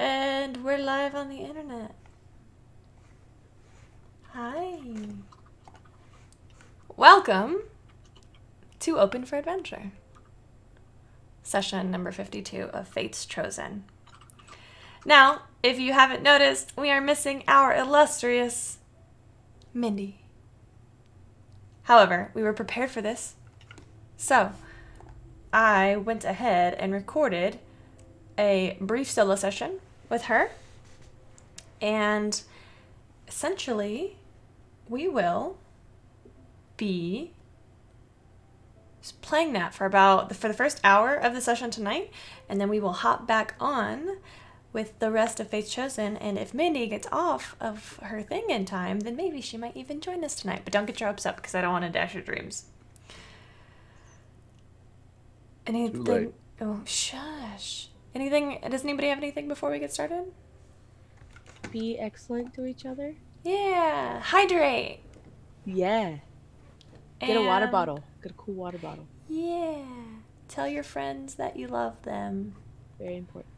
And we're live on the internet. Hi. Welcome to Open for Adventure. Session number 52 of Fates Chosen. Now, if you haven't noticed, we are missing our illustrious Mindy. However, we were prepared for this. So, I went ahead and recorded a brief solo session with her. And essentially, we will be playing that for the first hour of the session tonight, and then we will hop back on with the rest of Fates Chosen, and if Mindy gets off of her thing in time, then maybe she might even join us tonight. But don't get your hopes up, because I don't want to dash your dreams. Anything? Too late. Oh, shush. Anything? Does anybody have anything before we get started? Be excellent to each other. Yeah. Hydrate. Yeah. Get a water And- bottle. Get a cool water bottle. Yeah. Tell your friends that you love them. Very important.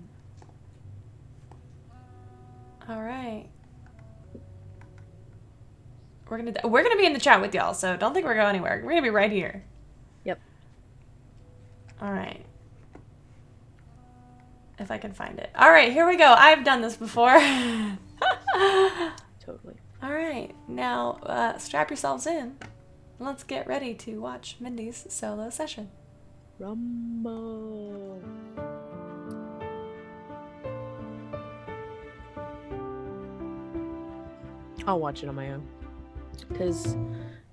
All right. We're gonna be in the chat with y'all, so don't think we're going anywhere. We're gonna be right here. Yep. All right. If I can find it. All right, here we go. I've done this before. Totally. All right, now strap yourselves in. Let's get ready to watch Mindy's solo session. Rumble. I'll watch it on my own because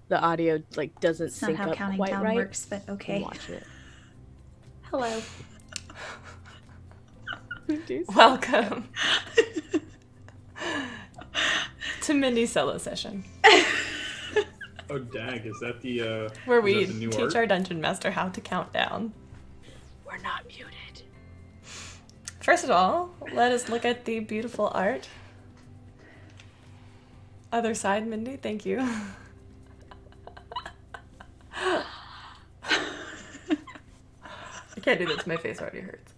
the audio doesn't It's not sync how up counting quite down right. works, but I'm okay. watching it. Hello. Welcome to Mindy's solo session, Oh, dag, is that the, where is we that the new teach art? our dungeon master how to count down. We're not muted. First of all, let us look at the beautiful art. Other side, Mindy, thank you. I can't do this, my face already hurts.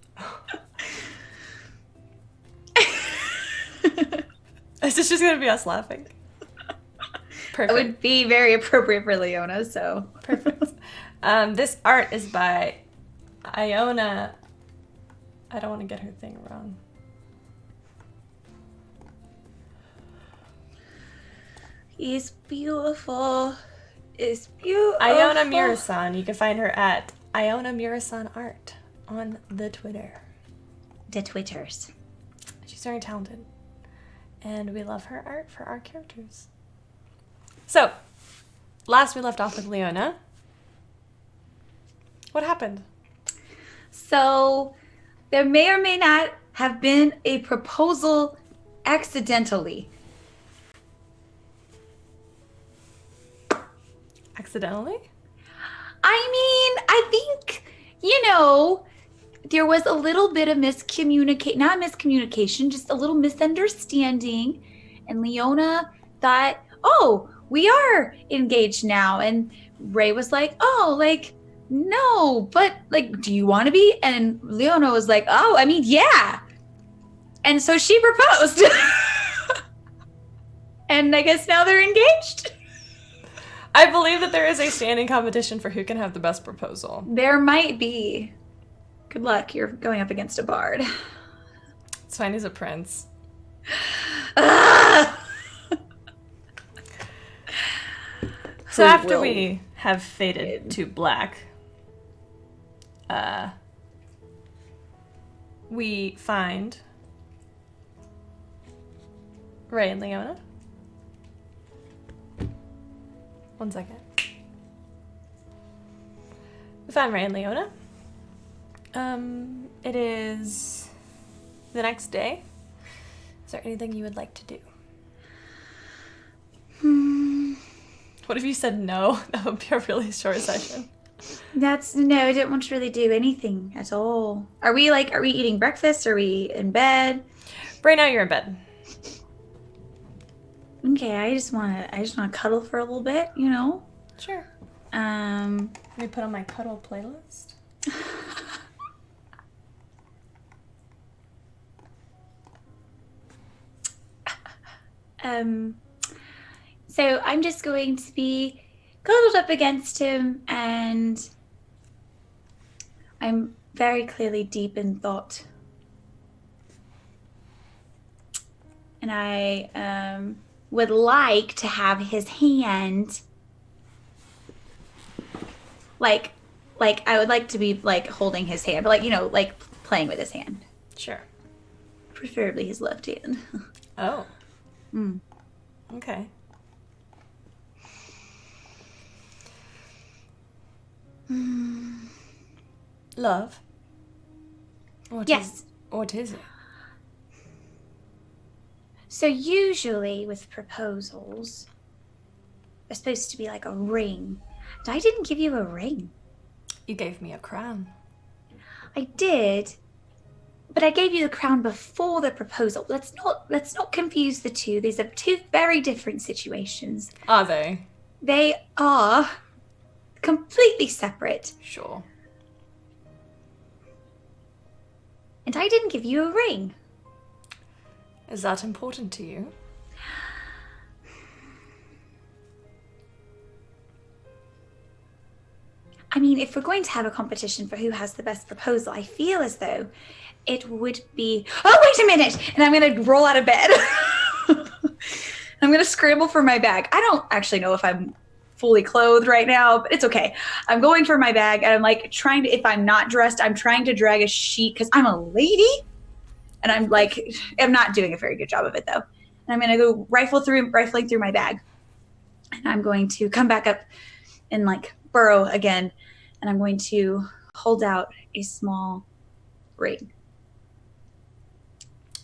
Is this just gonna be us laughing? Perfect. It would be very appropriate for Leona, so. Perfect. This art is by Iona. I don't want to get her thing wrong. He's beautiful. It's beautiful. Iona Murasan. You can find her at Iona Murasan Art on the Twitter. The Twitters. She's very talented. And we love her art for our characters. So, last we left off with Leona. What happened? So, there may or may not have been a proposal accidentally. Accidentally? I think, there was a little bit of not miscommunication, just a little misunderstanding. And Leona thought, oh, we are engaged now. And Ray was like, oh, no, but do you want to be? And Leona was like, oh, yeah. And so she proposed. And I guess now they're engaged. I believe that there is a standing competition for who can have the best proposal. There might be. Good luck. You're going up against a bard. It's fine, he's a prince. Ah! So Who after will we have faded to black, we find Ray and Leona. One second. We found Ray and Leona. It is the next day. Is there anything you would like to do? What if you said no? That would be a really short session. No, I didn't want to really do anything at all. Are we eating breakfast? Are we in bed? Right now you're in bed. Okay, I just want to cuddle for a little bit, Sure. Um, Let me put on my cuddle playlist. So I'm just going to be cuddled up against him, and I'm very clearly deep in thought. And I would like to have his hand, like I would like to be like holding his hand, but like, you know, like playing with his hand. Sure. Preferably his left hand. Oh. Okay. Love? Yes. What is it? So usually with proposals, they're supposed to be like a ring. And I didn't give you a ring. You gave me a crown. I did, but I gave you the crown before the proposal. Let's not confuse the two. These are two very different situations. Are they? They are completely separate. Sure. And I didn't give you a ring. Is that important to you? I mean, if we're going to have a competition for who has the best proposal, I feel as though it would be... Oh, wait a minute! And I'm going to roll out of bed. I'm going to scramble for my bag. I don't actually know if I'm fully clothed right now, but it's okay. I'm going for my bag, and I'm like trying to, if I'm not dressed, I'm trying to drag a sheet because I'm a lady. And I'm like, I'm not doing a very good job of it, though. And I'm going to go rifling through my bag. And I'm going to come back up and like burrow again. And I'm going to hold out a small ring.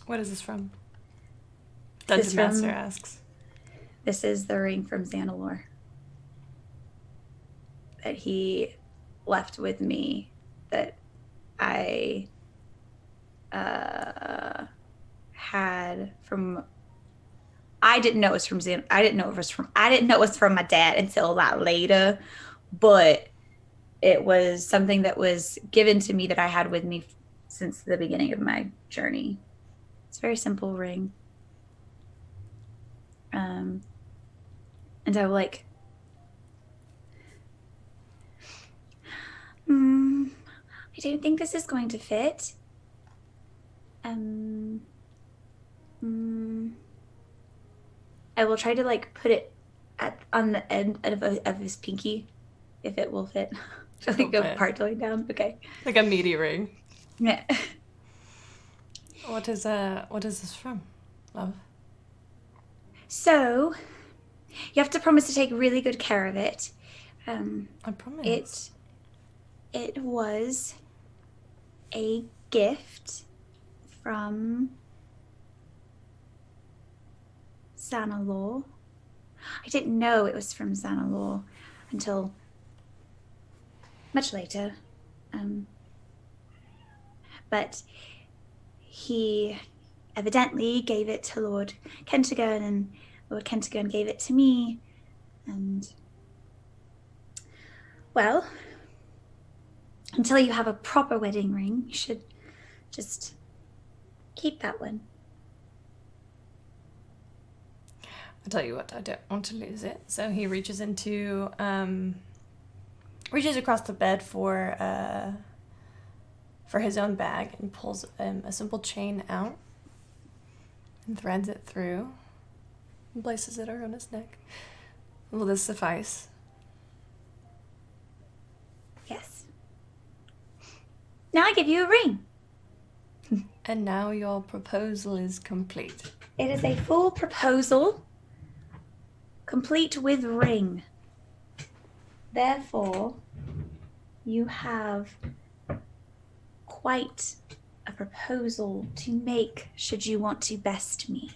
What is this from? Dungeon Master asks. This is the ring from Xanalor that he left with me, that I had from... I didn't know it was from I didn't know it was from my dad until a lot later, but it was something that was given to me that I had with me since the beginning of my journey. It's a very simple ring. And I was like, I don't think this is going to fit. I will try to like put it on the end of his pinky, if it will fit. So like go part going down. Okay. Like a meaty ring. Yeah. What is this from, love? So you have to promise to take really good care of it. I promise. It was a gift from Xanalor. I didn't know it was from Xanalor until much later. But he evidently gave it to Lord Kentigern, and Lord Kentigern gave it to me. And, well, until you have a proper wedding ring, you should just keep that one. I'll tell you what, I don't want to lose it. So he reaches across the bed for his own bag and pulls a simple chain out and threads it through and places it around his neck. Will this suffice? Yes. Now I give you a ring. And now your proposal is complete. It is a full proposal, complete with ring. Therefore, you have quite a proposal to make should you want to best me.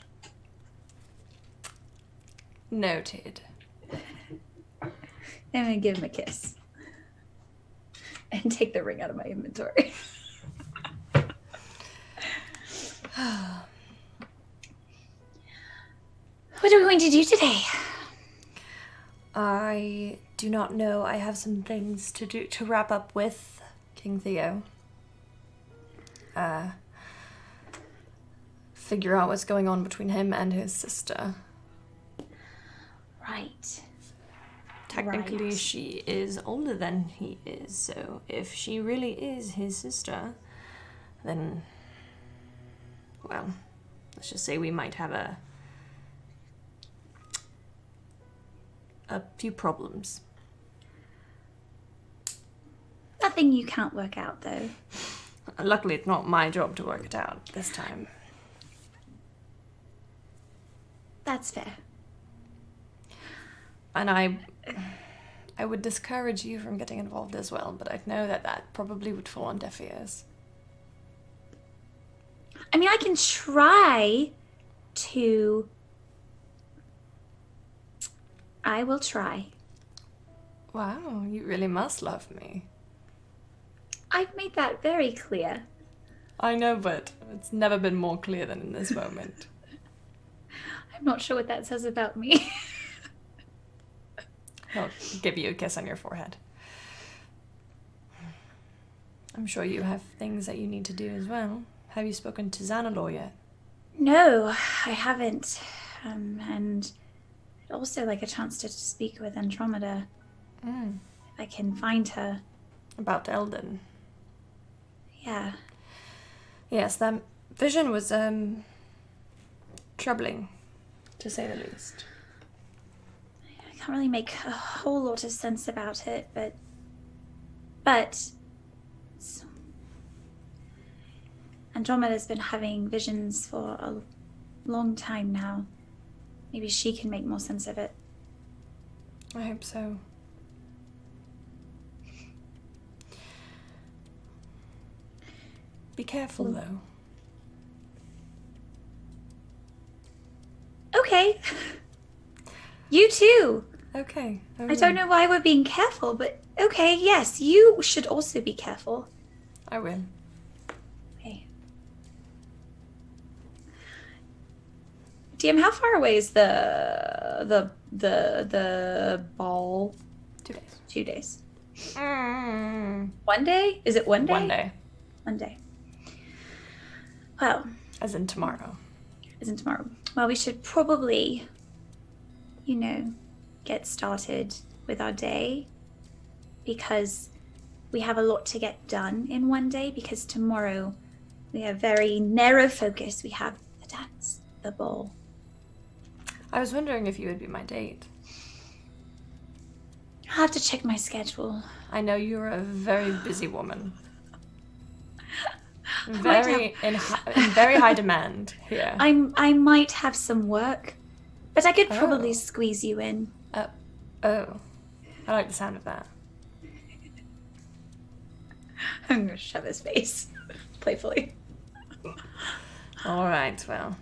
Noted. I'm going to give him a kiss and take the ring out of my inventory. What are we going to do today? I do not know. I have some things to do to wrap up with King Theo. Figure out what's going on between him and his sister. Right. Technically, Right. she is older than he is, so if she really is his sister, then, well, let's just say we might have a few problems. Nothing you can't work out, though. Luckily, it's not my job to work it out this time. That's fair. And I would discourage you from getting involved as well, but I know that probably would fall on deaf ears. I mean, I can try to... I will try. Wow, you really must love me. I've made that very clear. I know, but it's never been more clear than in this moment. I'm not sure what that says about me. I'll give you a kiss on your forehead. I'm sure you have things that you need to do as well. Have you spoken to Xanalor yet? No, I haven't. And I'd also like a chance to speak with Andromeda. If I can find her. About Eldon. Yeah. Yes, that vision was troubling, to say the least. I can't really make a whole lot of sense about it, but Andromeda's been having visions for a long time now. Maybe she can make more sense of it. I hope so. Be careful, though. Okay. You too. Okay. I don't know why we're being careful, but okay, yes, you should also be careful. I will. Okay. DM, how far away is the ball? 2 days. 2 days. Mm. 1 day? Is it 1 day? 1 day. 1 day. Well, As in tomorrow. isn't tomorrow. Well, we should probably, get started with our day, because we have a lot to get done in 1 day, because tomorrow we have very narrow focus. We have the dance, the ball. I was wondering if you would be my date. I'll have to check my schedule. I know you're a very busy woman. might In very high demand here. I might have some work, but I could probably Oh. squeeze you in. Oh. I like the sound of that. I'm gonna shove his face playfully. Alright, well,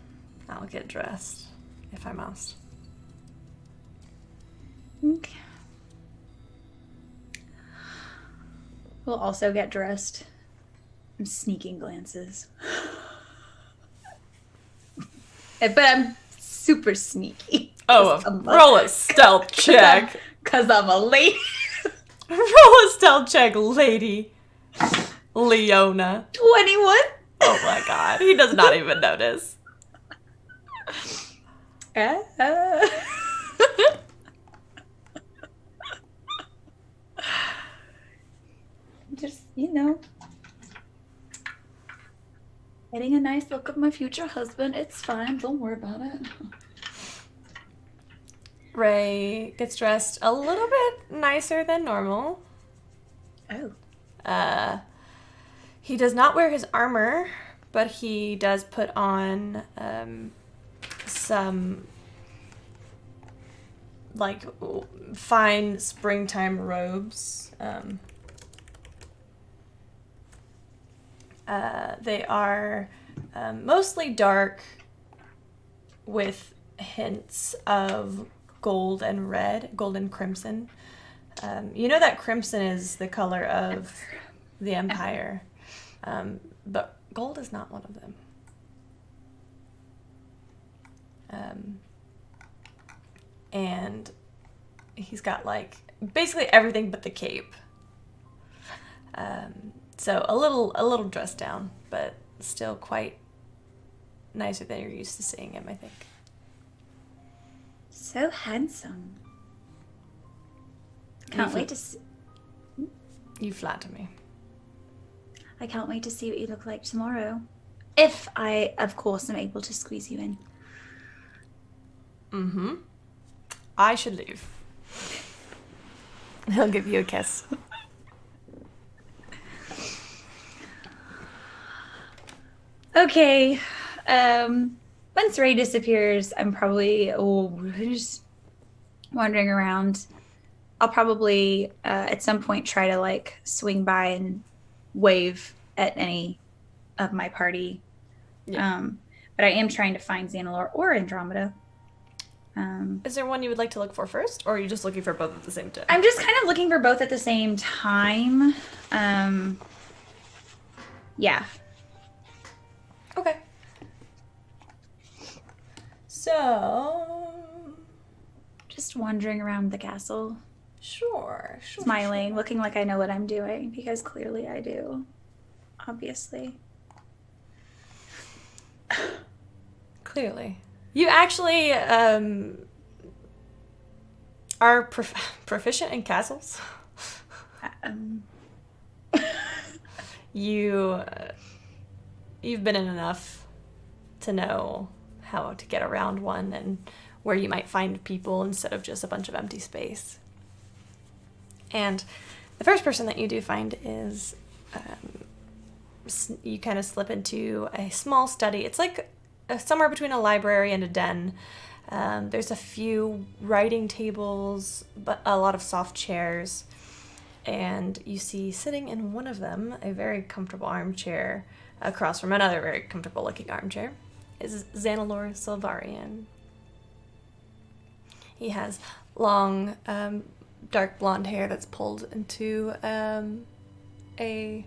I'll get dressed, if I must. Okay. We'll also get dressed. I'm sneaking glances. But I'm super sneaky. Oh, roll a stealth check. Because I'm a lady. Roll a stealth check, lady. Leona. 21. Oh my god, he does not even notice. Just, getting a nice look at my future husband. It's fine. Don't worry about it. Ray gets dressed a little bit nicer than normal. Oh. He does not wear his armor, but he does put on some fine springtime robes. They are mostly dark with hints of gold and red, gold and crimson. You know that crimson is the color of the Empire, but gold is not one of them. And he's got basically everything but the cape. So a little dressed down, but still quite nicer than you're used to seeing him, I think. so handsome. Can't wait to see. You flatter me. I can't wait to see what you look like tomorrow. If I, of course, am able to squeeze you in. Mm-hmm. I should leave. He'll give you a kiss. Okay. Once Ray disappears, I'm probably just wandering around. I'll probably at some point try to like swing by and wave at any of my party. Yeah. But I am trying to find Xanalor or Andromeda. Is there one you would like to look for first, or are you just looking for both at the same time? I'm just kind of looking for both at the same time. Yeah. Okay. So, Just wandering around the castle, sure. smiling, looking like I know what I'm doing, because clearly I do. Obviously. Clearly. You actually are proficient in castles. You've been in enough to know how to get around one and where you might find people instead of just a bunch of empty space. And the first person that you do find is you kind of slip into a small study. It's like somewhere between a library and a den. There's a few writing tables, but a lot of soft chairs. And you see sitting in one of them, a very comfortable armchair, across from another very comfortable looking armchair, is Xanalor Silvarian. He has long, dark blonde hair that's pulled into a...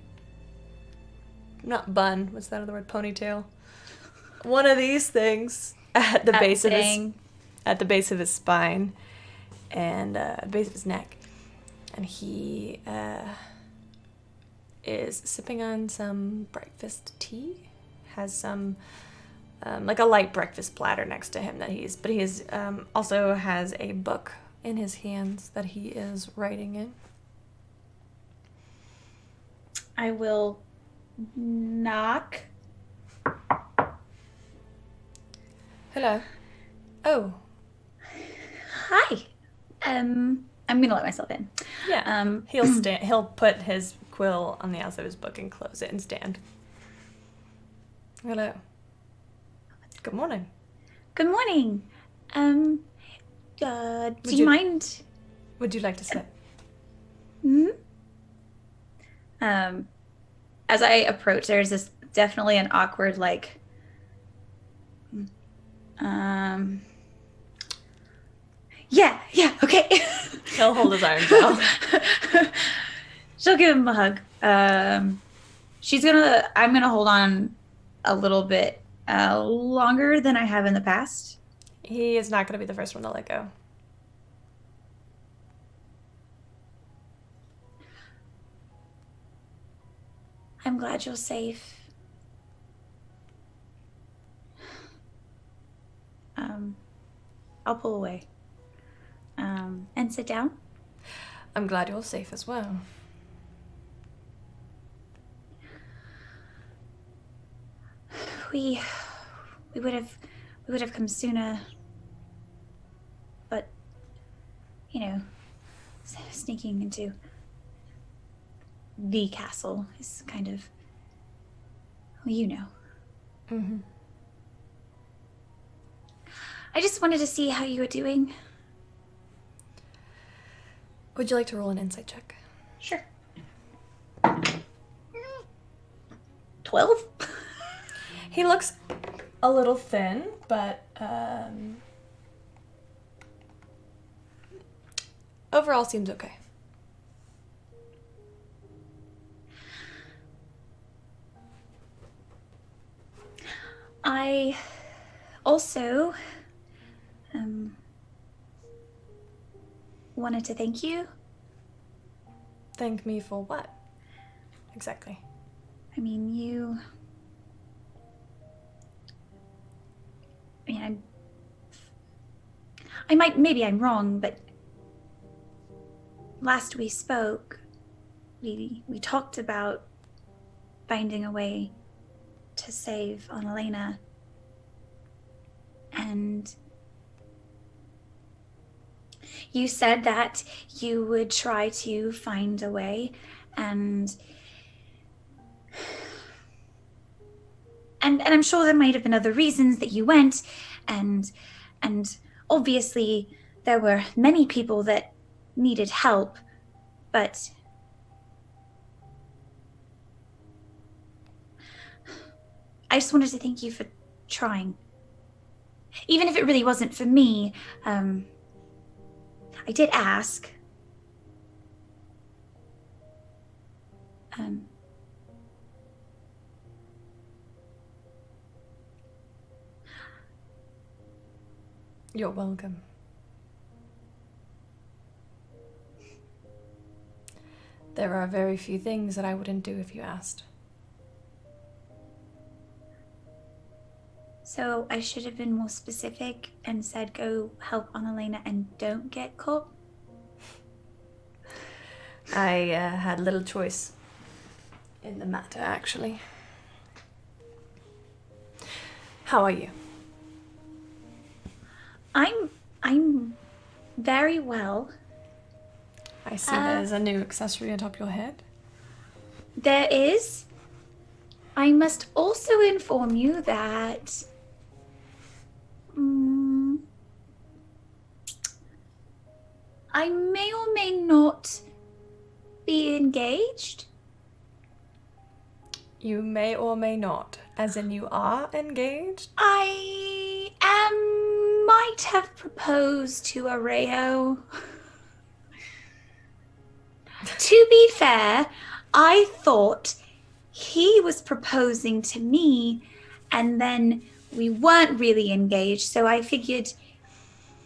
not bun, what's that other word? Ponytail? One of these things at the base of his spine and the base of his neck. And he is sipping on some breakfast tea. Has some like a light breakfast platter next to him he also has a book in his hands that he is writing in. I will knock. Hello. Oh. Hi. I'm gonna let myself in. Yeah. He'll put his quill on the outside of his book and close it and stand. Hello. Good morning. Good morning. Do you mind? Would you like to sit? Hmm? As I approach, there's this definitely an awkward like. Yeah, okay. He'll hold his arms out. She'll give him a hug. I'm gonna hold on a little bit longer than I have in the past. He is not going to be the first one to let go. I'm glad you're safe. I'll pull away. And sit down. I'm glad you're safe as well. We would have come sooner. But sneaking into the castle is kind of Mm-hmm. I just wanted to see how you were doing. Would you like to roll an insight check? Sure. 12? He looks a little thin, but overall seems okay. I also wanted to thank you. Thank me for what? Exactly. I mean, maybe I'm wrong, but last we spoke, we talked about finding a way to save Annalena. And you said that you would try to find a way, and I'm sure there might have been other reasons that you went, and obviously there were many people that needed help, but I just wanted to thank you for trying. Even if it really wasn't for me, I did ask. You're welcome. There are very few things that I wouldn't do if you asked. So I should have been more specific and said go help Annalena and don't get caught? I had little choice in the matter, actually. How are you? I'm very well. I see there's a new accessory atop your head. There is. I must also inform you that I may or may not be engaged. You may or may not, as in you are engaged? Might have proposed to Areo. To be fair, I thought he was proposing to me, and then we weren't really engaged, so I figured,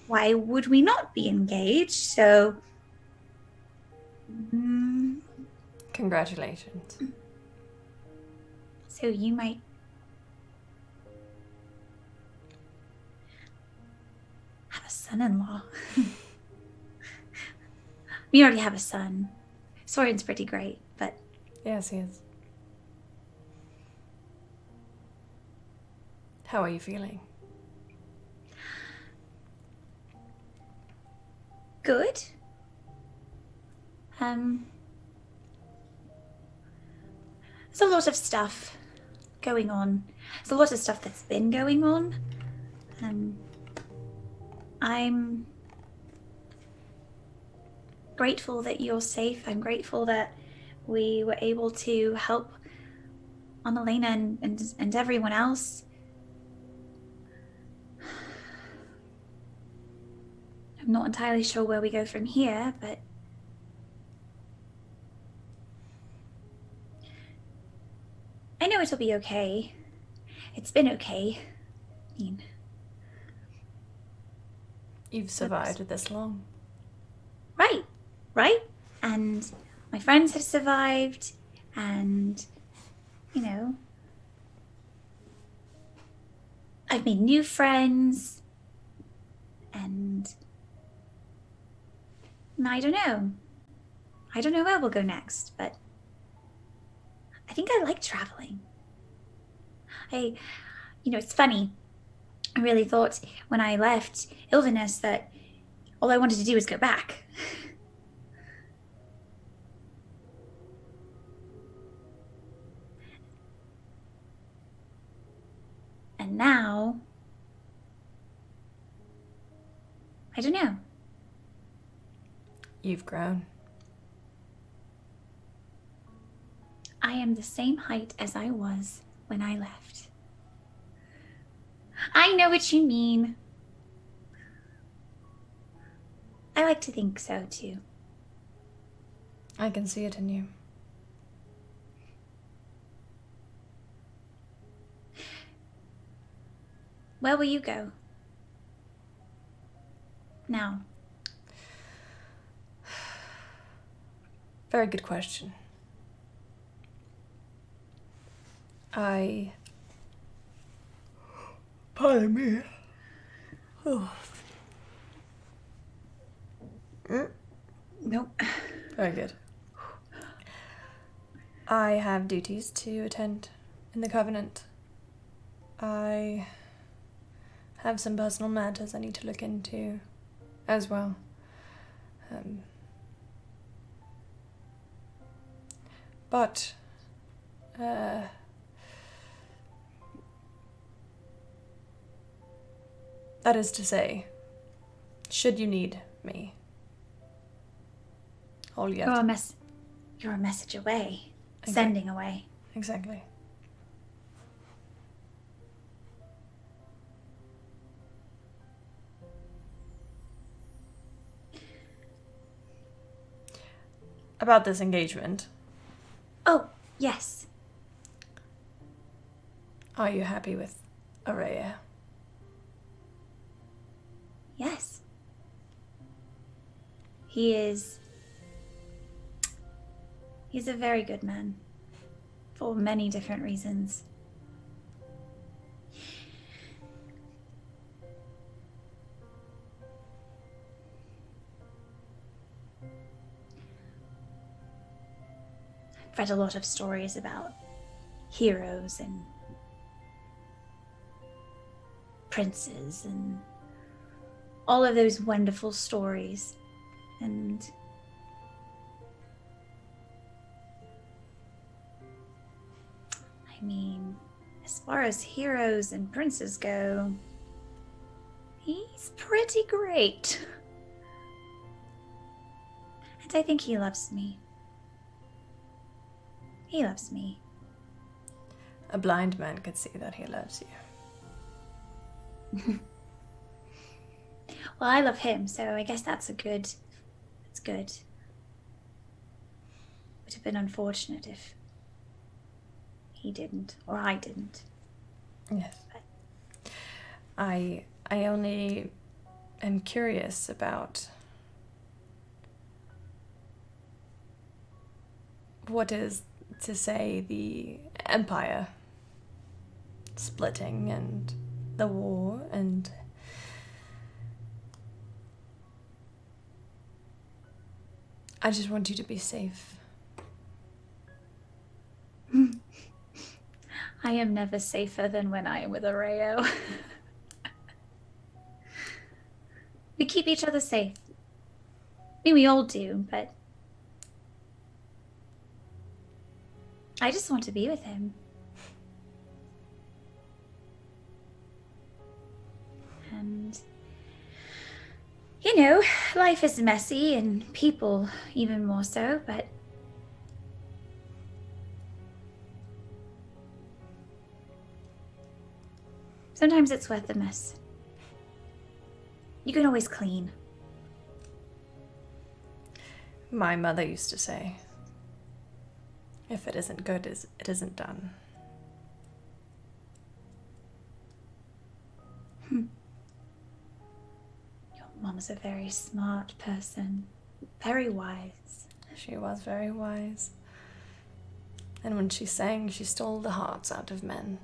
why would we not be engaged? So, Congratulations. so you might have a son-in-law. We already have a son. Soren's pretty great, but Yes, he is. How are you feeling? good. There's a lot of stuff going on. There's a lot of stuff that's been going on. I'm grateful that you're safe. I'm grateful that we were able to help Annalena and everyone else. I'm not entirely sure where we go from here, but I know it'll be okay. It's been okay. I mean, You've survived this long. right? And my friends have survived, and, you know, I've made new friends, and I don't know. I don't know where we'll go next, but I think I like traveling. It's funny. I really thought when I left Ilvinus that all I wanted to do was go back. And now, I don't know. You've grown. I am the same height as I was when I left. I know what you mean. I like to think so, too. I can see it in you. Where will you go? Now. Very good question. Pardon me. Oh. Nope. Very good. I have duties to attend in the Covenant. I have some personal matters I need to look into as well. But that is to say, should you need me, all you have to... You're a message away. Exactly. Sending away. Exactly. About this engagement, Oh, yes. are you happy with Araya? Yes. He's a very good man. For many different reasons. I've read a lot of stories about heroes and princes and all of those wonderful stories. And I mean, as far as heroes and princes go, he's pretty great. And I think he loves me. He loves me. A blind man could see that he loves you. Well, I love him, so I guess that's good. Would have been unfortunate if he didn't, or I didn't. Yes. I only am curious about what is to say the Empire splitting and the war, and I just want you to be safe. I am never safer than when I am with Areo. We keep each other safe. I mean, we all do, but I just want to be with him. And, you know, life is messy and people even more so, but sometimes it's worth the mess. You can always clean. My mother used to say, if it isn't good, it isn't done. Your mom's a very smart person. Very wise. She was very wise. And when she sang, she stole the hearts out of men.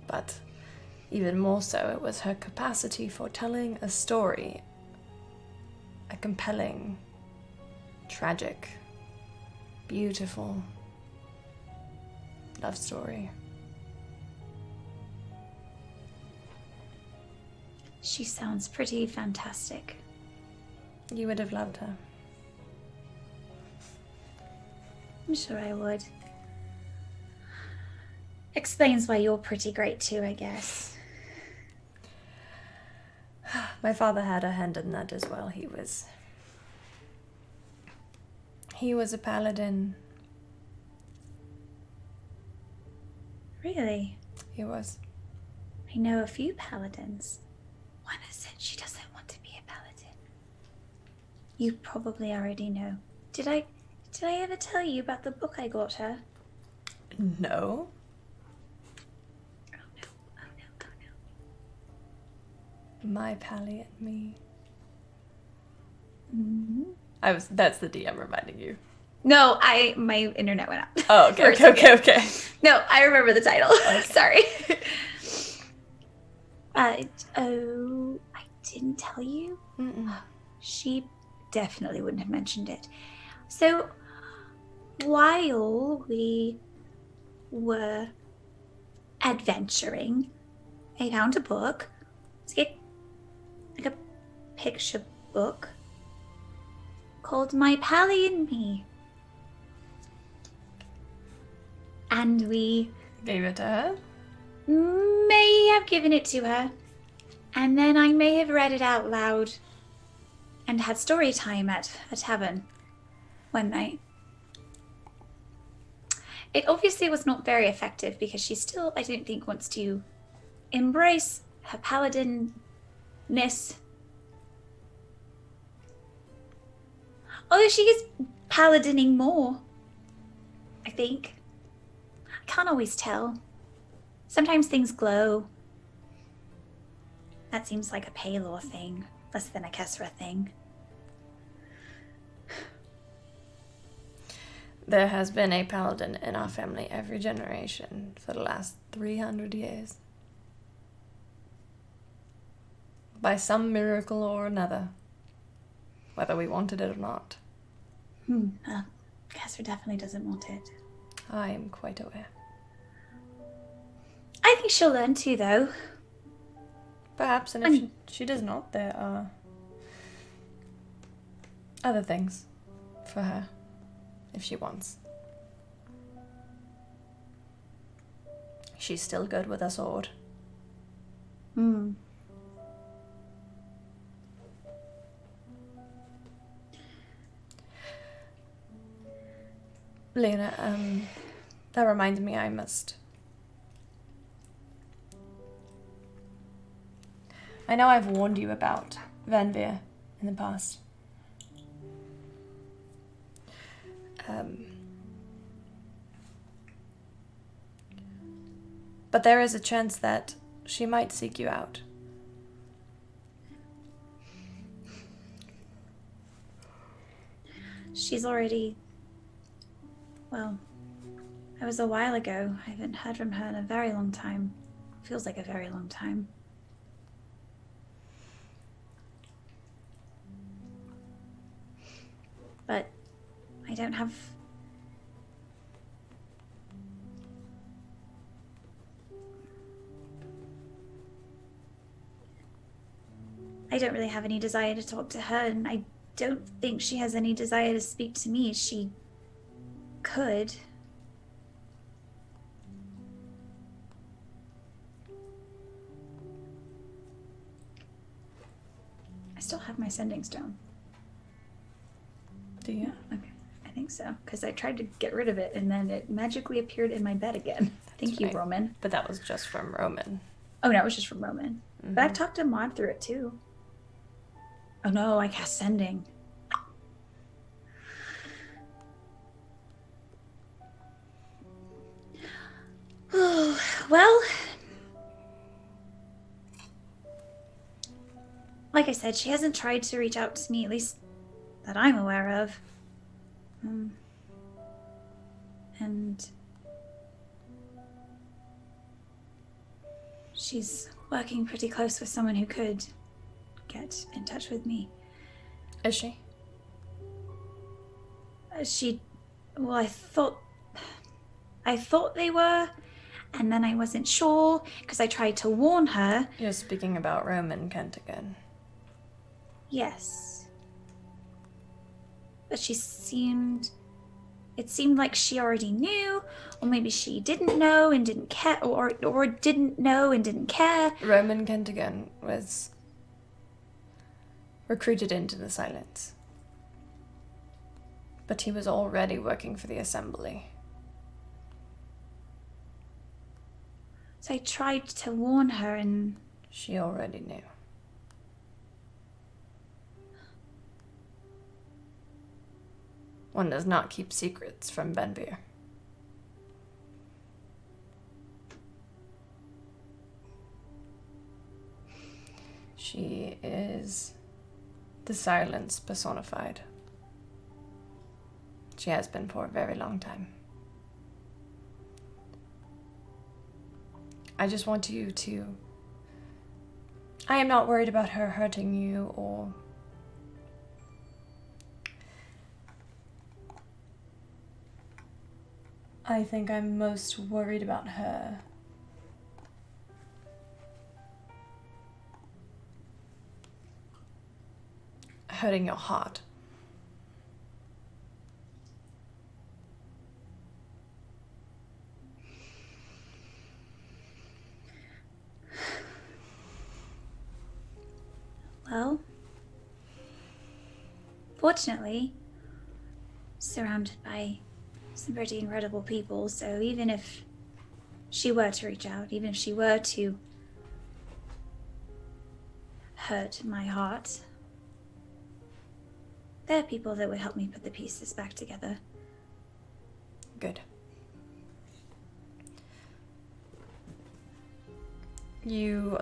But even more so, it was her capacity for telling a story, a compelling, tragic, beautiful love story. She sounds pretty fantastic. You would have loved her. I'm sure I would. Explains why you're pretty great too, I guess. My father had a hand in that as well. He was a paladin. Really? He was. I know a few paladins. One has said she doesn't want to be a paladin. You probably already know. Did I ever tell you about the book I got her? No. Oh no. My pally and me. Mm-hmm. That's the DM reminding you. No, my internet went out. Oh, okay. No, I remember the title. Okay. Sorry. Oh, I didn't tell you? Mm-mm. She definitely wouldn't have mentioned it. So, while we were adventuring, I found a book. It's like a picture book called My Pally and Me. And we Gave it to her. may have given it to her. And then I may have read it out loud and had story time at a tavern one night. It obviously was not very effective because she still, I don't think, wants to embrace her paladin-ness. Although she is paladining more, I think. I can't always tell. Sometimes things glow. That seems like a Paylor thing, less than a Kessra thing. There has been a paladin in our family every generation for the last 300 years. By some miracle or another. Whether we wanted it or not. Kessra definitely doesn't want it. I am quite aware. I think she'll learn too, though. Perhaps, and if she does not, there are other things for her, if she wants. She's still good with a sword. Lena, that reminds me I know I've warned you about Van Veer in the past. But there is a chance that she might seek you out. She's already... Well, it was a while ago. I haven't heard from her in a very long time. Feels like a very long time. But I don't have... I don't really have any desire to talk to her, and I don't think she has any desire to speak to me. She could. I still have my sending stone. Do you? Okay, I think so, because I tried to get rid of it and then it magically appeared in my bed again. Thank you, right. Roman. But that was just from Roman. Oh, no, it was just from Roman. But I've talked to Maud through it too. Oh no, I cast sending. Well, like I said, she hasn't tried to reach out to me, at least that I'm aware of. And she's working pretty close with someone who could get in touch with me. Is she? Well, I thought they were, and then I wasn't sure because I tried to warn her. You're speaking about Roman Kent again. Yes. But it seemed like she already knew, or maybe she didn't know and didn't care, or didn't know and didn't care. Roman Kent again was recruited into the Silence. But he was already working for the Assembly. So I tried to warn her and... She already knew. One does not keep secrets from Benveer. She is the Silence personified. She has been for a very long time. I just want you to I am not worried about her hurting you or... I think I'm most worried about her hurting your heart. Well, fortunately, surrounded by some pretty incredible people, so even if she were to reach out, even if she were to hurt my heart, there are people that would help me put the pieces back together. Good. You,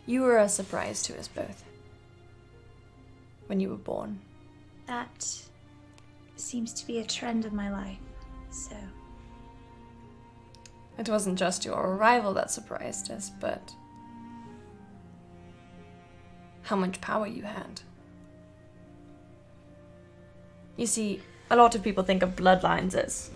you were a surprise to us both when you were born. That seems to be a trend of my life, so... It wasn't just your arrival that surprised us, but how much power you had. You see, a lot of people think of bloodlines as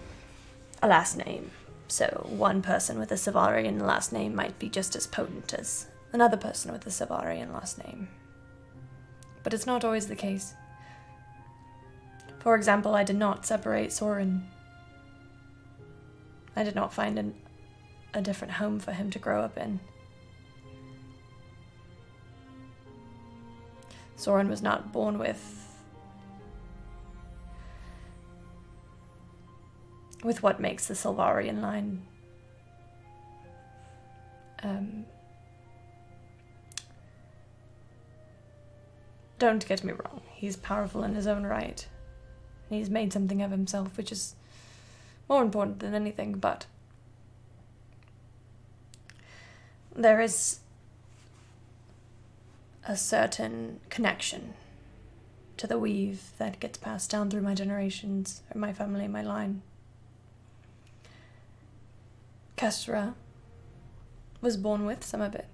a last name. So one person with a Savarian last name might be just as potent as another person with a Savarian last name. But it's not always the case. For example, I did not separate Soren. I did not find a different home for him to grow up in. Soren was not born with what makes the Silvarian line don't get me wrong, he's powerful in his own right. He's made something of himself, which is more important than anything, but there is a certain connection to the weave that gets passed down through my generations, or my family, my line. Kestra was born with some of it.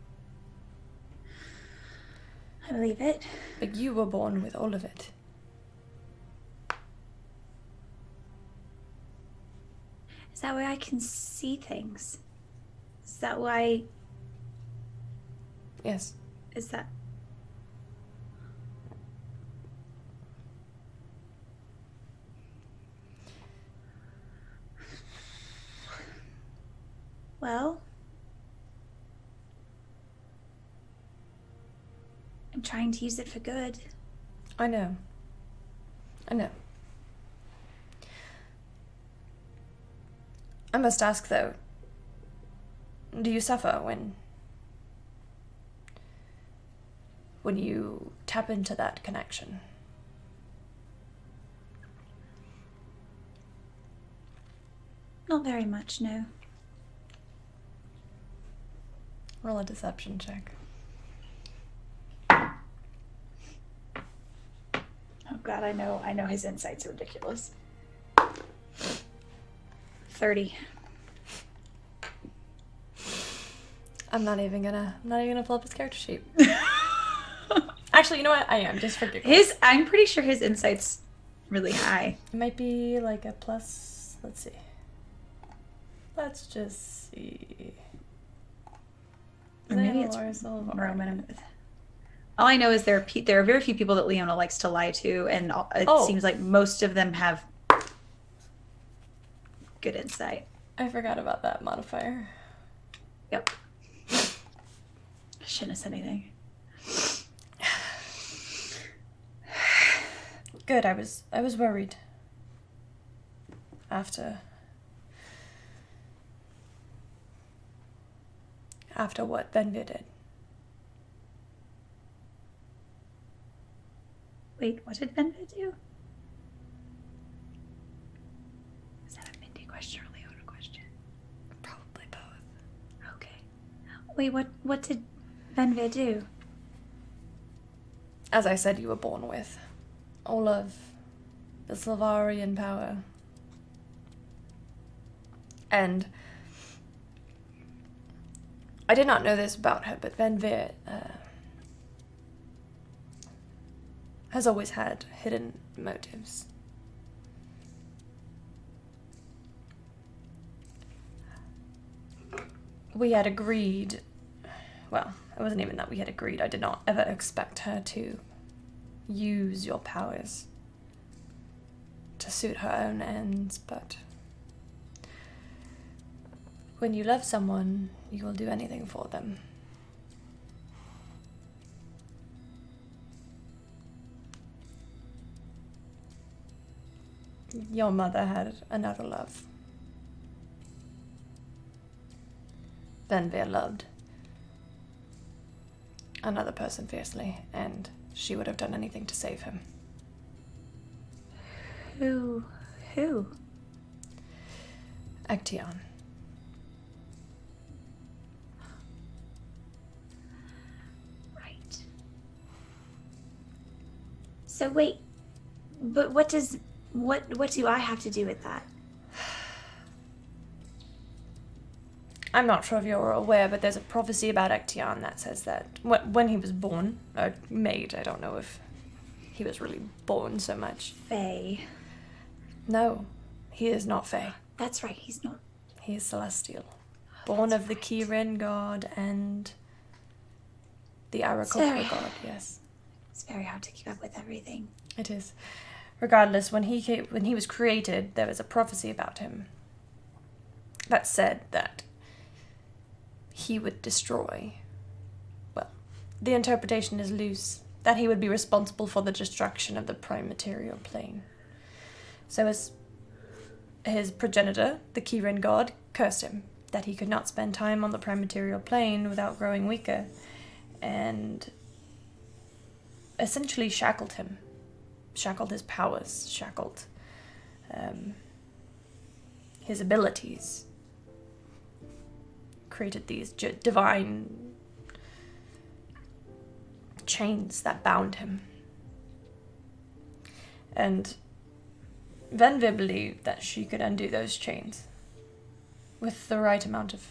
I believe it. But you were born with all of it. Is that why I can see things? Is that why... Yes. Is that... Well... I'm trying to use it for good. I know. I know. I must ask, though, do you suffer when you tap into that connection? Not very much, no. Roll a deception check. Oh god, I know his insight's ridiculous. 30. I'm not even gonna pull up his character sheet. Actually, you know what? I am, just for giggles. I'm pretty sure his insight's really high. It might be like a plus, let's see. Let's just see. Or maybe it's Roman. All I know is there are very few people that Leona likes to lie to, and it seems like most of them have good insight. I forgot about that modifier. Yep. I shouldn't have said anything. Good, I was worried. After what Benvir did. Wait, what did Benvir do? Is that a Mindy question or Leona question? Probably both. Okay. Wait, what did Benvir do? As I said, you were born with all of the Silvarian power. And I did not know this about her, but Van Veer has always had hidden motives. We had agreed, well, it wasn't even that we had agreed. I did not ever expect her to use your powers to suit her own ends, but when you love someone, you will do anything for them. Your mother had another love. Benveer loved another person fiercely, and she would have done anything to save him. Who? Actaeon. Right. So wait, but what do I have to do with that? I'm not sure if you're aware, but there's a prophecy about Actaeon that says that when he was born, or made, I don't know if he was really born so much. Fae. No, he is not Fae. That's right, he's not. He is celestial. Born of the Kirin god and the Arakocra god, yes. It's very hard to keep up with everything. It is. Regardless, when he was created, there was a prophecy about him that said that he would destroy. Well, the interpretation is loose, that he would be responsible for the destruction of the prime material plane. So as his progenitor, the Kirin god, cursed him, that he could not spend time on the prime material plane without growing weaker, and essentially shackled him. Shackled his powers, shackled his abilities. Created these divine chains that bound him. And Venvir believed that she could undo those chains with the right amount of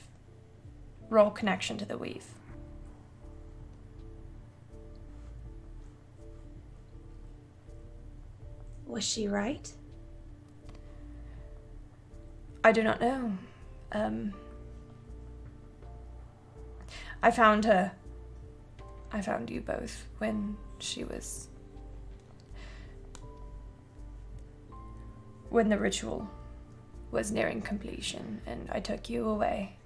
raw connection to the weave. Was she right? I do not know. I found her. I found you both when when the ritual was nearing completion, and I took you away.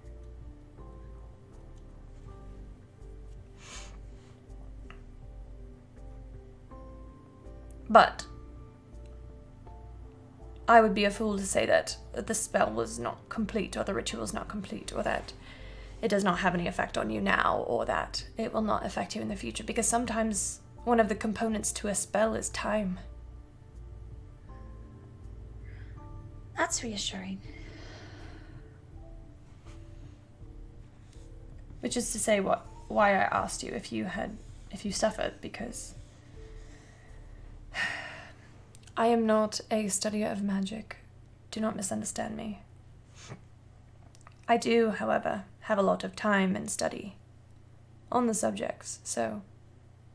But I would be a fool to say that the spell was not complete, or the ritual is not complete, or that it does not have any effect on you now, or that it will not affect you in the future, because sometimes one of the components to a spell is time. That's reassuring. Which is to say why I asked you if you suffered, because I am not a studier of magic. Do not misunderstand me. I do, however, have a lot of time and study on the subjects, so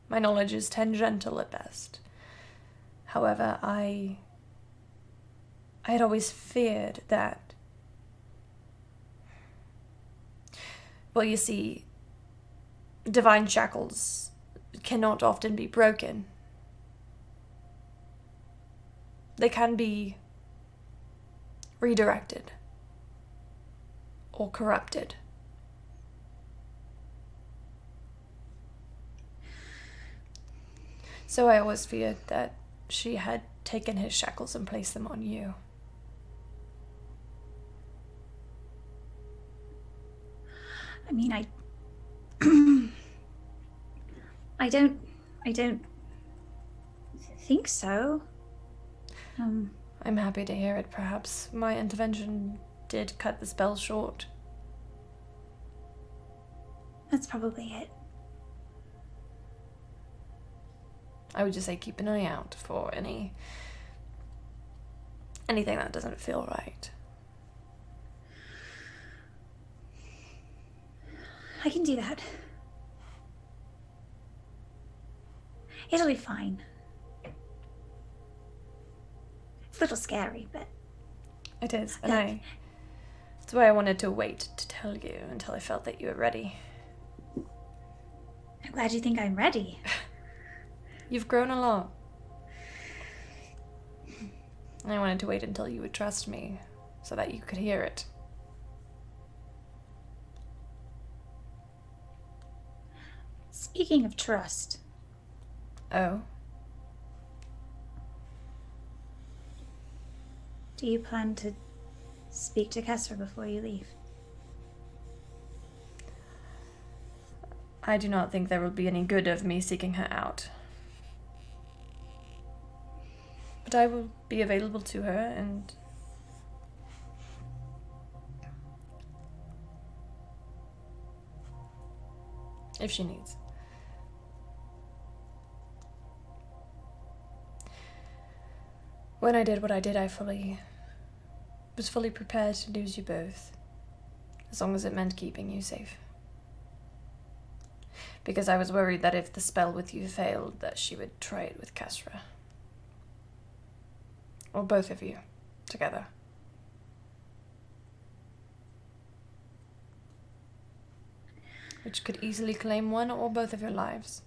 my knowledge is tangential at best. However, I had always feared that, well, you see, divine shackles cannot often be broken. They can be redirected or corrupted. So I always feared that she had taken his shackles and placed them on you. I mean, I don't think so. I'm happy to hear it. Perhaps my intervention did cut the spell short. That's probably it. I would just say keep an eye out for anything that doesn't feel right. I can do that. It'll be fine. It's a little scary, but... It is, and that's why I wanted to wait to tell you until I felt that you were ready. I'm glad you think I'm ready. You've grown a lot. And I wanted to wait until you would trust me, so that you could hear it. Speaking of trust... Oh? Do you plan to speak to Kessler before you leave? I do not think there will be any good of me seeking her out. But I will be available to her, and... if she needs. When I did what I did, I was fully prepared to lose you both, as long as it meant keeping you safe. Because I was worried that if the spell with you failed, that she would try it with Kesra. Or both of you, together. Which could easily claim one or both of your lives.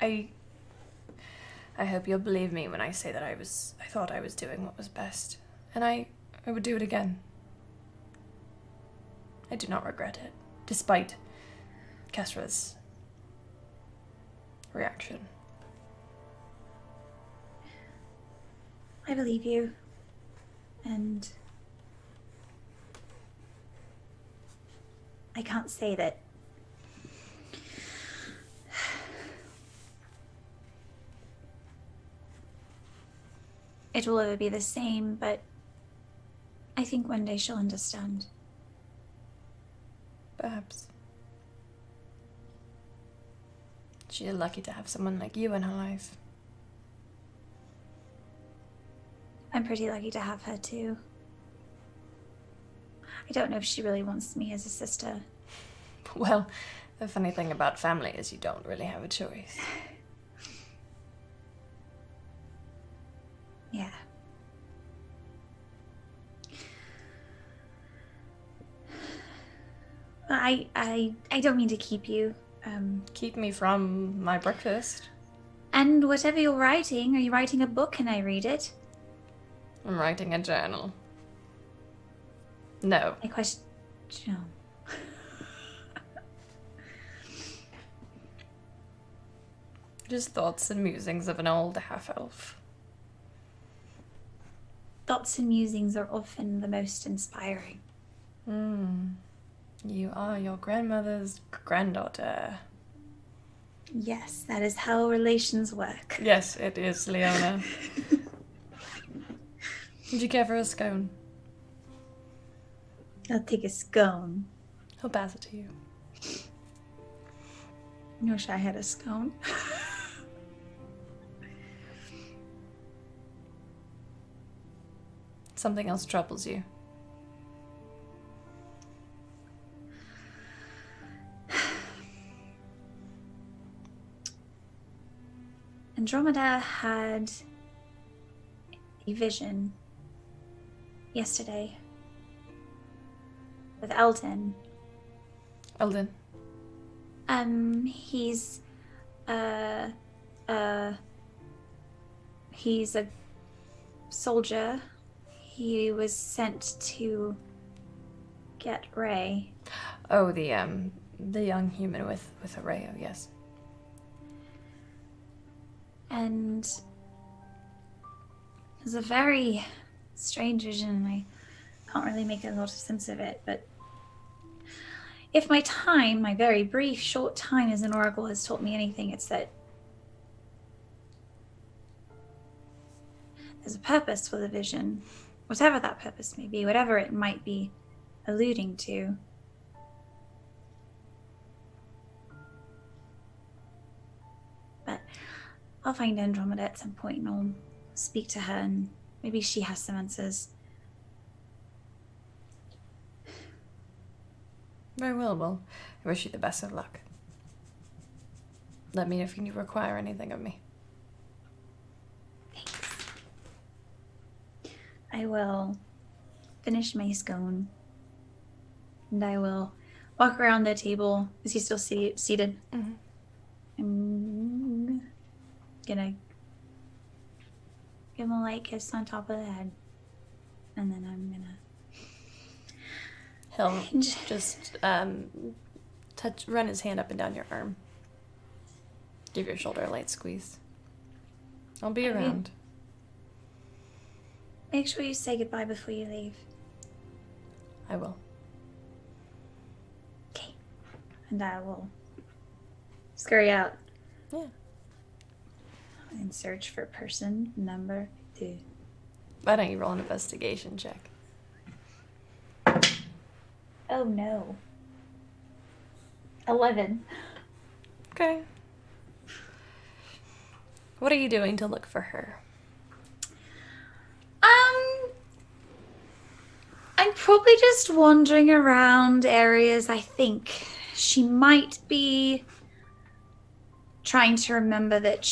I hope you'll believe me when I say that I thought I was doing what was best. And I would do it again. I do not regret it, despite Kesra's reaction. I believe you. And I can't say that it will ever be the same, but I think one day she'll understand. Perhaps. She is lucky to have someone like you in her life. I'm pretty lucky to have her too. I don't know if she really wants me as a sister. Well, the funny thing about family is you don't really have a choice. Yeah. I don't mean to keep you. Keep me from my breakfast. And whatever you're writing, are you writing a book? Can I read it? I'm writing a journal. No. I question. No. Just thoughts and musings of an old half-elf. Thoughts and musings are often the most inspiring. You are your grandmother's granddaughter. Yes, that is how relations work. Yes, it is, Leona. Would you care for a scone? I'll take a scone. He'll pass it to you. I wish I had a scone. Something else troubles you. Andromeda had a vision yesterday with Eldon. Eldon. He's a soldier. He was sent to get Ray. Oh, the young human with a ray, oh yes. And it was a very strange vision. I can't really make a lot of sense of it, but if my very brief, short time as an oracle has taught me anything, it's that there's a purpose for the vision, whatever that purpose may be, whatever it might be alluding to. But I'll find Andromeda at some point and I'll speak to her and maybe she has some answers. Very well. Well, I wish you the best of luck. Let me know if you require anything of me. Thanks. I will finish my scone. And I will walk around the table. Is he still seated? Mm-hmm. I'm gonna give him a light kiss on top of the head. And then I'm gonna... He'll just run his hand up and down your arm. Give your shoulder a light squeeze. I'll be around. Make sure you say goodbye before you leave. I will. Okay. And I will scurry out. Yeah. And search for person number 2. Why don't you roll an investigation check? Oh no. 11. Okay. What are you doing to look for her? I'm probably just wandering around areas. I think she might be trying to remember that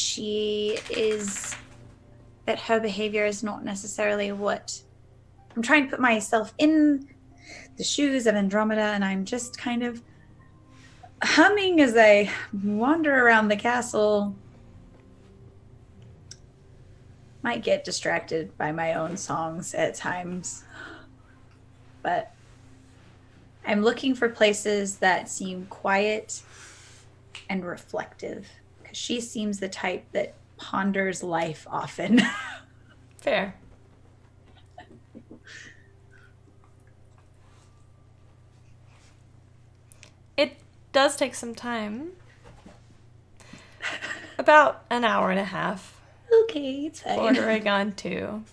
that her behavior is not necessarily what... I'm trying to put myself in the shoes of Andromeda, and I'm just kind of humming as I wander around the castle. Might get distracted by my own songs at times. But I'm looking for places that seem quiet and reflective, because she seems the type that ponders life often. Fair. It does take some time. About an hour and a half. Okay, it's fine. Bordering on 2.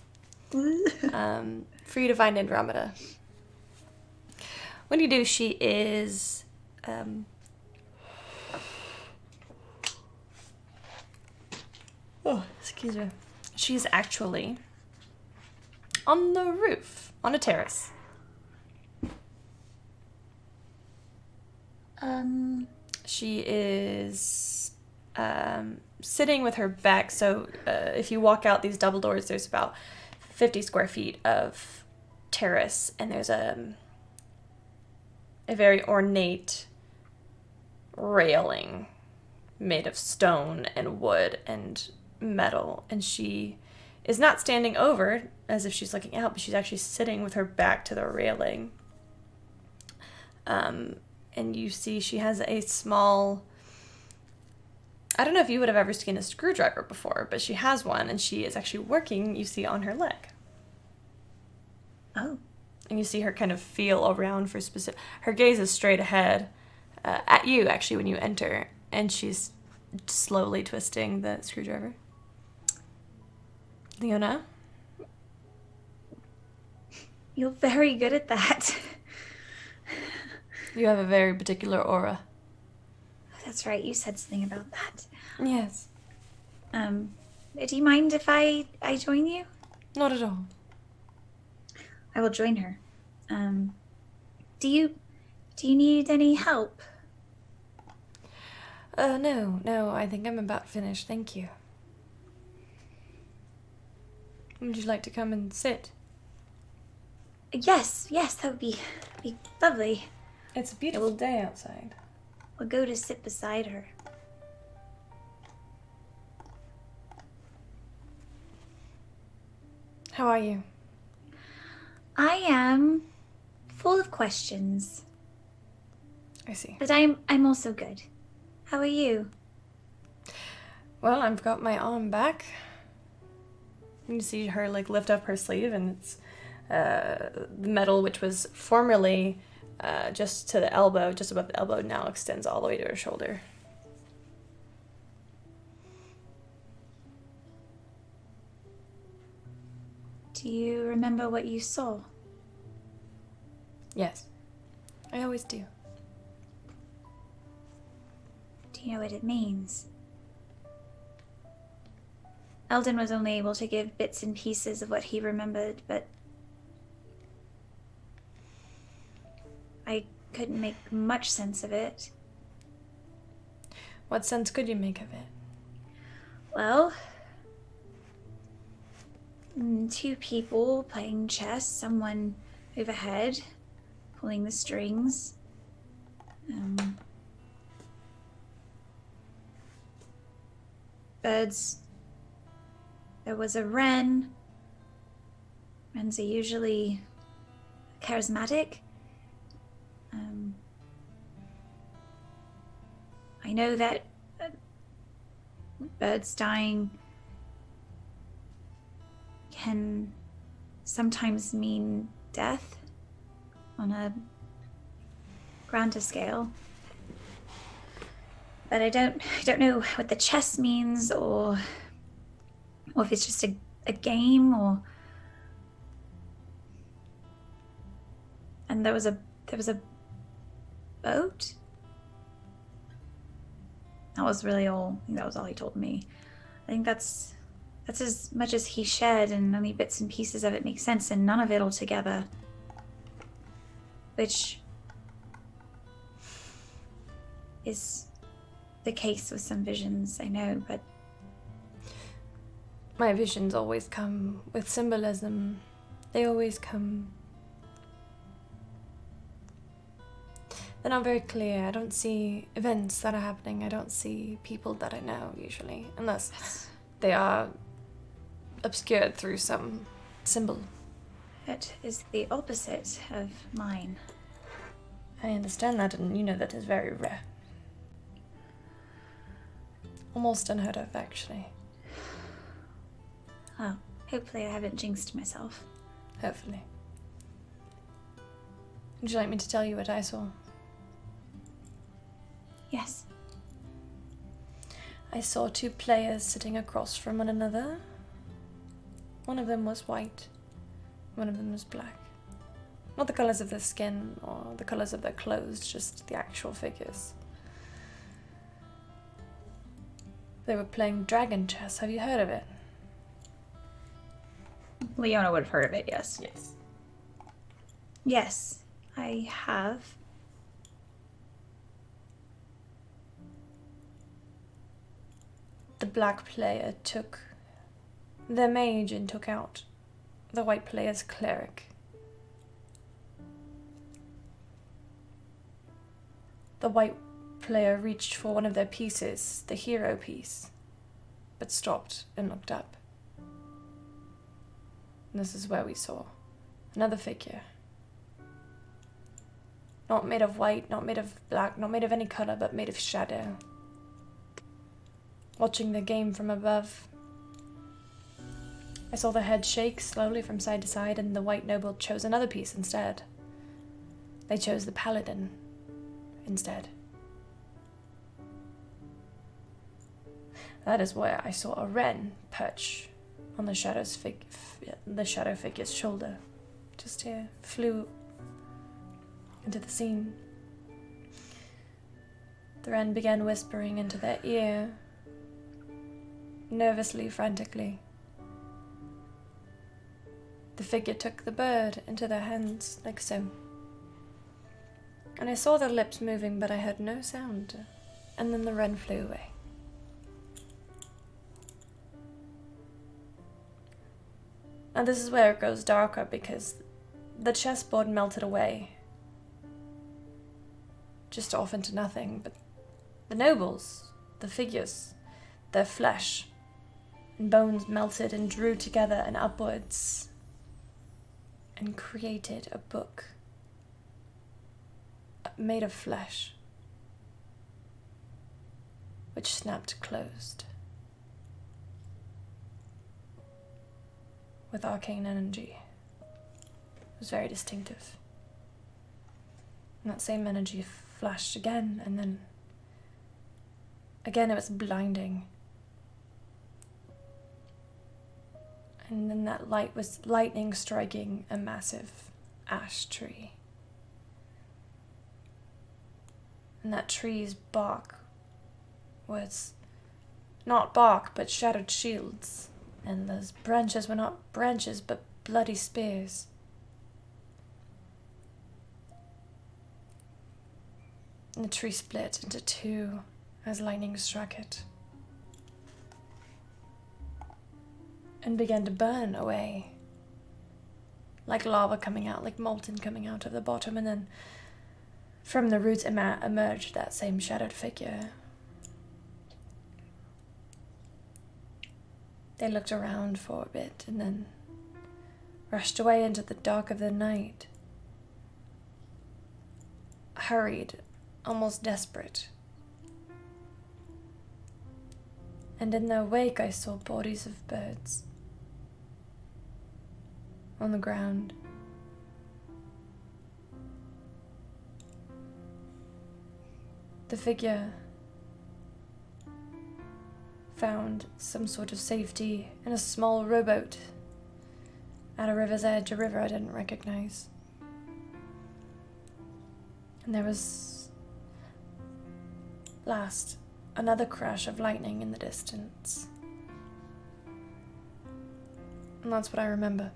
For you to find Andromeda. When you do, she is... excuse me. She's actually on the roof, on a terrace. She is sitting with her back. So if you walk out these double doors, there's about 50 square feet of terrace, and there's a very ornate railing made of stone and wood and metal, and she is not standing over as if she's looking out, but she's actually sitting with her back to the railing. And you see she has a small... I don't know if you would have ever seen a screwdriver before, but she has one, and she is actually working, you see, on her leg. Oh. And you see her kind of feel around for specific... Her gaze is straight ahead at you, actually, when you enter, and she's slowly twisting the screwdriver. Leona? You're very good at that. You have a very particular aura. That's right, you said something about that. Yes. Do you mind if I join you? Not at all. I will join her. Do you need any help? No, I think I'm about finished, thank you. Would you like to come and sit? Yes, that would be lovely. It's a beautiful day outside. We'll go to sit beside her. How are you? I am full of questions, I see. but I'm also good. How are you? Well, I've got my arm back. You see her lift up her sleeve, and it's the metal, which was formerly just to the elbow, just above the elbow, now extends all the way to her shoulder. Do you remember what you saw? Yes, I always do. Do you know what it means? Eldon was only able to give bits and pieces of what he remembered, but I couldn't make much sense of it. What sense could you make of it? Well, two people playing chess, someone overhead pulling the strings. Birds. There was a wren. Wrens are usually charismatic. I know that birds dying can sometimes mean death on a grander scale. But I don't know what the chess means, or if it's just a game, or. And there was a boat. That was really all. I think that was all he told me. I think that's as much as he shared, and only bits and pieces of it make sense, and none of it all together. Which is the case with some visions, I know, but My visions always come with symbolism. They always come. They're not very clear. I don't see events that are happening. I don't see people that I know, usually. Unless they are obscured through some symbol. it is the opposite of mine. I understand that, and you know that is very rare. Almost unheard of, actually. Well, hopefully I haven't jinxed myself. Hopefully. Would you like me to tell you what I saw? Yes. I saw two players sitting across from one another. One of them was white. One of them was black. Not the colors of their skin or the colors of their clothes, just the actual figures. They were playing dragon chess. Have you heard of it? Leona would have heard of it, yes. Yes. Yes, I have. The black player took their mage and took out the white player's cleric. The white player reached for one of their pieces, the hero piece, but stopped and looked up. And this is where we saw another figure. Not made of white, not made of black, not made of any color, but made of shadow. Watching the game from above. I saw the head shake slowly from side to side, and the white noble chose another piece instead. They chose the paladin instead. That is where I saw a wren perch on the shadow figure's shoulder. Just here, flew into the scene. The wren began whispering into their ear, nervously, frantically. The figure took the bird into their hands, like so. And I saw their lips moving, but I heard no sound. And then the wren flew away. And this is where it goes darker, because the chessboard melted away. Just off into nothing, but the nobles, the figures, their flesh and bones melted and drew together and upwards and created a book made of flesh, which snapped closed with arcane energy. It was very distinctive. And that same energy flashed again, and then again it was blinding. And then that light was lightning striking a massive ash tree. And that tree's bark was not bark, but shattered shields. And those branches were not branches, but bloody spears. And the tree split into two as lightning struck it. And began to burn away. Like lava coming out, like molten coming out of the bottom, and then from the roots emerged that same shadowed figure. They looked around for a bit and then rushed away into the dark of the night. Hurried, almost desperate. And in their wake I saw bodies of birds on the ground. The figure found some sort of safety in a small rowboat at a river's edge, a river I didn't recognize. And there was another crash of lightning in the distance. And that's what I remember.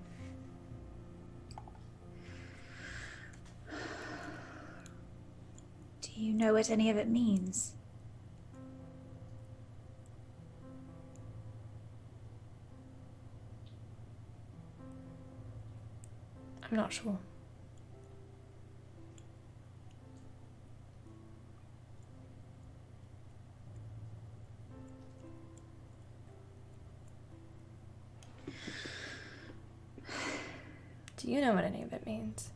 Do you know what any of it means? I'm not sure. Do you know what any of it means?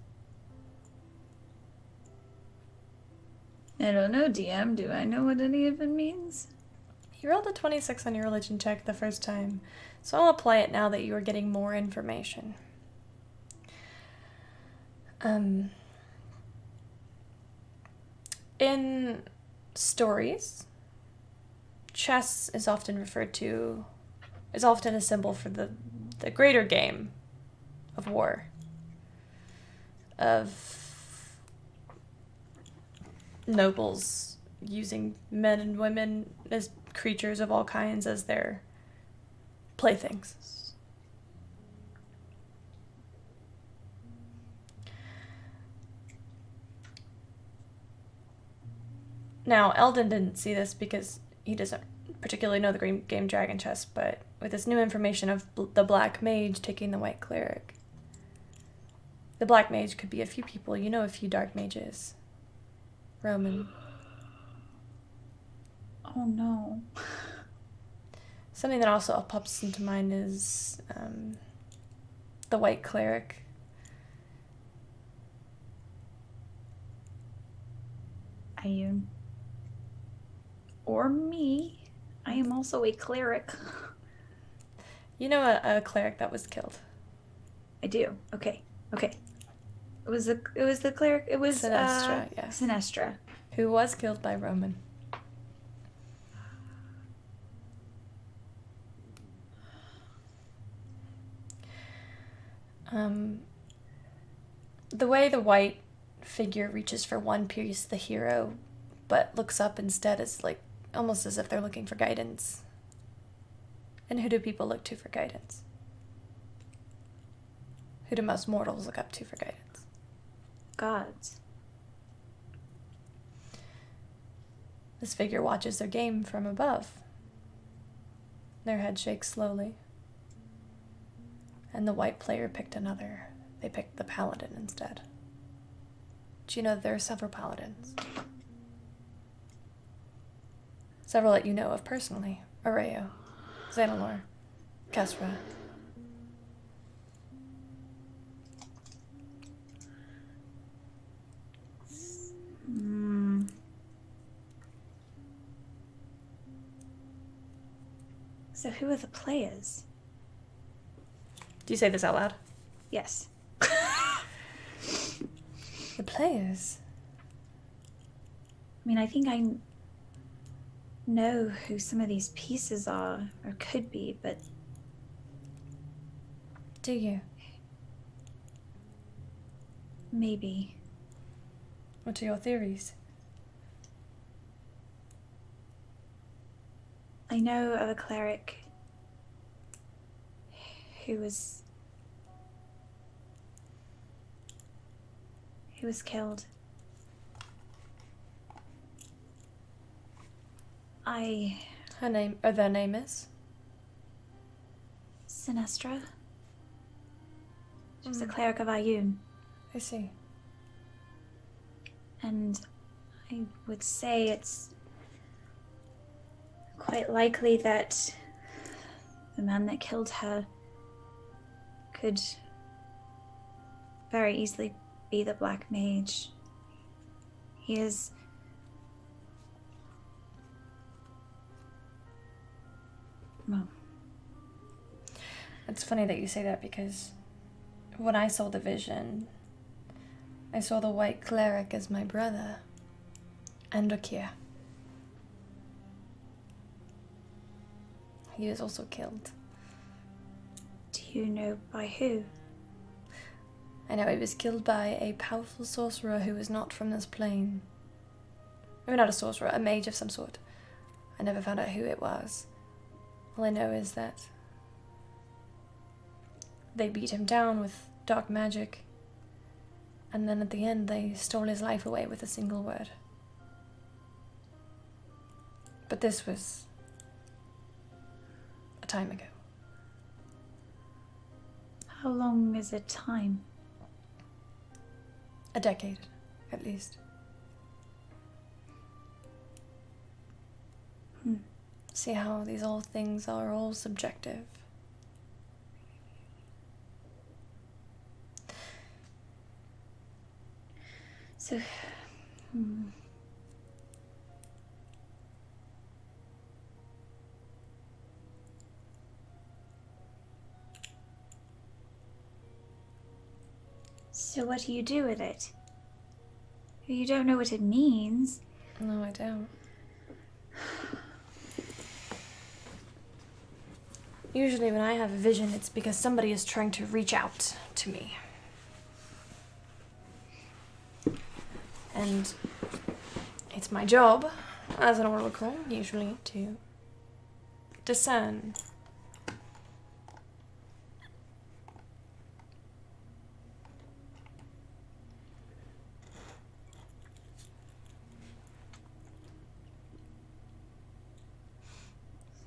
I don't know, DM. Do I know what any of it means? You rolled a 26 on your religion check the first time, so I'll apply it now that you are getting more information. In stories, chess is often a symbol for the greater game of war, of nobles using men and women as creatures of all kinds as their playthings. Now, Eldon didn't see this because he doesn't particularly know the game Dragon Chess, but with this new information of the Black Mage taking the White Cleric, the Black Mage could be a few people. You know a few Dark Mages. Roman. Oh no. Something that also pops into mind is the White Cleric. Ayun. Or me. I am also a cleric. You know a cleric that was killed. I do. Okay. It was the cleric. It was Sinestra, yeah. Sinestra. Who was killed by Roman. The way the white figure reaches for one piece, the hero, but looks up instead is like almost as if they're looking for guidance. And who do people look to for guidance? Who do most mortals look up to for guidance? Gods. This figure watches their game from above. Their head shakes slowly. And the white player picked another. They picked the paladin instead. Do you know that there are several paladins? Several that you know of personally. Areo, Xanalor, Kesra. So who are the players? Do you say this out loud? Yes. The players? I mean, I think I know who some of these pieces are, or could be, but... Do you? Maybe. What are your theories? I know of a cleric who was killed. Their name is? Sinestra. She's a cleric of Ayun. I see. And I would say it's quite likely that the man that killed her could very easily be the Black Mage. He is... Well... It's funny that you say that because when I saw the vision, I saw the white cleric as my brother, Andokir. He was also killed. Do you know by who? I know he was killed by a powerful sorcerer who was not from this plane. Maybe not a sorcerer, a mage of some sort. I never found out who it was. All I know is that they beat him down with dark magic, and then at the end they stole his life away with a single word. But this was a time ago. How long is it time? A decade, at least. See how these all things are all subjective. So, So what do you do with it? You don't know what it means. No, I don't. Usually when I have a vision, it's because somebody is trying to reach out to me. And it's my job as an oracle, usually, to discern.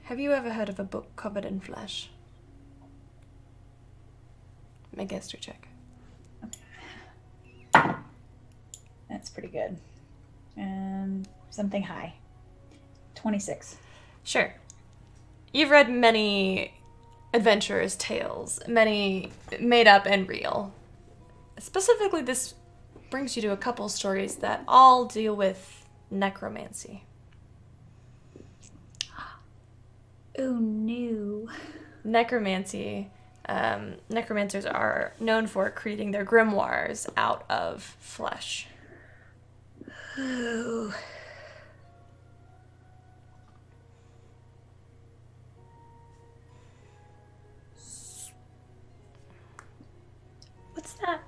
Have you ever heard of a book covered in flesh? Make a history check. That's pretty good. Something high. 26. Sure. You've read many adventurers' tales, many made up and real. Specifically, this brings you to a couple stories that all deal with necromancy. Oh no. Necromancy. Necromancers are known for creating their grimoires out of flesh. Oh. What's that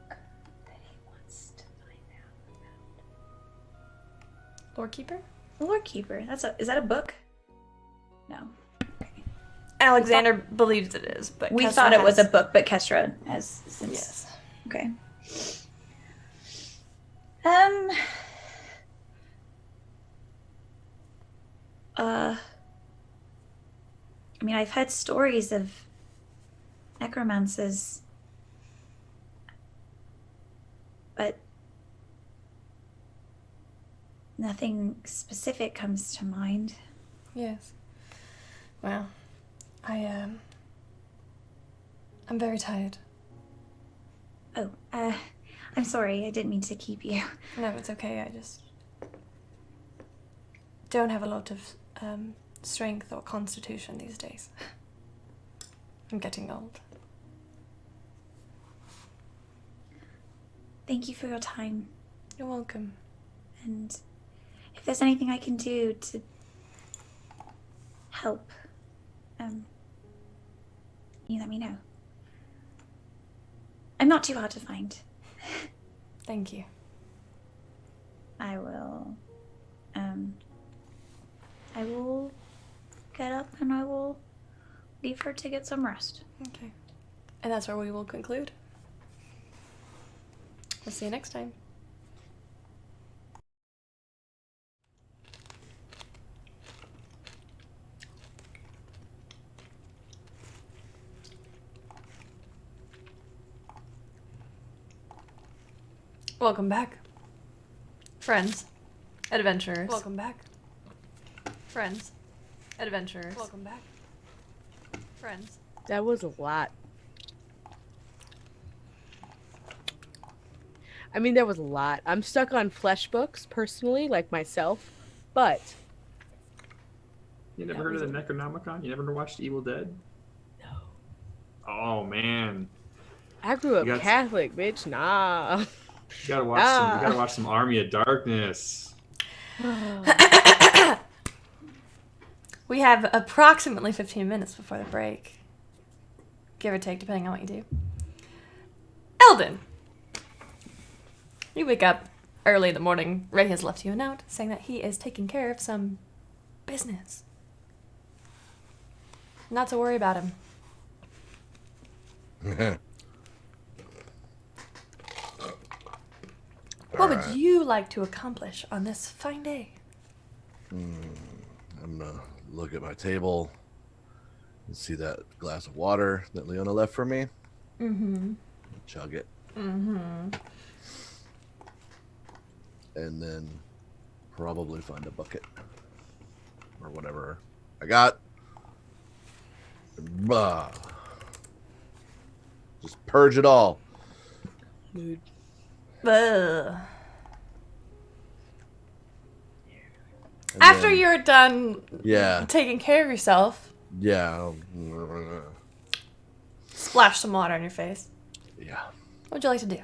book that he wants to find out Lord Keeper? about? Lord Keeper. Is that a book? No. Alexander believes it is, but We Kestra thought it was a has- book, but Kestra has since. Yes. Okay. I mean, I've heard stories of necromancers, but nothing specific comes to mind. Yes. Well, I'm very tired. Oh, I'm sorry. I didn't mean to keep you. No, it's okay. I just don't have a lot of strength or constitution these days. I'm getting old. Thank you for your time. You're welcome. And if there's anything I can do to help, you let me know. I'm not too hard to find. Thank you. I will get up and I will leave her to get some rest. Okay. And that's where we will conclude. We'll see you next time. Welcome back, friends, adventurers. Welcome back, friends, adventurers. Welcome back, friends. That was a lot. I mean, there was a lot. I'm stuck on flesh books, personally, like myself, but... You never heard of the Necronomicon? You never watched Evil Dead? No. Oh, man. I grew up Catholic, bitch. Nah. You gotta watch some Army of Darkness. We have approximately 15 minutes before the break. Give or take, depending on what you do. Eldon! You wake up early in the morning. Ray has left you a note saying that he is taking care of some business. Not to worry about him. What would you like to accomplish on this fine day? I'm gonna look at my table and see that glass of water that Leona left for me. Mm-hmm. Chug it. Mm-hmm. And then probably find a bucket or whatever I got. Bah. Just purge it all. Mood. Ugh. And After then- you're done Yeah. taking care of yourself, Yeah. splash some water on your face. Yeah. What would you like to do?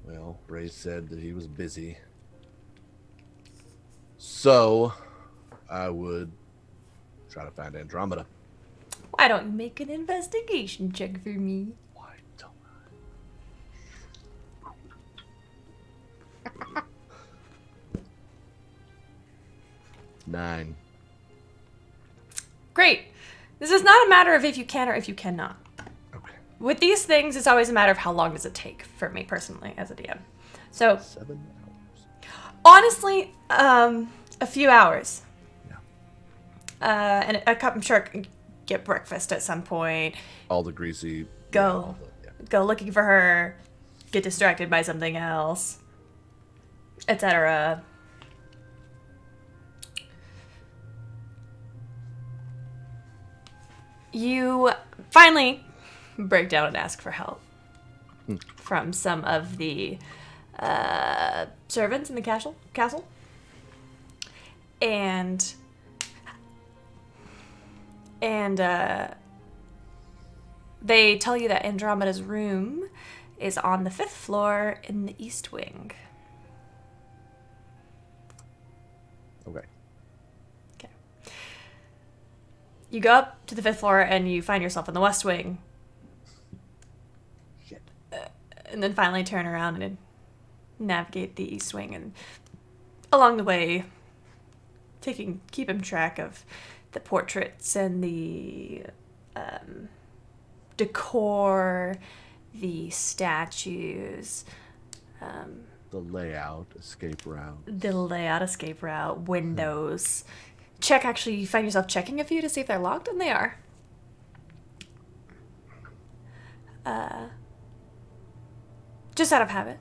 Well, Ray said that he was busy. So, I would try to find Andromeda. Why don't you make an investigation check for me? Why don't I? 9. Great. This is not a matter of if you can or if you cannot. Okay. With these things, it's always a matter of how long does it take for me personally as a DM. So 7 hours. honestly, a few hours. Yeah. And I'm sure I can get breakfast at some point. All the greasy. Go. Yeah, all the- Go looking for her. Get distracted by something else, etc. You finally break down and ask for help from some of the servants in the castle, and they tell you that Andromeda's room is on the 5th floor in the East Wing. Okay. Okay. You go up to the 5th floor and you find yourself in the West Wing. Shit. And then finally turn around and navigate the East Wing, and along the way keeping track of the portraits and the decor, the statues, The layout, escape route. escape route, windows. You find yourself checking a few to see if they're locked, and they are. Just out of habit.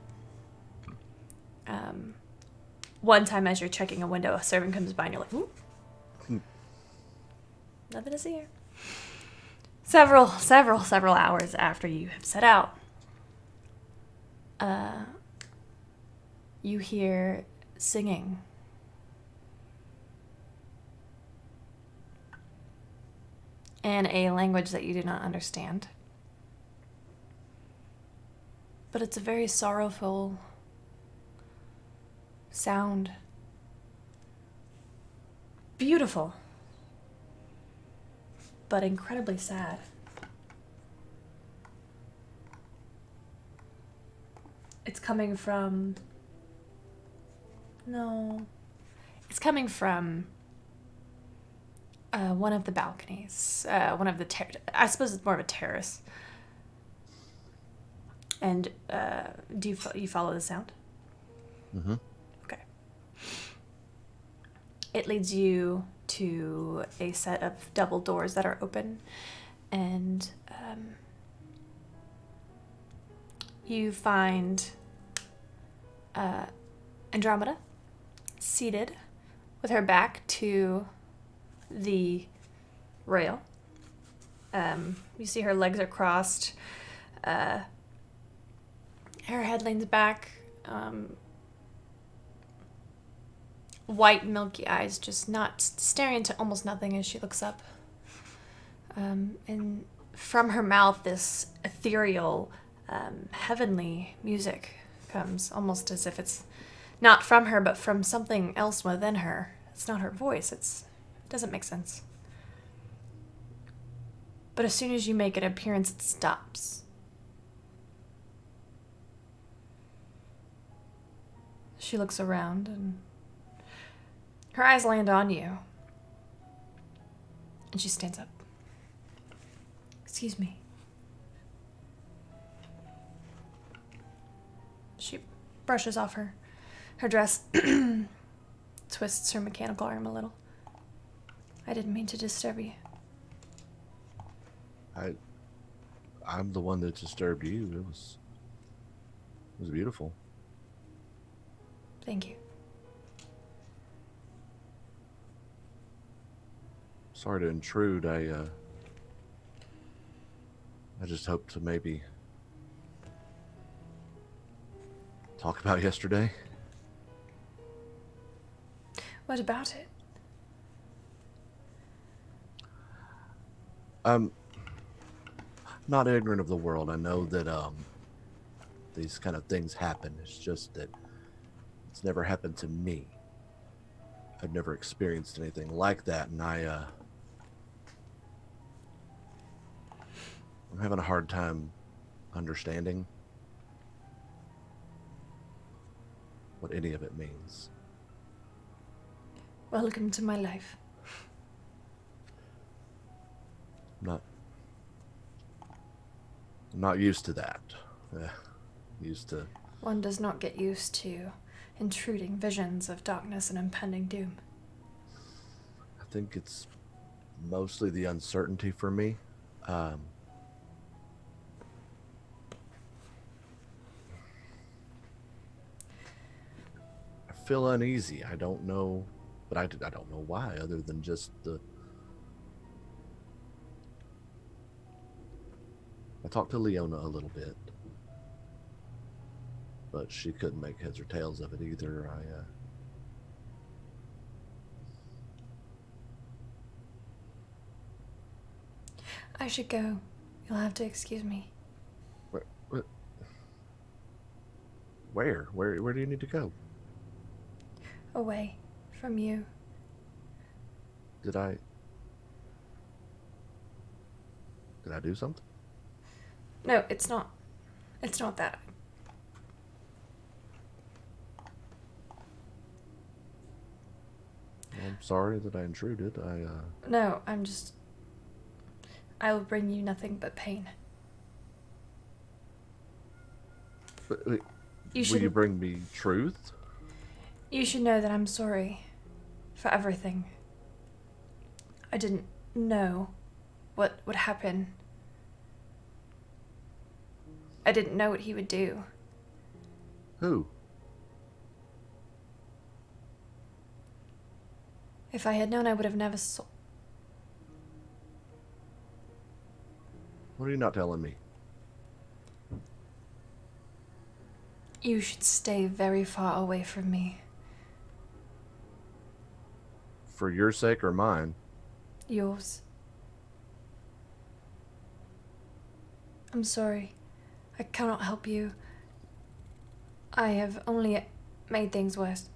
One time as you're checking a window, a servant comes by and you're like, ooh. Nothing to see here. Several hours after you have set out, you hear singing. In a language that you do not understand. But it's a very sorrowful sound. Beautiful. But incredibly sad. It's coming from... No. It's coming from one of the balconies. One of the... I suppose it's more of a terrace. And do you follow the sound? Mm-hmm. Okay. It leads you to a set of double doors that are open, and you find Andromeda seated with her back to the rail. You see her legs are crossed. Her head leans back. White, milky eyes just not staring into almost nothing as she looks up. And from her mouth, this ethereal, heavenly music comes, almost as if it's not from her, but from something else within her. It's not her voice. It doesn't make sense. But as soon as you make an appearance, it stops. She looks around and her eyes land on you. And she stands up. Excuse me. She brushes off her dress, twists her mechanical arm a little. I didn't mean to disturb you. I'm the one that disturbed you. It was beautiful. Thank you. Sorry to intrude. I just hope to maybe talk about yesterday. What about it? I'm not ignorant of the world. I know that these kind of things happen. It's just that it's never happened to me. I've never experienced anything like that, and I'm having a hard time understanding what any of it means. Welcome to my life. I'm not used to that. Used to... One does not get used to intruding visions of darkness and impending doom. I think it's mostly the uncertainty for me. I feel uneasy. I don't know, but I don't know why, other than just the... I talked to Leona a little bit, but she couldn't make heads or tails of it either. I should go. You'll have to excuse me. Where? Where do you need to go? Away from you. Did I do something? No, it's not. It's not that. I'm sorry that I intruded. No, I will bring you nothing but pain. But, You will should. you bring me truth? You should know that I'm sorry for everything. I didn't know what would happen. I didn't know what he would do. Who? If I had known, I would have never What are you not telling me? You should stay very far away from me. For your sake or mine? Yours. I'm sorry. I cannot help you. I have only made things worse.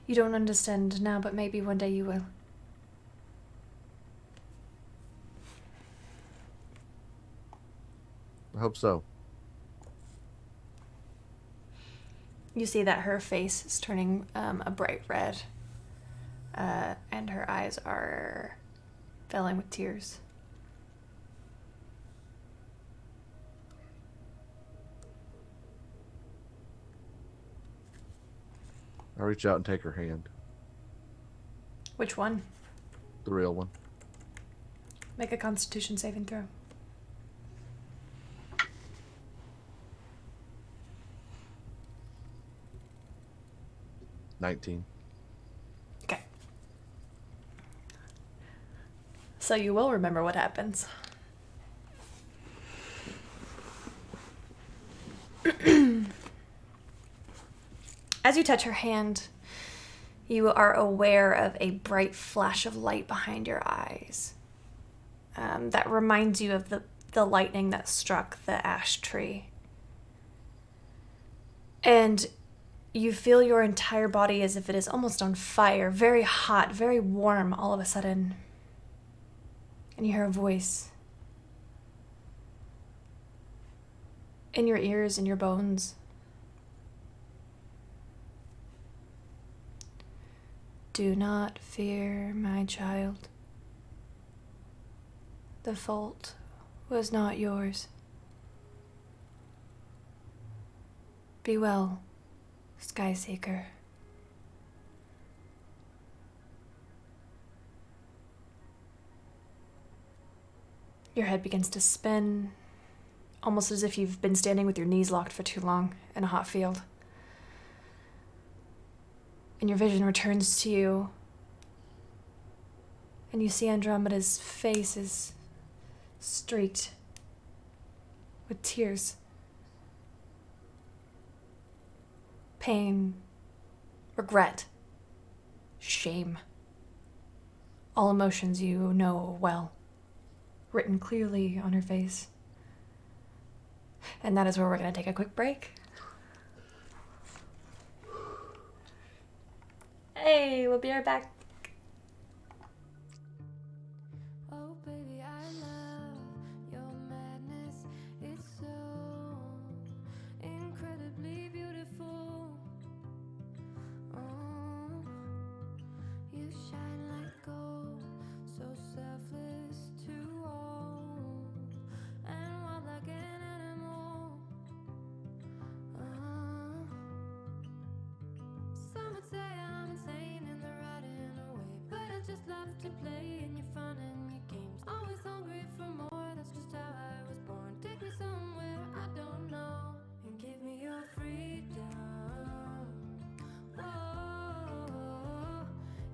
You don't understand now, but maybe one day you will. I hope so. You see that her face is turning a bright red, and her eyes are filling with tears. I'll reach out and take her hand. Which one? The real one. Make a Constitution saving throw. $19. Okay. So you will remember what happens. As you touch her hand, you are aware of a bright flash of light behind your eyes. That reminds you of the lightning that struck the ash tree. And you feel your entire body as if it is almost on fire, very hot, very warm all of a sudden. And you hear a voice in your ears, in your bones. Do not fear, my child. The fault was not yours. Be well, Skyseeker. Your head begins to spin, almost as if you've been standing with your knees locked for too long in a hot field. And your vision returns to you, and you see Andromeda's face is streaked with tears. Pain, regret, shame. All emotions you know well, written clearly on her face. And that is where we're going to take a quick break. Hey, we'll be right back. Oh baby, I love your madness. It's so incredibly beautiful. Oh, you shine like gold, so selfless to all, and wild like an animal. Some would say I'm insane in the right in a way, but I just love to play in your fun and your games. Always hungry for more, that's just how I was born. Take me somewhere I don't know, and give me your freedom. Whoa,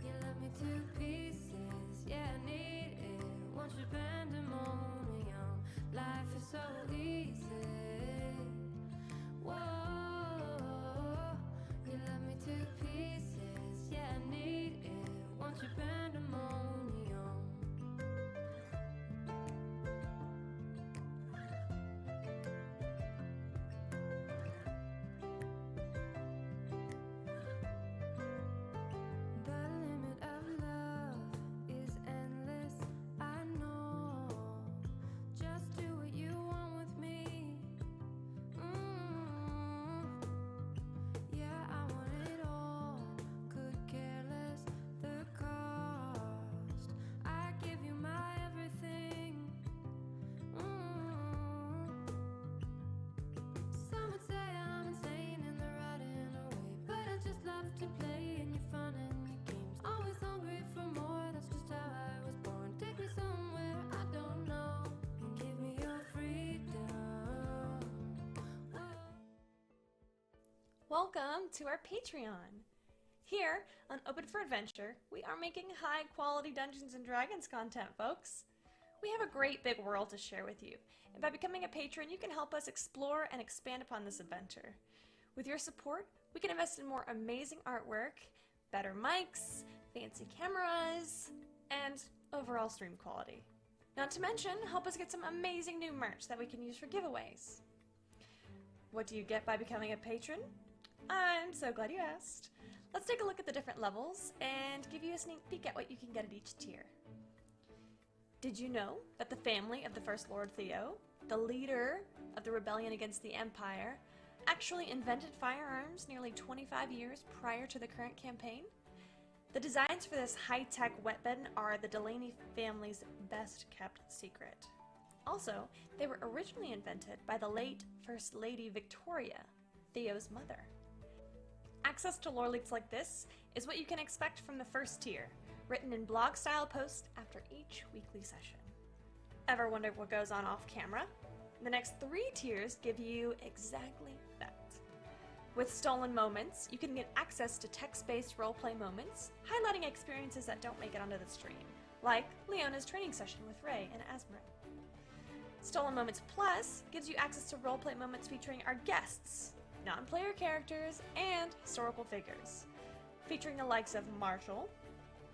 you love me to pieces, yeah, I need it. Want your pandemonium, life is so easy. Whoa, you love me to pieces, yeah, I need it. Want your pandemonium. The limit of love is endless, I know. Just do what you want with me. Yeah, I want it all. Could care less the cost. I give you my everything. Some would say I'm insane in the right in a way, but I just love to play in your fun and your games. Always hungry for more, that's just how I was born. Take me somewhere I don't know, and give me your freedom. Whoa. Welcome to our Patreon. Here on Open for Adventure, we are making high quality Dungeons and Dragons content, folks. We have a great big world to share with you, and by becoming a patron, you can help us explore and expand upon this adventure. With your support, we can invest in more amazing artwork, better mics, fancy cameras, and overall stream quality. Not to mention, help us get some amazing new merch that we can use for giveaways. What do you get by becoming a patron? I'm so glad you asked. Let's take a look at the different levels and give you a sneak peek at what you can get at each tier. Did you know that the family of the First Lord Theo, the leader of the rebellion against the Empire, actually invented firearms nearly 25 years prior to the current campaign? The designs for this high-tech weapon are the Delaney family's best-kept secret. Also, they were originally invented by the late First Lady Victoria, Theo's mother. Access to lore leaks like this is what you can expect from the first tier, written in blog-style posts after each weekly session. Ever wondered what goes on off camera? The next 3 tiers give you exactly that. With Stolen Moments, you can get access to text-based roleplay moments, highlighting experiences that don't make it onto the stream, like Leona's training session with Ray and Asmarin. Stolen Moments Plus gives you access to roleplay moments featuring our guests, non-player characters, and historical figures, featuring the likes of Marshall,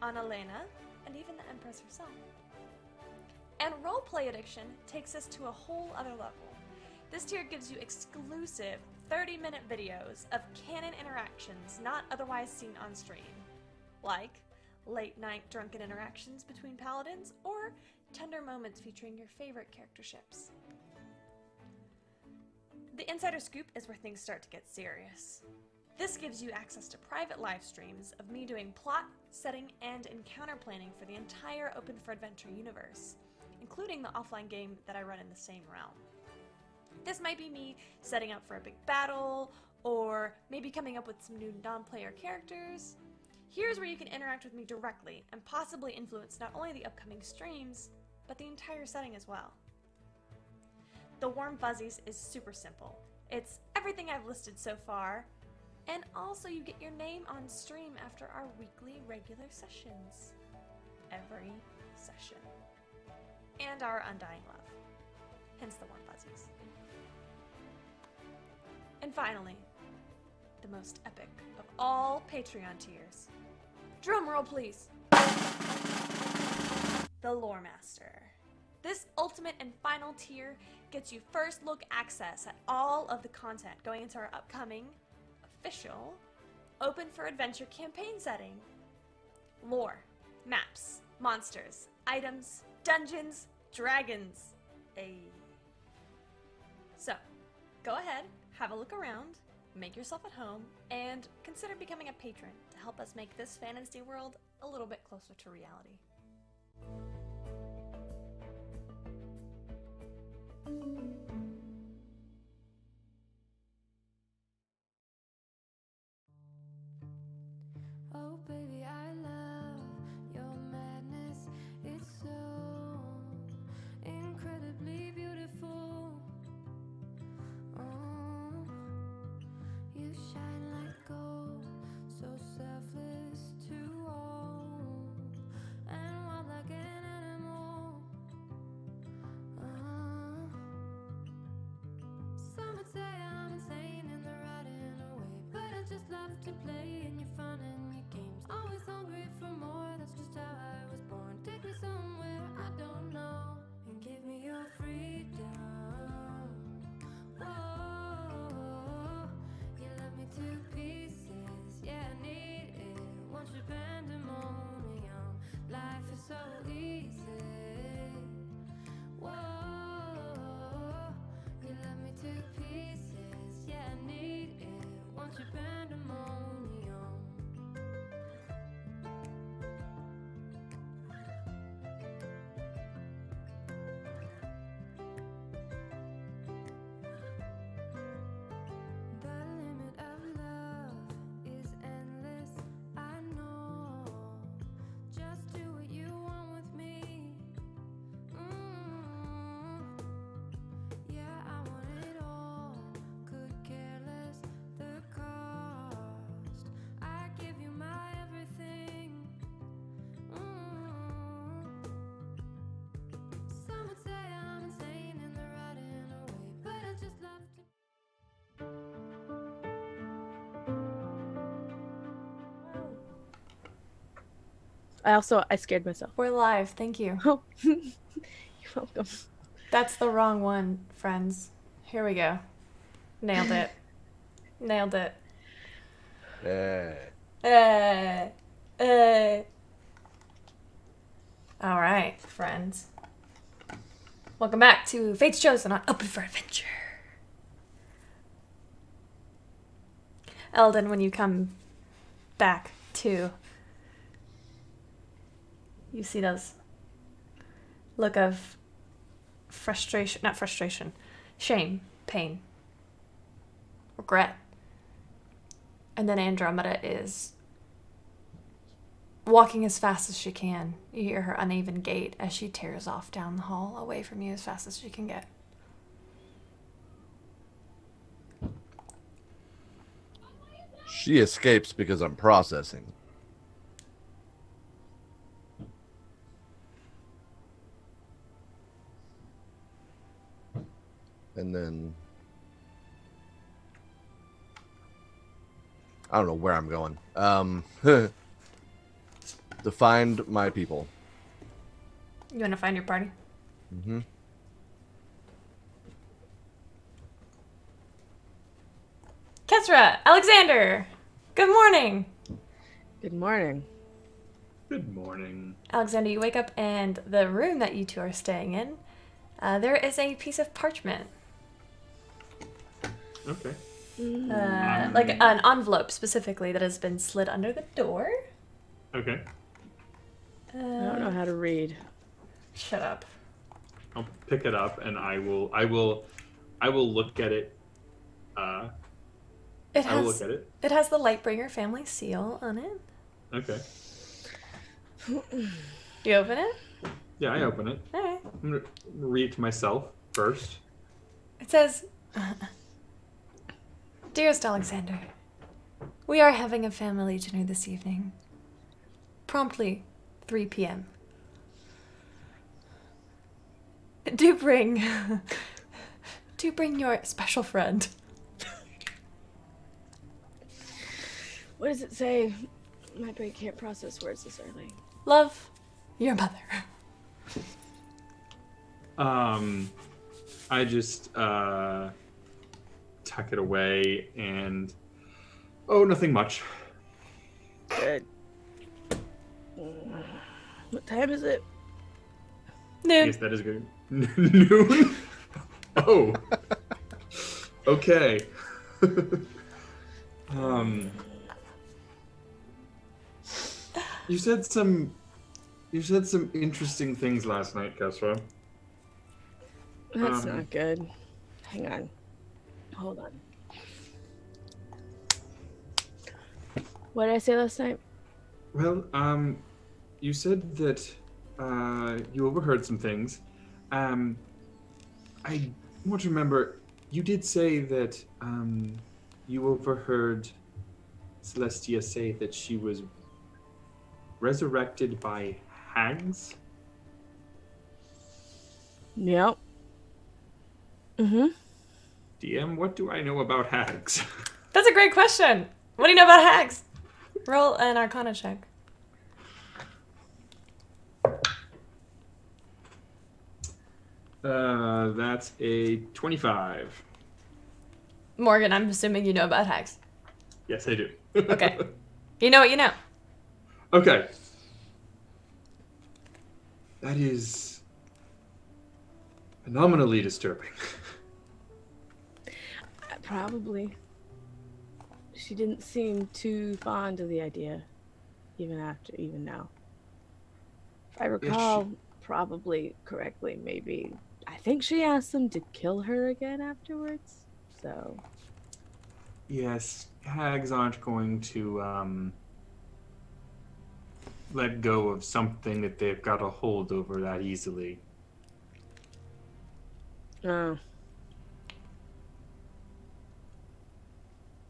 Annalena, and even the Empress herself. And Roleplay Addiction takes us to a whole other level. This tier gives you exclusive 30-minute videos of canon interactions not otherwise seen on stream, like late-night drunken interactions between paladins or tender moments featuring your favorite character ships. The Insider Scoop is where things start to get serious. This gives you access to private live streams of me doing plot, setting, and encounter planning for the entire Open for Adventure universe, including the offline game that I run in the same realm. This might be me setting up for a big battle, or maybe coming up with some new non-player characters. Here's where you can interact with me directly and possibly influence not only the upcoming streams, but the entire setting as well. The Warm Fuzzies is super simple. It's everything I've listed so far, and also you get your name on stream after our weekly regular sessions. Every session. And our undying love. Hence the Warm Fuzzies. And finally, the most epic of all Patreon tiers. Drumroll, please. The Lore Master. This ultimate and final tier gets you first look access at all of the content going into our upcoming, official, Open for Adventure campaign setting. Lore, maps, monsters, items, dungeons, dragons. So, go ahead, have a look around, make yourself at home, and consider becoming a patron to help us make this fantasy world a little bit closer to reality. Oh baby, I love your madness. It's so incredibly beautiful. Oh, you shine like gold, so selfless to all, and wild like an animal. Some would say I'm insane in the right in a way, but I just love to play in your fun and your games. Always hungry for more, that's just how I was born. Take me somewhere I don't know, and give me your freedom. Whoa, you love me to pieces, yeah I need it. Want your pandemonium, life is so easy. Whoa, you love me to pieces, yeah I need it. Want your pandemonium. The limit of love is endless, I know. Just do what you want with me. Yeah, I want it all. Could care less the cost. I give you my everything. Some would say I'm insane in the right in a way, but I just love to. I scared myself. We're live, thank you. Oh, you're welcome. That's the wrong one, friends. Here we go. Nailed it. Nailed it. All right, friends. Welcome back to Fate's Chosen on Open for Adventure. Eldon, when you come back to, you see those look of frustration, not frustration, shame, pain, regret. And then Andromeda is walking as fast as she can. You hear her uneven gait as she tears off down the hall away from you as fast as she can get. She escapes because I'm processing. And then I don't know where I'm going. To find my people. You want to find your party? Mm-hmm. Kesra, Alexander, good morning. Good morning. Good morning. Alexander, you wake up and the room that you two are staying in, there is a piece of parchment. Okay. Like an envelope specifically that has been slid under the door. Okay. I don't know how to read. Shut up. I'll pick it up and I will look at it. It I will has look at it. it has the Lightbringer family seal on it. Okay. Do you open it? Yeah, I open it. All right. I'm gonna read it to myself first. It says, "Dearest Alexander, we are having a family dinner this evening. Promptly 3 p.m. Do bring your special friend." What does it say? My brain can't process words this early. Love, your mother. I just tuck it away and nothing much. Good. What time is it? Noon. Yes, that is good. Noon. Oh. Okay. You said some interesting things last night, Kesra. That's not good. Hang on. Hold on. What did I say last night? Well, you said that you overheard some things. I want to remember. You did say that you overheard Celestia say that she was resurrected by hags. Yep. Mm-hmm. DM, what do I know about hags? That's a great question. What do you know about hags? Roll an Arcana check. That's a 25. Morgan, I'm assuming you know about hags. Yes, I do. Okay. You know what you know. Okay. That is phenomenally disturbing. Probably. She didn't seem too fond of the idea, even now. If I recall probably correctly, maybe. I think she asked them to kill her again afterwards. So. Yes, hags aren't going to let go of something that they've got a hold over that easily. Oh.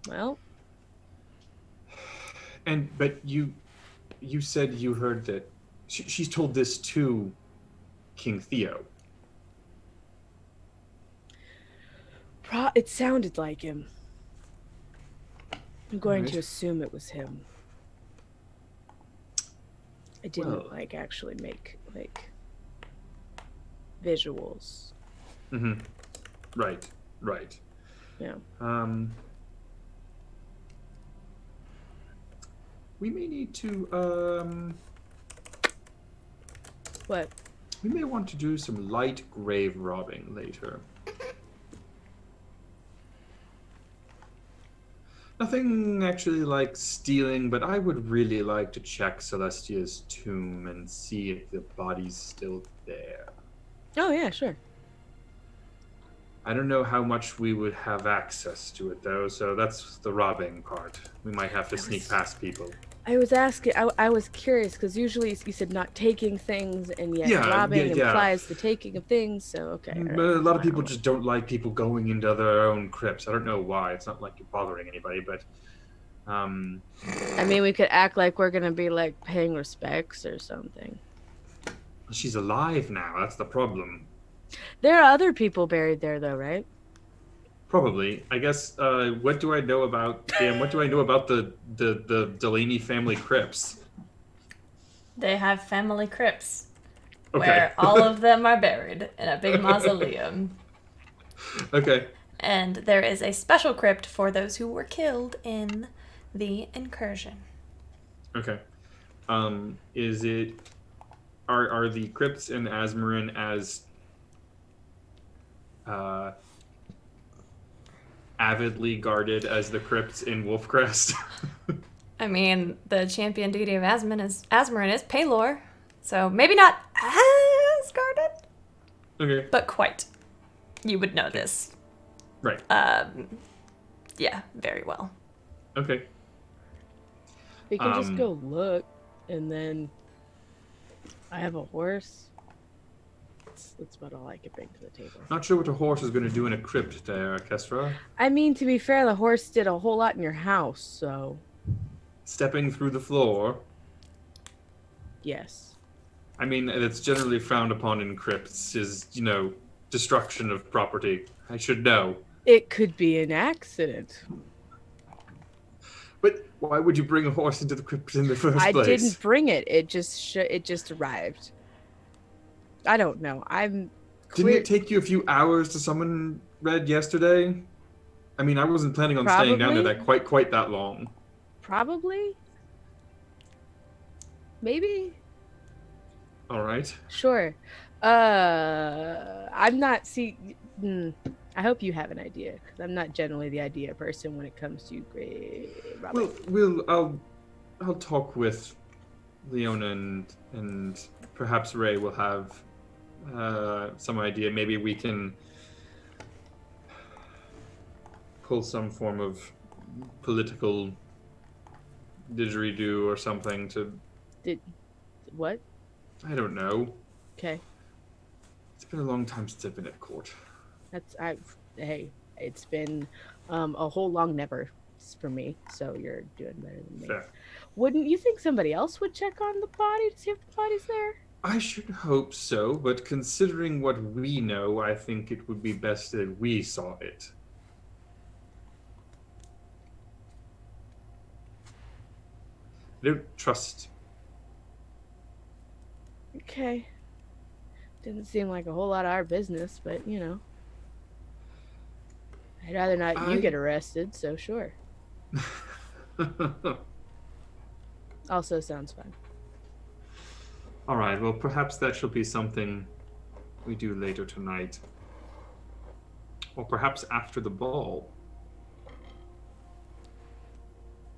Well. But you said you heard that she's told this to King Theo. It sounded like him. I'm going Right. to assume it was him. I didn't Well- actually make visuals. Mm-hmm. Right. Yeah. We may need to What? we may want to do some light grave robbing later. Nothing actually like stealing, but I would really like to check Celestia's tomb and see if the body's still there. Oh yeah, sure. I don't know how much we would have access to it, though, so that's the robbing part. We might have to sneak past people. I was asking. I was curious because usually you said not taking things, and yet Yeah, robbing yeah. implies the taking of things. So okay. all But right, a lot of fine, people I'll just don't like people going into their own crypts. I don't know why. It's not like you're bothering anybody, but I mean, we could act like we're gonna be like paying respects or something. she's alive now. That's the problem. There are other people buried there, though, right? Probably. I guess. What do I know about? Damn. What do I know about the Delaney family crypts? They have family crypts Okay. where all of them are buried in a big mausoleum. Okay. And there is a special crypt for those who were killed in the incursion. Okay. Is it? Are the crypts in Asmarin as avidly guarded as the crypts in Wolfcrest? I mean, the champion deity of Asmarin is Pelor, so maybe not as guarded, Okay. but quite. You would know this. Right. Yeah, very well. Okay. We can just go look, and then I have a horse. That's about all I could bring to the table. Not sure what a horse is going to do in a crypt there, Kestra. I mean, to be fair, the horse did a whole lot in your house, so Stepping through the floor. yes. I mean, it's generally frowned upon in crypts is, destruction of property. I should know. It could be an accident. But why would you bring a horse into the crypt in the first I place? didn't bring it. It just arrived. I don't know. Didn't it take you a few hours to summon Red yesterday? I mean, I wasn't planning on staying down there Probably. quite that long. Probably. Maybe. All right. Sure. I'm not. I hope you have an idea, because I'm not generally the idea person when it comes to great Robert. I'll talk with Leona and perhaps Ray will have some idea. Maybe we can pull some form of political didgeridoo or something to. What? I don't know. Okay. It's been a long time since I've been at court. Hey, it's been a whole long never for me, so you're doing better than me. Fair. Wouldn't you think somebody else would check on the body to see if the body's there? I should hope so, but considering what we know, I think it would be best that we saw it. I don't trust. Okay. Didn't seem like a whole lot of our business, but I'd rather not you get arrested, so sure. Also sounds fun. All right, well, perhaps that shall be something we do later tonight. Or perhaps after the ball.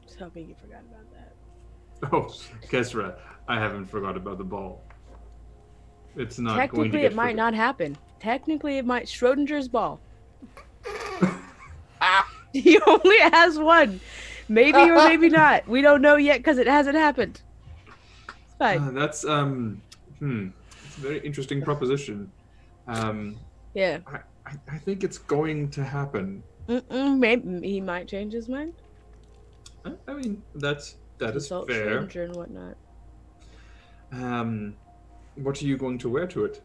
Just hoping you forgot about that. Oh, Kesra, I haven't forgot about the ball. It's not going to Technically, get it might not happen. Technically, it might. Schrodinger's ball. He only has one. Maybe or maybe not. We don't know yet because it hasn't happened. It's fine. That's it's a very interesting proposition. Yeah. I think it's going to happen. Maybe he might change his mind. I mean, that is Consult fair. Schrodinger and whatnot. What are you going to wear to it?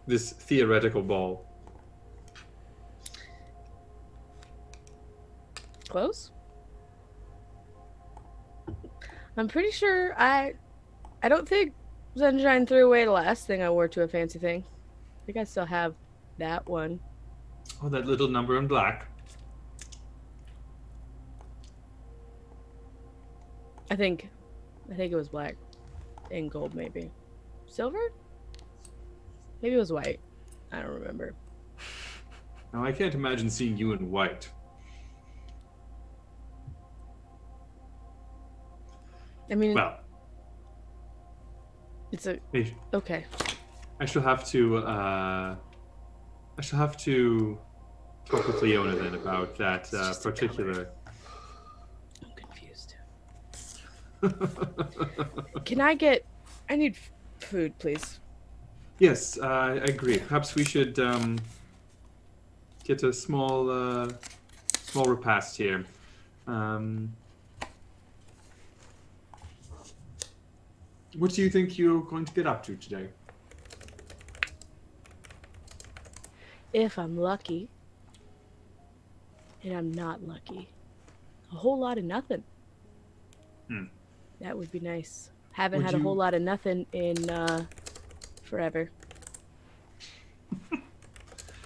This theoretical ball. Close. I'm pretty sure I don't think Sunshine threw away the last thing I wore to a fancy thing. I think I still have that one. Oh, that little number in black. I think it was black and gold, maybe silver. Maybe it was white. I don't remember. Now, I can't imagine seeing you in white. I mean, Well, it's a if, okay. I shall have to talk with Leona then about that particular. I'm confused. I need food, please. Yes, I agree. Perhaps we should get a small repast here. What do you think you're going to get up to today? If I'm lucky, and I'm not lucky, a whole lot of nothing. That would be nice. Haven't had a whole lot of nothing in forever.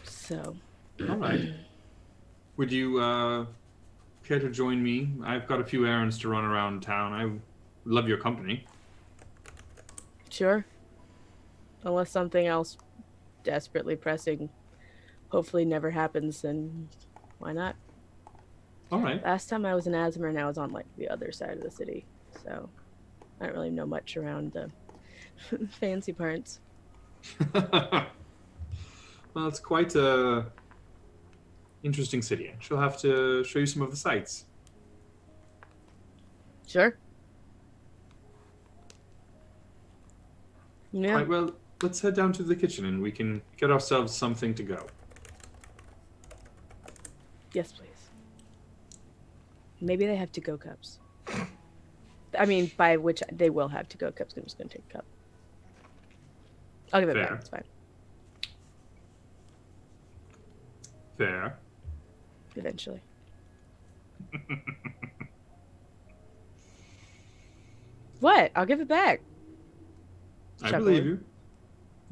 So. All right. Would you care to join me? I've got a few errands to run around town. I love your company. Sure. Unless something else desperately pressing hopefully never happens, then why not? All right. Last time I was in Asmer, and I was on like the other side of the city, so I don't really know much around the fancy parts. Well, it's quite a interesting city. She'll have to show you some of the sights. Sure. Yeah. All right, well, let's head down to the kitchen and we can get ourselves something to go. Yes, please. Maybe they have to-go cups. I mean, by which they will have to-go cups. I'm just going to take a cup. I'll give it Fair. back. It's fine. Fair. Eventually. What? I'll give it back. I Chuckling. believe you.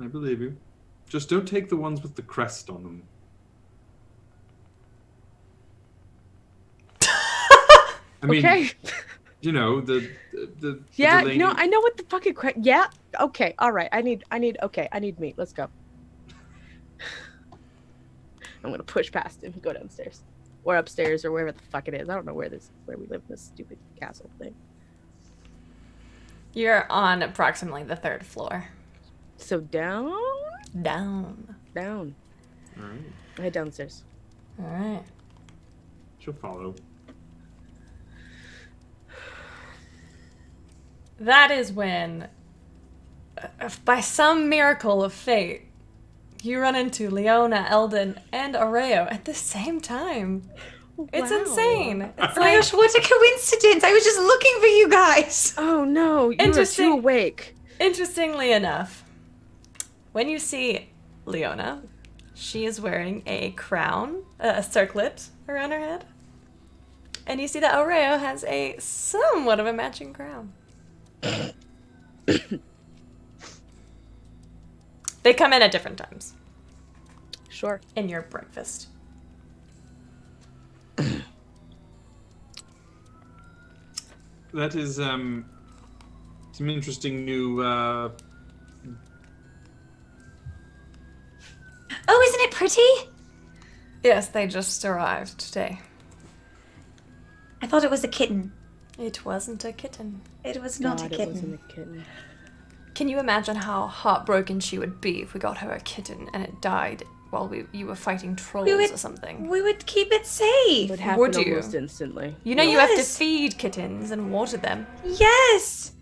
I believe you. Just don't take the ones with the crest on them. I mean, Okay. you know, the Yeah, Delaney- no, I know what the fucking yeah. Okay, all right. I need meat. Let's go. I'm gonna push past him and go downstairs. Or upstairs or wherever the fuck it is. I don't know where we live in this stupid castle thing. You're on approximately the 3rd floor. So down? Down. Down. All right. I head downstairs. All right. She'll follow. That is when, by some miracle of fate, you run into Leona, Eldon, and Areo at the same time. It's Wow. insane. It's Oh my gosh, what a coincidence. I was just looking for you guys. Oh no, you were Interesting. too awake. Interestingly enough, when you see Leona, she is wearing a crown, a circlet around her head. And you see that Areo has a somewhat of a matching crown. They come in at different times Sure. in your breakfast. That is some interesting new. Oh, isn't it pretty? Yes, they just arrived today. I thought it was a kitten. It wasn't a kitten. It was not God, a it kitten. wasn't a kitten. Can you imagine how heartbroken she would be if we got her a kitten and it died while you were fighting trolls would- or something? We would keep it It safe. would happen Would you? almost instantly. You know you have to Yes. feed kittens and water them. Yes.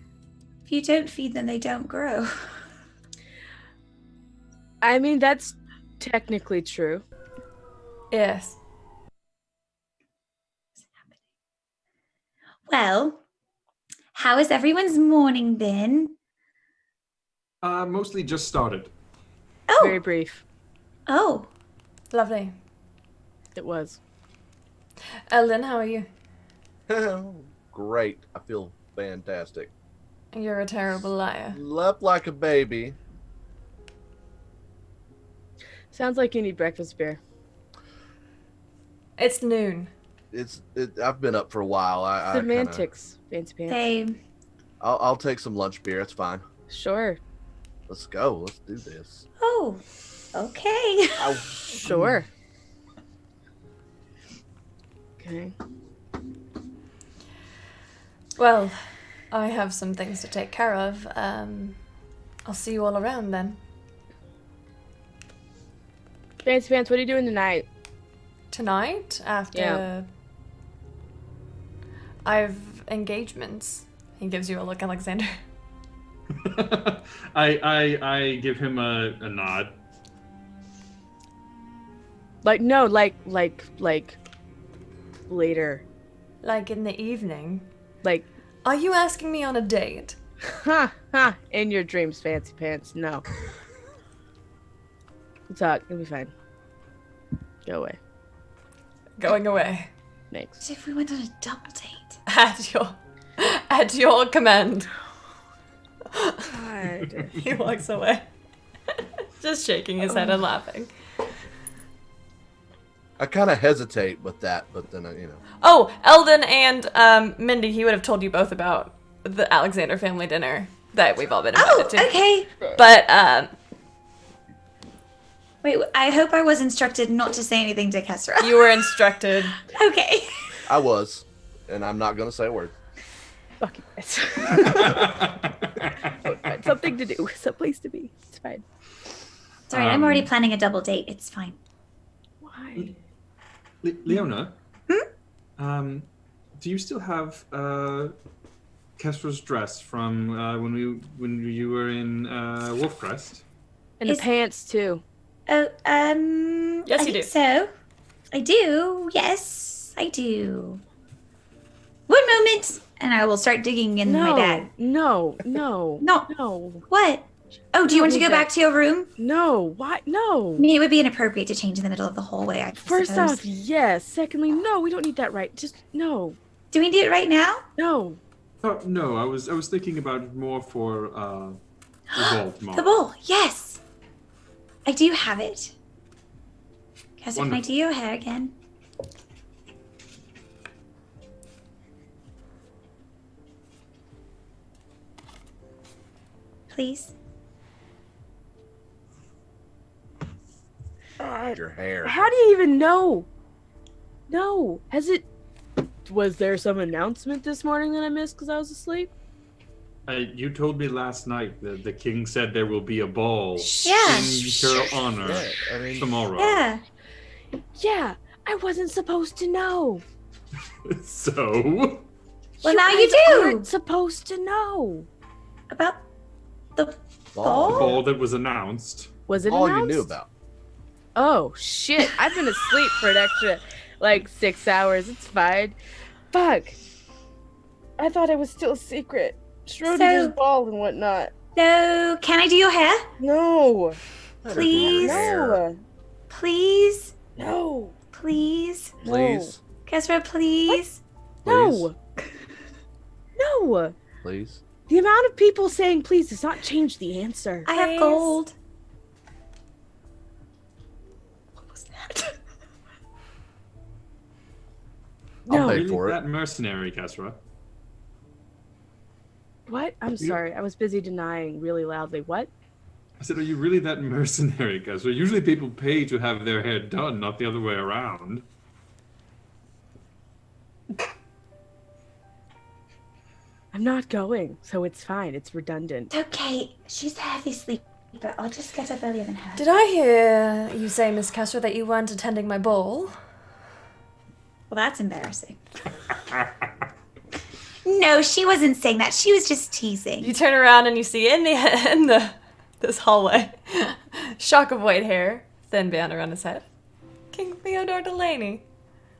If you don't feed them, they don't grow. I mean, that's technically true. Yes. Well, how has everyone's morning been? Mostly just started. Oh, Very brief. oh. Lovely. It was. Eldon, how are you? Great. I feel fantastic. You're a terrible liar. Slept like a baby. Sounds like you need breakfast beer. It's noon. I've been up for a while. Semantics, fancy pants. Same. I'll take some lunch beer. It's fine. Sure. Let's go. Let's do this. Oh, okay. Sure. Okay. Well, I have some things to take care of. I'll see you all around then. Fancy Pants, what are you doing tonight? Tonight, after Yeah. I've engagements. He gives you a look, Alexander. I give him a nod. Like, no, like later. Like in the evening. Like, Are you asking me on a date? in your dreams, Fancy Pants. No. We'll talk. It'll be fine. Go away. Going away. Thanks. What if we went on a double date? At your command. God. He walks away. Just shaking his head and laughing. I kind of hesitate with that, but then, Oh, Eldon and Mindy, he would have told you both about the Alexander family dinner that we've all been invited Oh, to. okay. But Wait, I hope I was instructed not to say anything to Kesra. you were instructed. Okay. I was, and I'm not going to say a word. Fuck you guys. Find something to do. Someplace to be. It's fine. Sorry, I'm already planning a double date. It's fine. Why? Leona? Do you still have Kesra's dress from when you were in Wolfcrest? And the pants too. Oh, Yes, I you think do. So, I do. Yes, I do. One moment, and I will start digging in my bag. No. What? Oh, do you want to go back to your room? No. Why? No. I mean, it would be inappropriate to change in the middle of the hallway. I First suppose. off, yes. Secondly, no. We don't need that right. Just no. Do we do it right now? No. Oh no, I was thinking about it more for the ball tomorrow. The bowl. Yes, I do have it. Guess can I Wonderful. do your hair again? Please. Your hair. How do you even know? No. Was there some announcement this morning that I missed because I was asleep? You told me last night that the king said there will be a ball Yeah. in your honor Yeah, I mean, tomorrow. Yeah. Yeah. I wasn't supposed to know. So? Well, now you guys do. aren't supposed to know. About the The ball? ball that was announced. Was it all announced? you knew about. Oh shit! I've been asleep for an extra, 6 hours. It's fine. Fuck. I thought it was still a secret. Schrodinger's So- ball and whatnot. So, can I do your hair? No. Please? No. Please? No. Please? Please. Kesra, please? No. No. Please. The amount of people saying please does not change the answer. I have Please? gold. What was that? I'll No. pay Really for it. that mercenary, Kesra? What? I'm sorry. I was busy denying really loudly. What? I said, are you really that mercenary, Kesra? Usually people pay to have their hair done, not the other way around. I'm not going, so it's fine. It's redundant. Okay, she's heavy sleeper. I'll just get up earlier than her. Did I hear you say, Miss Kesra, that you weren't attending my ball? Well, that's embarrassing. No, she wasn't saying that. She was just teasing. You turn around and you see in this hallway, shock of white hair, thin band around his head, King Theodore Delaney.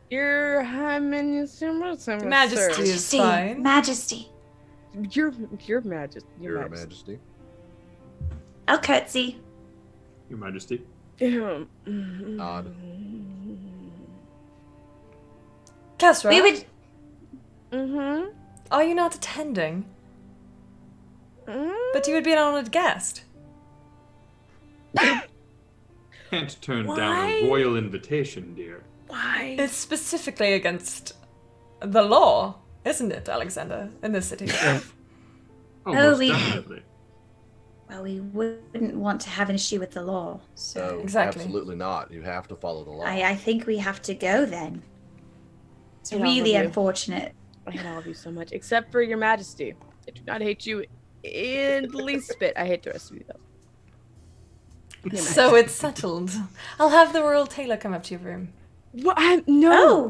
Your Majesty. Majesty is fine. Majesty. Your Majesty. Your Majesty. I'll curtsy. Your Majesty. Odd. Kesra, We would. Mm-hmm. are you not attending? But you would be an honored guest. Can't turn down Why? a royal invitation, dear. Why? It's specifically against the law, isn't it, Alexander, in this city? Oh, Oh, most we- definitely. Well, we wouldn't want to have an issue with the law. So So Exactly. absolutely not. You have to follow the law. I think we have to go then. It's I love really you. unfortunate. I hate all of you so much, except for your Majesty. I do not hate you in the least bit. I hate the rest of you though. So it's settled. I'll have the royal tailor come up to your room. What? Oh.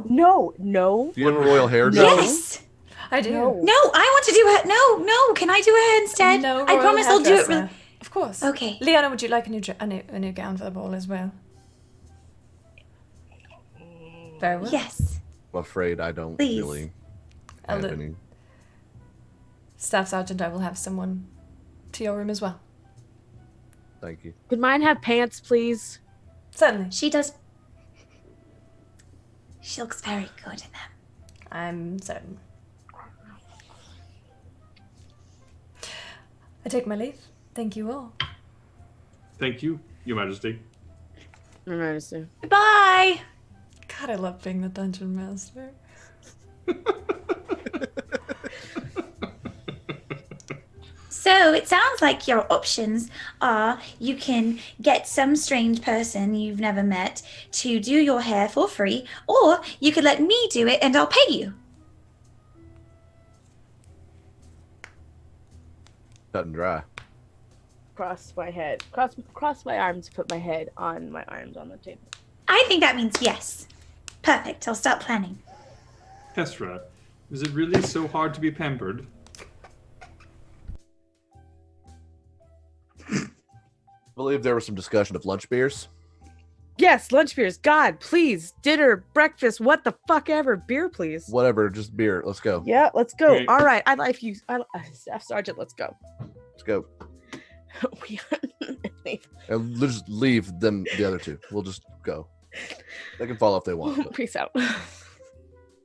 No. Do you have a royal hairdo? No. Yes. I do. No. No, I want to do her. No. Can I do her instead? No I royal promise I'll do it. hairdresser. Of course. Okay. Leona, would you like a new gown for the ball as well? Very well. Yes. I'm afraid I don't Please. really have Elder. any. Staff Sergeant, I will have someone to your room as well. Thank you. Could mine have pants, please? Certainly. She does. She looks very good in them. I'm certain. I take my leave. Thank you all. Thank you, Your Majesty. I'm understand. Goodbye. God, I love being the dungeon master. So it sounds like your options are you can get some strange person you've never met to do your hair for free, or you could let me do it and I'll pay you. Cut and dry. Cross my head. Cross my arms. Put my head on my arms on the table. I think that means yes. Perfect. I'll start planning. Kestra, is it really so hard to be pampered? I believe there was some discussion of lunch beers. Yes, lunch beers. God, please. Dinner, breakfast, what the fuck ever. Beer, please. Whatever, just beer. Let's go. Yeah, let's go. Okay. All right. I'd like you. Staff Sergeant, let's go. Let's go. We And just leave them, the other two. We'll just go. They can follow if they want. But. Peace out.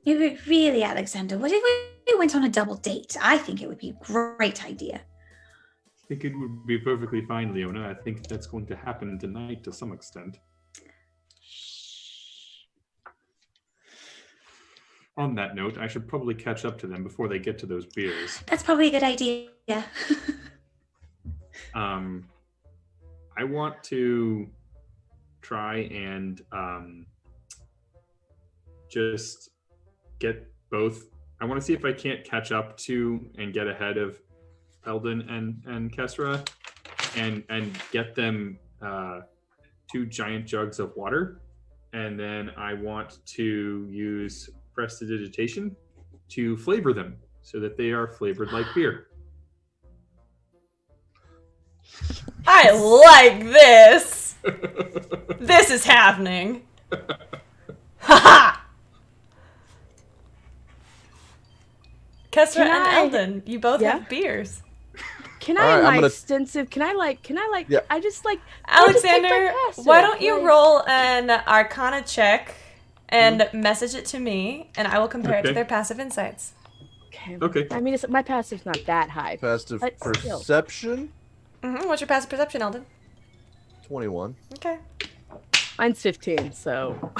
Really, Alexander, what if we went on a double date? I think it would be a great idea. I think it would be perfectly fine, Leona. I think that's going to happen tonight to some extent. On that note, I should probably catch up to them before they get to those beers. That's probably a good idea. I want to try and just get both. I want to see if I can't catch up to and get ahead of Eldon and Kesra, and get them 2 giant jugs of water, and then I want to use prestidigitation to flavor them so that they are flavored like beer. I like this. This is happening. Ha Kesra Can and I- Eldon, you both Yeah? have beers. Can All I, right, I'm my gonna- extensive, can I Yeah. I just like, I'll just take my Alexander, passive, why don't you like- roll an Arcana check and message it to me, and I will compare it to Okay. their passive insights. Okay. I mean, my passive's not that high. Passive But still. perception, What's your passive perception, Eldon? 21. Okay. Mine's 15, so.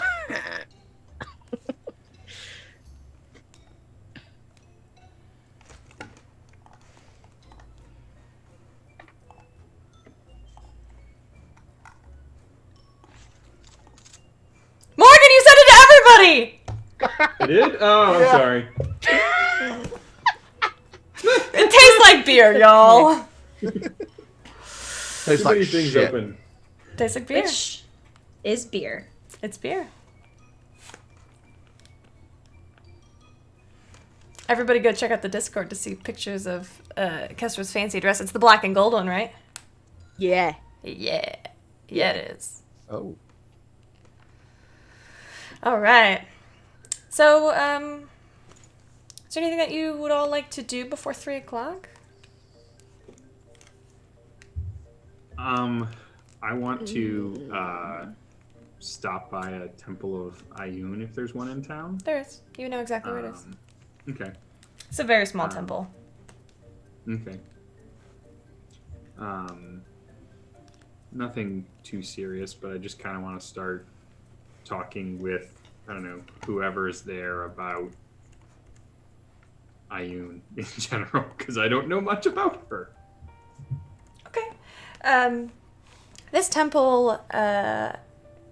Morgan, you said it to everybody! I did? Oh, I'm sorry. It tastes like beer, y'all. Tastes Too like many things shit. open. Tastes like beer. Which is beer. It's beer. Everybody go check out the Discord to see pictures of Kestra's fancy dress. It's the black and gold one, right? Yeah. Yeah. Yeah, it is. Oh, All right. So, is there anything that you would all like to do before 3 o'clock? I want to stop by a temple of Ayun if there's one in town. There is. You know exactly where it is. Okay. It's a very small temple. Okay. Nothing too serious, but I just kind of want to start talking with, I don't know, whoever's there about Ayun in general, because I don't know much about her. Okay. This temple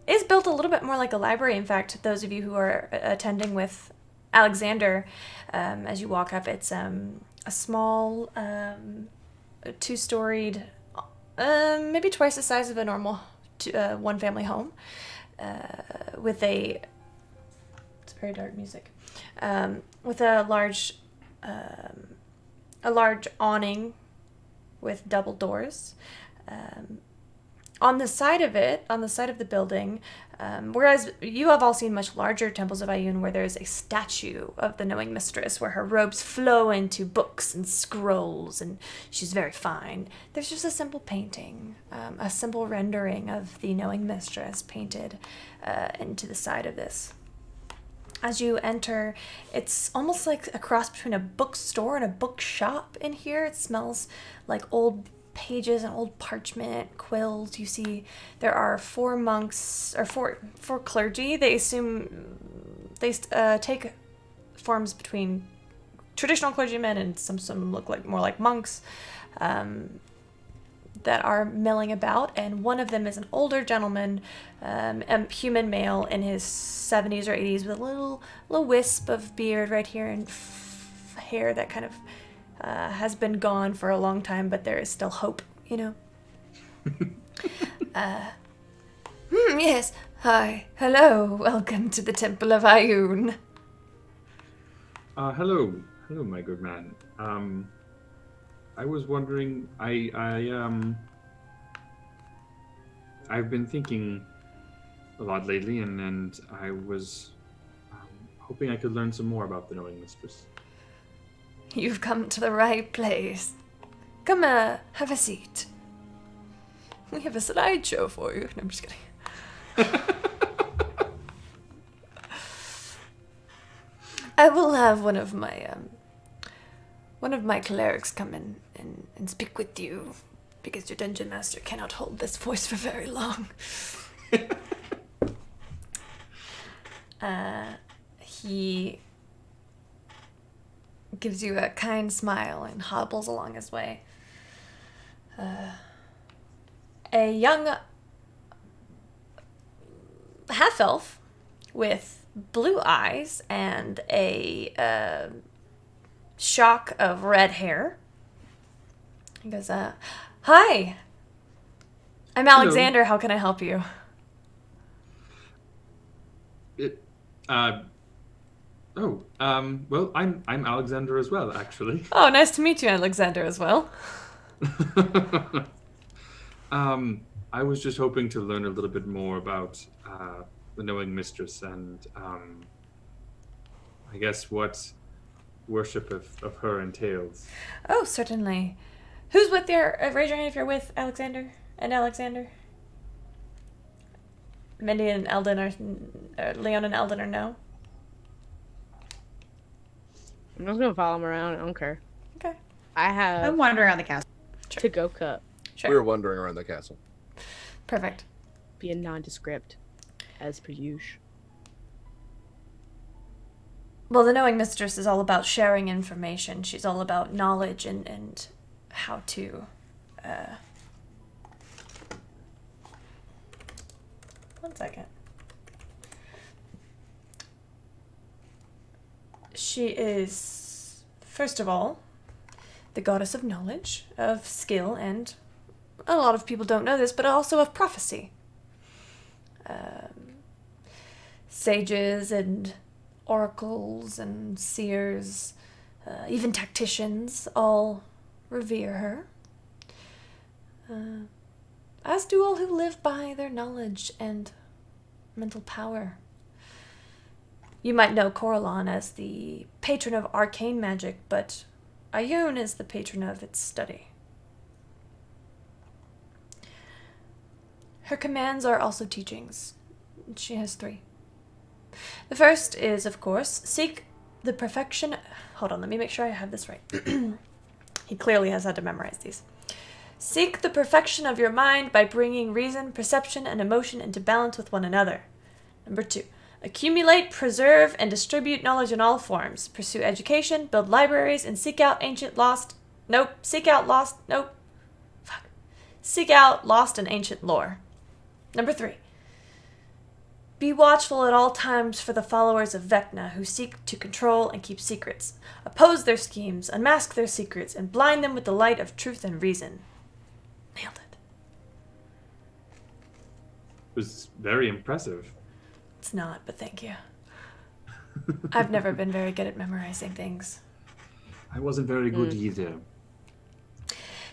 is built a little bit more like a library. In fact, those of you who are attending with Alexander, as you walk up, it's a small 2-storied maybe twice the size of a normal one-family home, with it's very dark music, with a large awning with double doors. On the side of the building, whereas you have all seen much larger temples of Ayun where there's a statue of the knowing mistress where her robes flow into books and scrolls and she's very fine. There's just a simple painting, a simple rendering of the knowing mistress painted into the side of this. As you enter, it's almost like a cross between a bookstore and a bookshop in here. It smells like old pages and old parchment, quills. You see there are 4 monks, or four clergy. They take forms between traditional clergymen and some look like more like monks that are milling about, and one of them is an older gentleman, a human male in his 70s or 80s with a little wisp of beard right here and hair that kind of has been gone for a long time, but there is still hope, you know. Yes. Hi. Hello. Welcome to the Temple of Ayun. Hello, my good man. I was wondering. I've been thinking a lot lately, and I was hoping I could learn some more about the knowing mistress. You've come to the right place. Come, have a seat. We have a slideshow for you. No, I'm just kidding. I will have one of my clerics come in and speak with you, because your dungeon master cannot hold this voice for very long. He gives you a kind smile and hobbles along his way. A young half-elf with blue eyes and a shock of red hair. He goes, hi, I'm Alexander. How can I help you? Well, I'm Alexander as well, actually. Oh, nice to meet you, Alexander, as well. I was just hoping to learn a little bit more about the knowing mistress and I guess what worship of her entails. Oh, certainly. Who's with your... raise your hand if you're with Alexander and Alexander. Mindy and Eldon are... Leon and Eldon are no. I'm just gonna follow him around. I don't care. Okay. I'm wandering around the castle. To go cup. Sure. We were wandering around the castle. Perfect. Being nondescript, as per usual. Well, the knowing mistress is all about sharing information. She's all about knowledge and how to... One second. She is, first of all, the goddess of knowledge, of skill, and a lot of people don't know this, but also of prophecy. Sages and oracles and seers, even tacticians, all revere her. As do all who live by their knowledge and mental power. You might know Coralon as the patron of arcane magic, but Ayun is the patron of its study. Her commands are also teachings. She has 3. The first is, of course, seek the perfection... Hold on, let me make sure I have this right. He clearly has had to memorize these. Seek the perfection of your mind by bringing reason, perception, and emotion into balance with one another. Number 2. Accumulate, preserve, and distribute knowledge in all forms. Pursue education, build libraries, and seek out lost and ancient lore. Number 3. Be watchful at all times for the followers of Vecna who seek to control and keep secrets. Oppose their schemes, unmask their secrets, and blind them with the light of truth and reason. Nailed it. was very impressive. It's not, but thank you. I've never been very good at memorizing things. I wasn't very good either.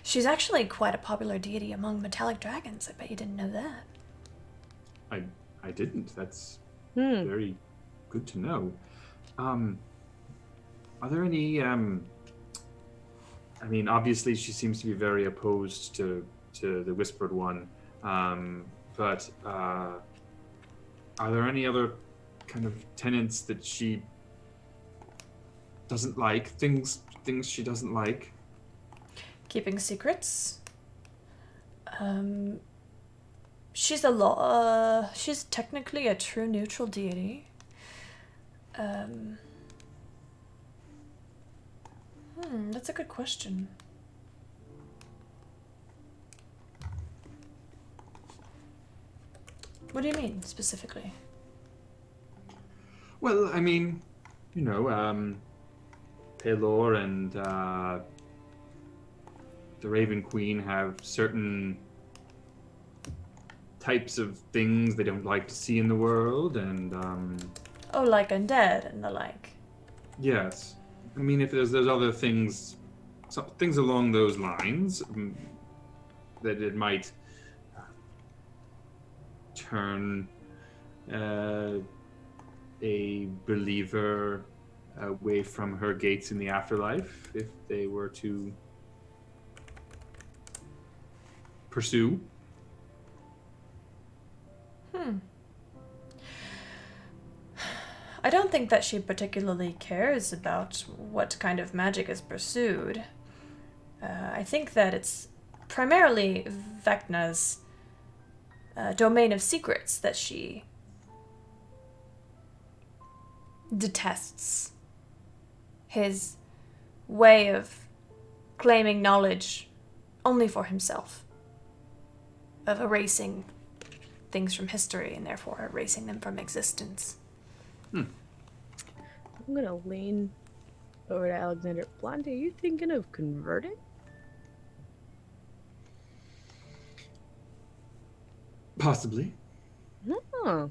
She's actually quite a popular deity among metallic dragons. I bet you didn't know that. I didn't. That's Hmm. very good to know. Are there any I mean, obviously she seems to be very opposed to the Whispered One. But are there any other kind of tenets that she doesn't like? Things she doesn't like? Keeping secrets. She's she's technically a true neutral deity. That's a good question. What do you mean, specifically? Well, I mean, you know, Pelor and the Raven Queen have certain types of things they don't like to see in the world, and Oh, like undead and the like. yes, I mean, if there's other things, things along those lines, that it might turn a believer away from her gates in the afterlife if they were to pursue. I don't think that she particularly cares about what kind of magic is pursued. I think that it's primarily Vecna's domain of secrets that she detests. His way of claiming knowledge only for himself, of erasing things from history and therefore erasing them from existence. I'm gonna lean over to Alexander. Blonde, are you thinking of converting? Possibly. Oh.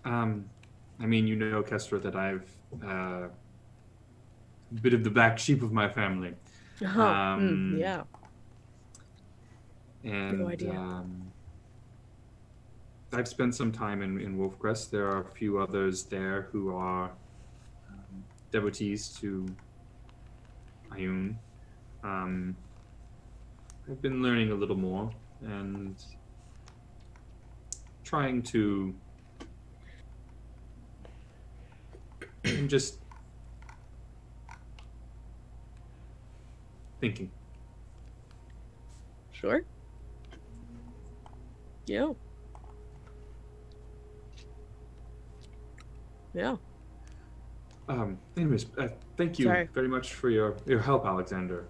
I mean, you know, Kestra, that I've a bit of the black sheep of my family. Yeah. And No idea. I've spent some time in Wolfcrest. There are a few others there who are devotees to Ioun. I've been learning a little more and trying to. I'm just thinking. Sure. Yeah. Yeah. Anyways, thank you Sorry. very much for your help, Alexander.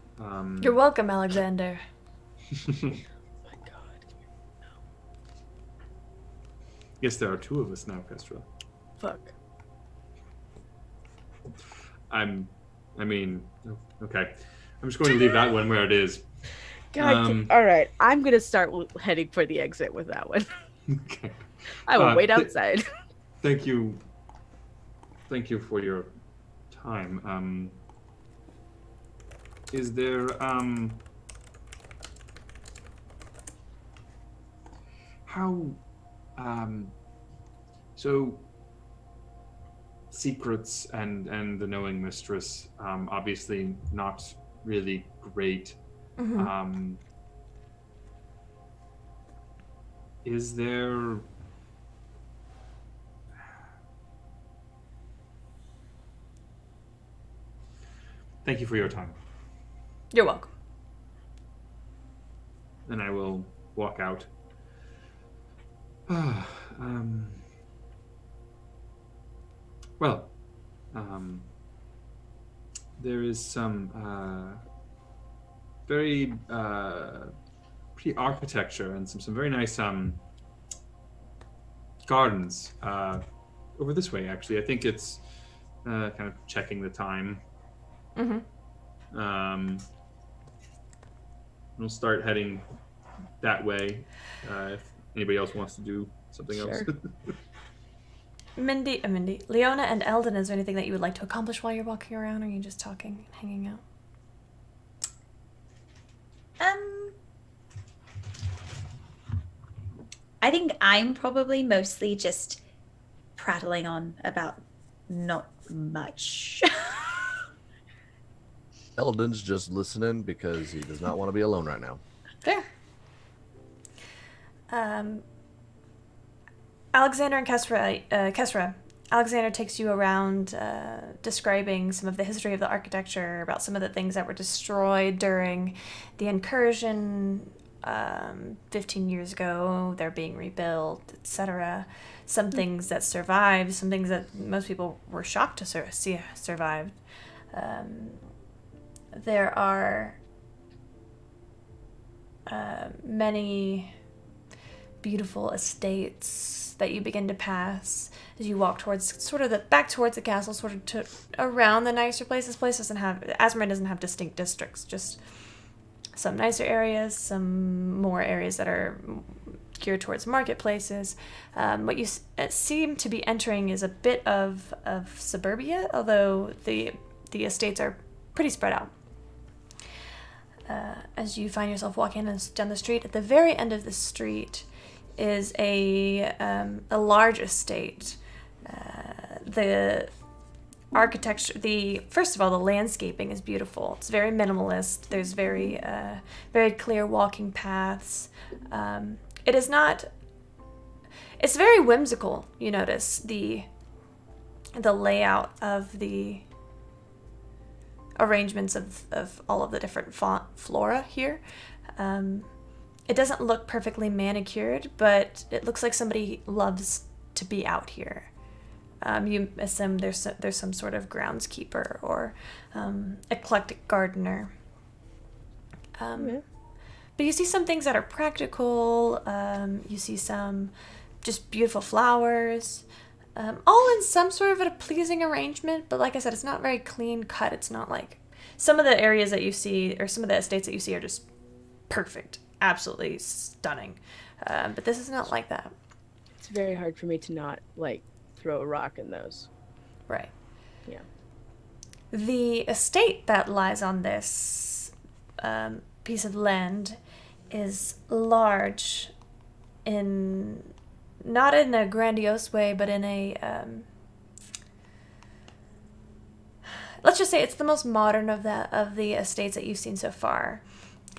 You're welcome, Alexander. My God. Yes, there are two of us now, Kestra. Fuck. I mean, okay. I'm just going to leave that one where it is. God. All right. I'm gonna start heading for the exit with that one. Okay. I will wait outside. Thank you. Thank you for your time. Is there how so secrets and the knowing mistress, obviously not really great. Is there thank you for your time. You're welcome. And I will walk out. Well, there is some very pretty architecture and some very nice gardens over this way. Actually, I think it's kind of checking the time. We'll start heading that way. anybody else wants to do something else. Sure. Mindy, Leona and Eldon, is there anything that you would like to accomplish while you're walking around, or are you just talking and hanging out? I think I'm probably mostly just prattling on about not much. Eldon's just listening because he does not want to be alone right now. Fair. Alexander and Kesra. Alexander takes you around, describing some of the history of the architecture, about some of the things that were destroyed during the incursion 15 years ago. They're being rebuilt, etc. Some things that survived, some things that most people were shocked to see survived. There are many beautiful estates that you begin to pass as you walk towards back towards the castle, sort of to around the nicer places. Asmar doesn't have distinct districts, just some nicer areas, some more areas that are geared towards marketplaces. What you seem to be entering is a bit of suburbia, although the estates are pretty spread out. As you find yourself walking down the street, at the very end of the street is a large estate. The architecture, first of all, the landscaping is beautiful. It's very minimalist. There's very clear walking paths. It's very whimsical. You notice the layout of the arrangements of all of the different flora here. It doesn't look perfectly manicured, but it looks like somebody loves to be out here. You assume there's some sort of groundskeeper or eclectic gardener. But you see some things that are practical. You see some just beautiful flowers, all in some sort of a pleasing arrangement. But like I said, it's not very clean cut. It's not like some of the areas that you see, or some of the estates that you see, are just perfect, absolutely stunning. But this is not like that. It's very hard for me to not throw a rock in those. Right. Yeah. The estate that lies on this piece of land is large, not in a grandiose way, but in a let's just say it's the most modern of the estates that you've seen so far.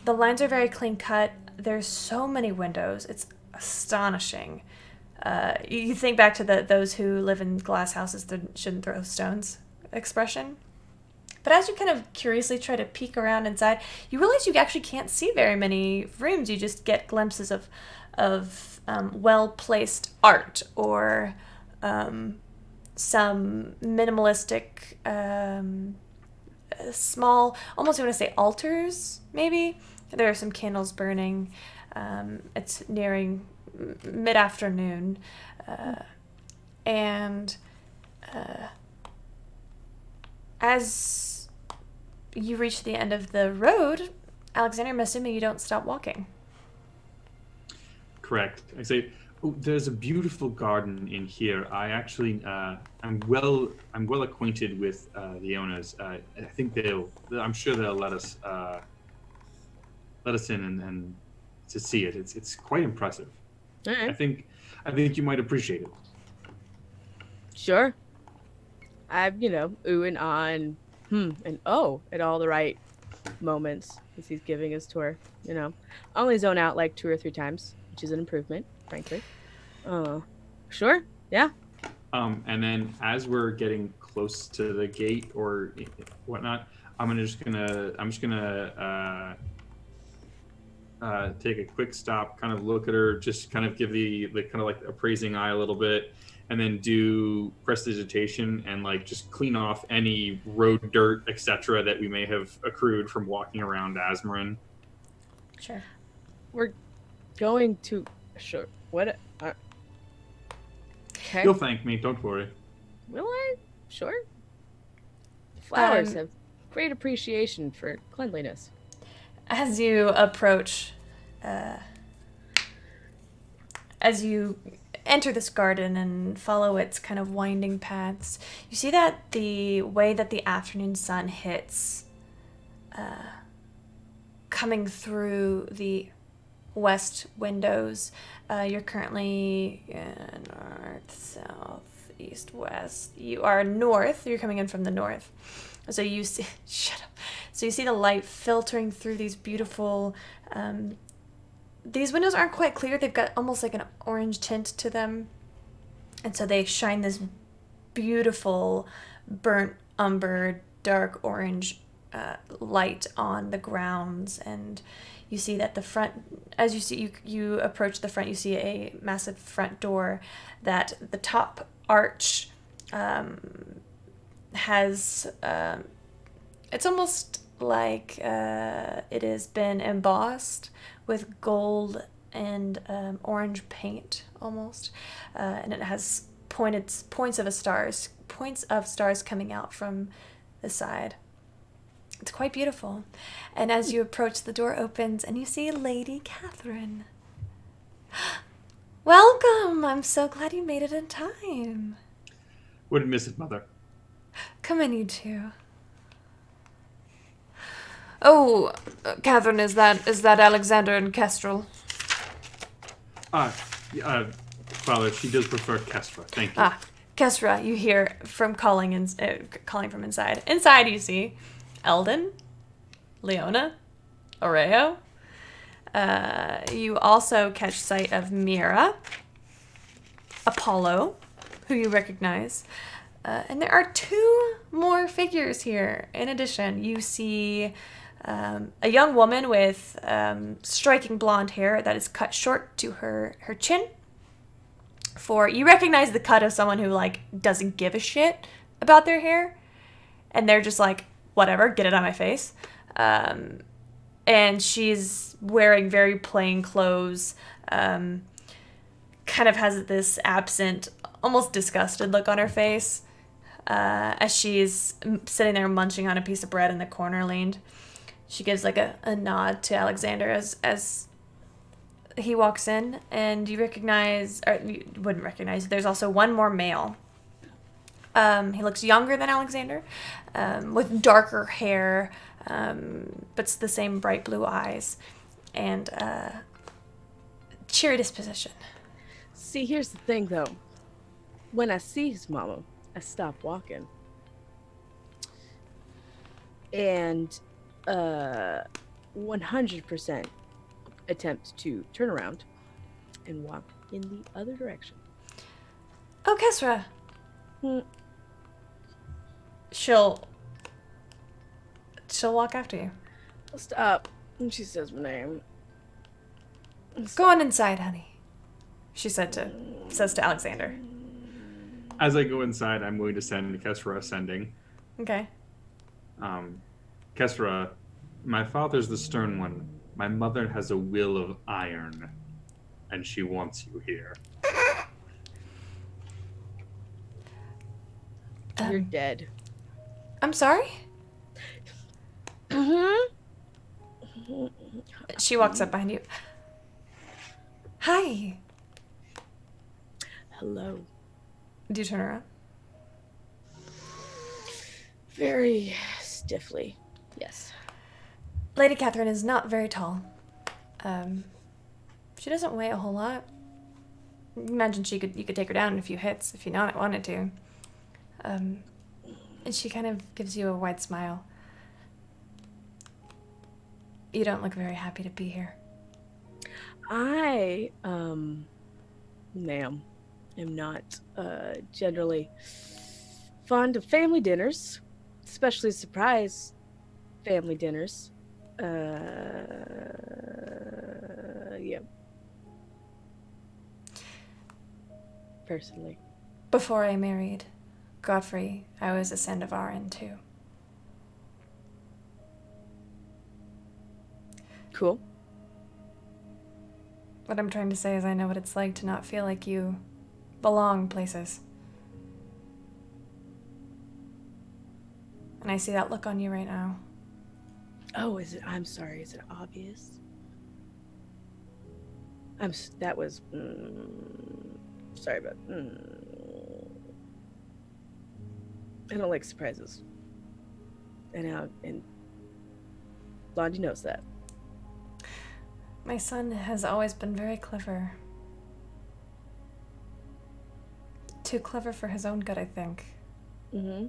The lines are very clean cut. There's so many windows. It's astonishing. You think back to those who live in glass houses that shouldn't throw stones expression. But as you kind of curiously try to peek around inside, you realize you actually can't see very many rooms. You just get glimpses of well-placed art or some minimalistic, small, almost you want to say altars, maybe. There are some candles burning. It's nearing mid-afternoon, and as you reach the end of the road, Alexander, I'm assuming you don't stop walking. Correct. I say, oh, there's a beautiful garden in here. I actually, I'm well acquainted with the owners. I think I'm sure they'll let us in and to see it. It's quite impressive. All right. I think you might appreciate it. Sure. I'm, ooh and on, and oh at all the right moments as he's giving his tour. I only zone out 2 or 3 times, which is an improvement, frankly. Sure, yeah. And then as we're getting close to the gate or whatnot, I'm just gonna take a quick stop, kind of look at her, just kind of give the kind of appraising eye a little bit, and then do prestidigitation and just clean off any road dirt, etc., that we may have accrued from walking around Asmarin. Sure. We're going to sure. What? Okay. You'll thank me. Don't worry. Will I? Sure. Flowers have great appreciation for cleanliness. As you approach as you enter this garden and follow its kind of winding paths, you see that the way that the afternoon sun hits, coming through the west windows, you're currently north, south, east, west. You are north. You're coming in from the north. So you see, shut up. So you see the light filtering through these beautiful. These windows aren't quite clear. They've got almost like an orange tint to them, and so they shine this beautiful burnt umber, dark orange light on the grounds. And you see that the front, as you approach the front, you see a massive front door that the top arch has, it's almost like it has been embossed with gold and orange paint almost, and it has points of stars coming out from the side. It's quite beautiful. And as you approach, the door opens and you see Lady Catherine. Welcome! I'm so glad you made it in time. Wouldn't miss it, Mother. Come in, you two. Oh, Catherine, is that Alexander and Kestrel? Father, she does prefer Kestra. Thank you. Kestra, you hear from calling from inside. Inside, you see Eldon, Leona, Oreo. You also catch sight of Mira, Apollo, who you recognize. And there are two more figures here. In addition, you see a young woman with striking blonde hair that is cut short to her chin. You recognize the cut of someone who, like, doesn't give a shit about their hair. And they're just like, whatever, get it on my face. And she's wearing very plain clothes, kind of has this absent, almost disgusted look on her face, as she's sitting there munching on a piece of bread in the corner leaned. She gives like a nod to Alexander as he walks in, and you wouldn't recognize, there's also one more male. He looks younger than Alexander, with darker hair, but it's the same bright blue eyes, and cheery disposition. See, here's the thing, though. When I see his mama, I stop walking. And 100% attempt to turn around and walk in the other direction. Oh, Kesra. She'll walk after you. I'll stop. And she says my name. Go on inside, honey, she says to Alexander. As I go inside, I'm going to send Kesra ascending. Okay. Kesra, my father's the stern one. My mother has a will of iron, and she wants you here. You're dead. I'm sorry? She walks up behind you. Hi. Hello. Do you turn around? Very stiffly. Yes. Lady Catherine is not very tall. She doesn't weigh a whole lot. Imagine you could take her down in a few hits if you wanted to. And she kind of gives you a wide smile. You don't look very happy to be here. I, ma'am, am not generally fond of family dinners, especially surprise family dinners. Yeah. Personally. Before I married Godfrey, I was a Sandovaran too. Cool. What I'm trying to say is I know what it's like to not feel like you belong places. And I see that look on you right now. Oh, is it? I'm sorry. Is it obvious? That was. Sorry about. I don't like surprises. And Blondie knows that. My son has always been very clever. Too clever for his own good, I think. Mm-hmm.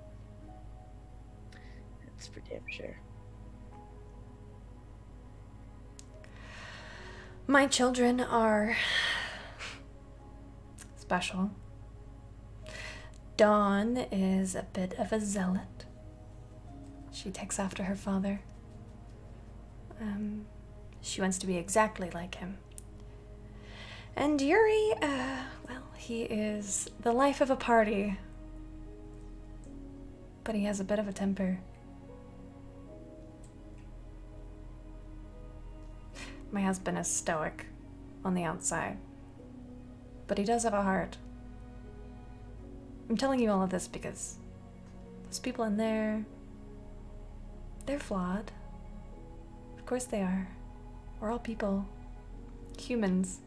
That's for damn sure. My children are special. Dawn is a bit of a zealot. She takes after her father. She wants to be exactly like him. And Yuri, well, he is the life of a party. But he has a bit of a temper. My husband is stoic on the outside, but he does have a heart. I'm telling you all of this because those people in there, they're flawed. Of course they are. We're all people. Humans.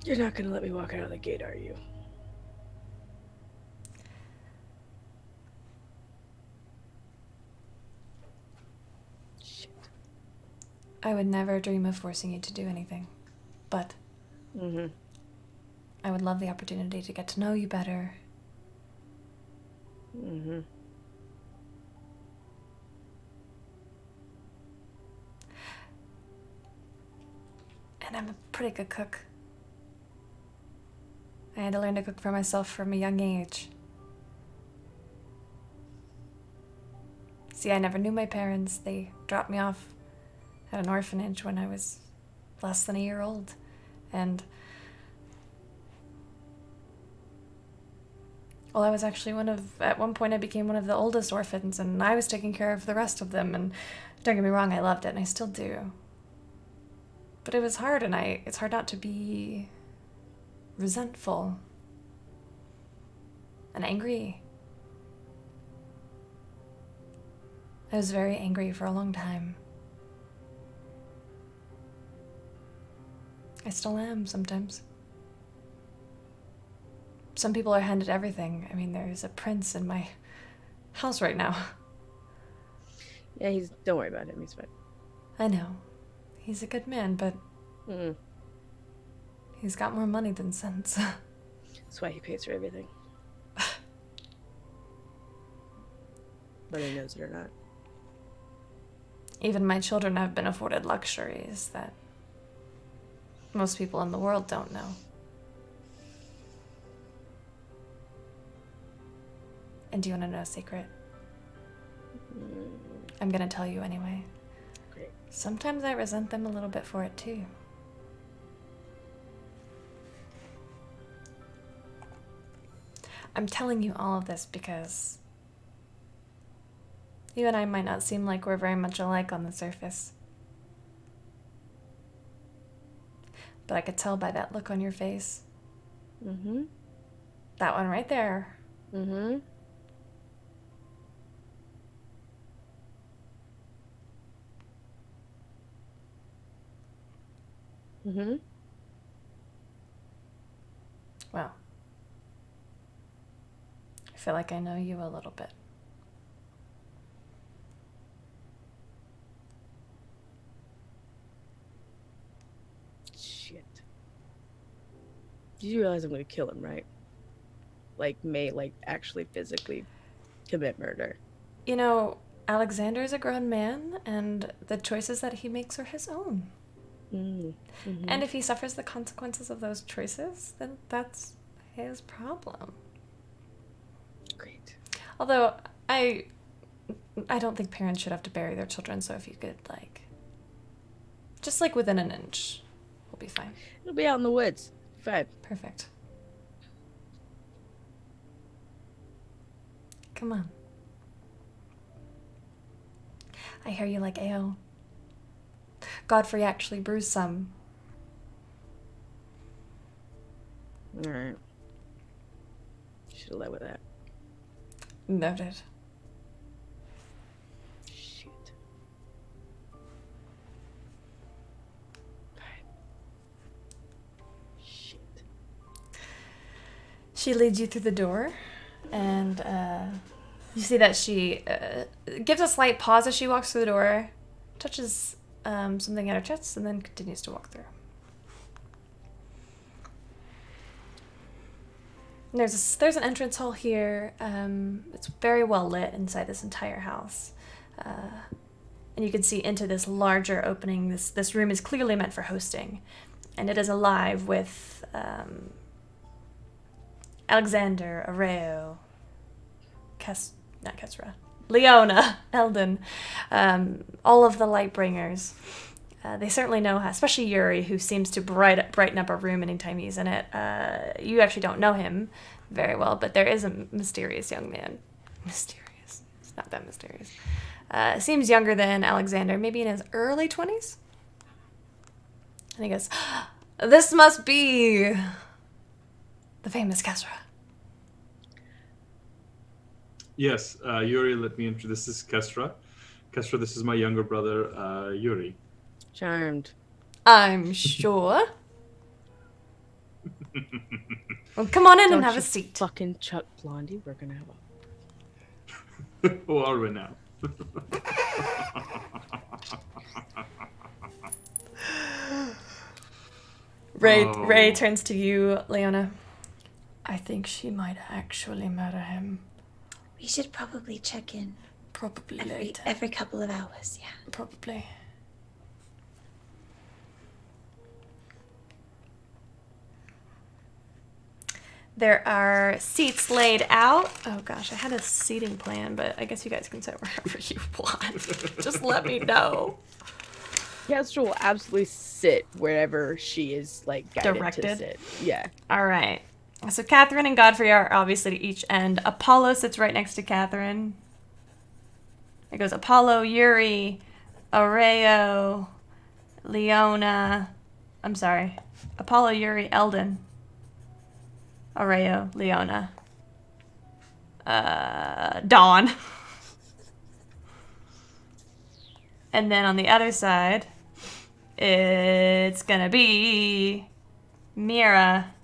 You're not gonna let me walk out of the gate, are you? Shit. I would never dream of forcing you to do anything, but Mm-hmm. I would love the opportunity to get to know you better. Mm-hmm. And I'm a pretty good cook. I had to learn to cook for myself from a young age. See, I never knew my parents. They dropped me off at an orphanage when I was less than a year old. And, well, I was actually at one point I became one of the oldest orphans, and I was taking care of the rest of them. And don't get me wrong, I loved it, and I still do. But it was hard, and it's hard not to be resentful and angry. I was very angry for a long time. I still am sometimes. Some people are handed everything. I mean, there's a prince in my house right now. Yeah, don't worry about him. He's fine. I know. He's a good man, but Mm. he's got more money than sense. That's why he pays for everything. Whether he knows it or not. Even my children have been afforded luxuries that most people in the world don't know. And do you want to know a secret? I'm gonna tell you anyway. Great. Sometimes I resent them a little bit for it too. I'm telling you all of this because you and I might not seem like we're very much alike on the surface. But I could tell by that look on your face. Mm-hmm. That one right there. Mm-hmm. Mm-hmm. Well, I feel like I know you a little bit. Shit. You realize I'm gonna kill him, right? Like, actually physically commit murder. You know, Alexander's a grown man, and the choices that he makes are his own. Mm-hmm. And if he suffers the consequences of those choices, then that's his problem. Great. Although, I don't think parents should have to bury their children, so if you could, just within an inch, we'll be fine. It'll be out in the woods. Fine. Perfect. Come on. I hear you like ale. Godfrey actually brews some. All right. Should have led with that. Noted. Shit. She leads you through the door, and you see that she gives a slight pause as she walks through the door, touches something at her chest, and then continues to walk through. And there's an entrance hall here. It's very well lit inside this entire house. And you can see into this larger opening. This room is clearly meant for hosting. And it is alive with Alexander, Areo, not Kesra, Leona, Eldon, all of the Lightbringers. They certainly know how, especially Yuri, who seems to brighten up a room anytime he's in it. You actually don't know him very well, but there is a mysterious young man. Mysterious. It's not that mysterious. Seems younger than Alexander, maybe in his early 20s. And he goes, "This must be the famous Kesra." Yes, Yuri, let me introduce. This is Kestra. Kestra, this is my younger brother, Yuri. Charmed. I'm sure. Well, come on in and have a seat. Fucking Chuck Blondie. We're gonna have a. Who are we now? Ray turns to you, Leona. I think she might actually murder him. We should probably check in Probably later. every couple of hours, yeah. Probably. There are seats laid out. Oh gosh, I had a seating plan, but I guess you guys can sit wherever you want. Just let me know. Kestra will absolutely sit wherever she is like guided Directed? to sit. Yeah. All right. So Catherine and Godfrey are obviously at each end. Apollo sits right next to Catherine. It goes Apollo, Yuri, Areo, Leona. I'm sorry. Apollo, Yuri, Eldon. Areo, Leona. Dawn. And then on the other side, it's gonna be Mira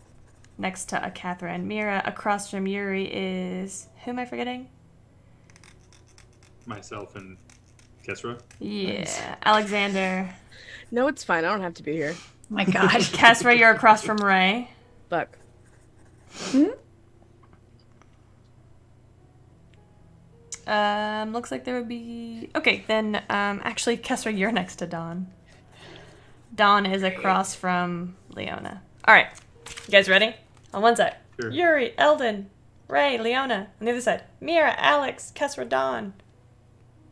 next to Catherine. Mira across from Yuri is... Who am I forgetting? Myself and Kesra. Yeah. Alexander. No, it's fine. I don't have to be here. My God. Kesra, you're across from Ray. Fuck. Looks like there would be... Okay, then, actually, Kesra, you're next to Dawn. Dawn is across from Leona. All right. You guys ready? On one side. Sure. Yuri, Eldon, Ray, Leona. On the other side. Mira, Alex, Kesra, Dawn.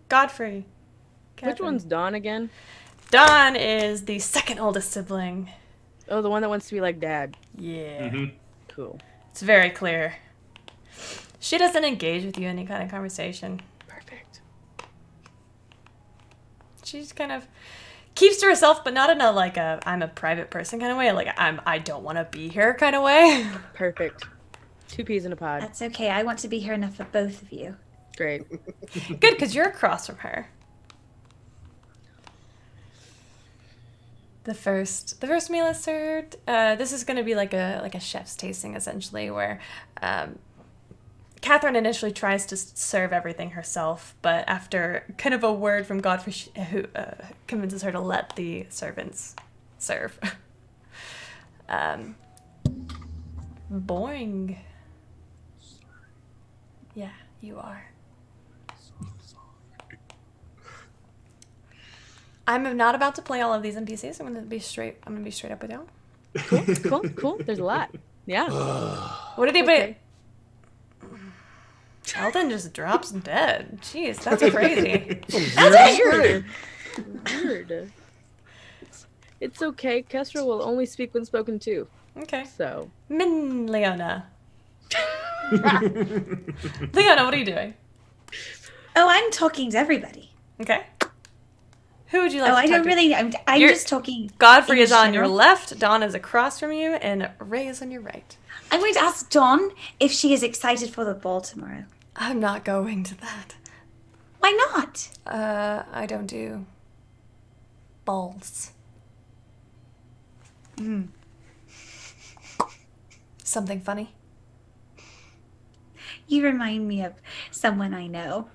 Godfrey. Which Catherine. one's Dawn again? Dawn is the second oldest sibling. Oh, the one that wants to be like dad. Yeah. Mm-hmm. Cool. It's very clear. She doesn't engage with you in any kind of conversation. Perfect. She just kind of keeps to herself, but not in a like a I'm a private person kind of way. Like I don't want to be here kind of way. Perfect. 2 peas in a pod. That's okay. I want to be here enough for both of you. Great. Good, because you're across from her. The first meal is served. This is going to be like a chef's tasting essentially, where Catherine initially tries to serve everything herself, but after kind of a word from Godfrey, who convinces her to let the servants serve. Boring. Yeah, you are. I'm not about to play all of these NPCs. I'm gonna be straight up with y'all. Cool. There's a lot. Yeah. What did he Okay. Eldon just drops dead. Jeez, that's crazy. That's weird. Weird. It's okay. Kestra will only speak when spoken to. Okay. So. Leona. Leona, what are you doing? Oh, I'm talking to everybody. Okay. Who would you like Oh, to I talk don't to? really. I'm You're- just talking. Godfrey in is on your general. left, Dawn is across from you, and Ray is on your right. I'm going to ask Dawn if she is excited for the ball tomorrow. I'm not going to that. Why not? I don't do balls. Something funny? You remind me of someone I know.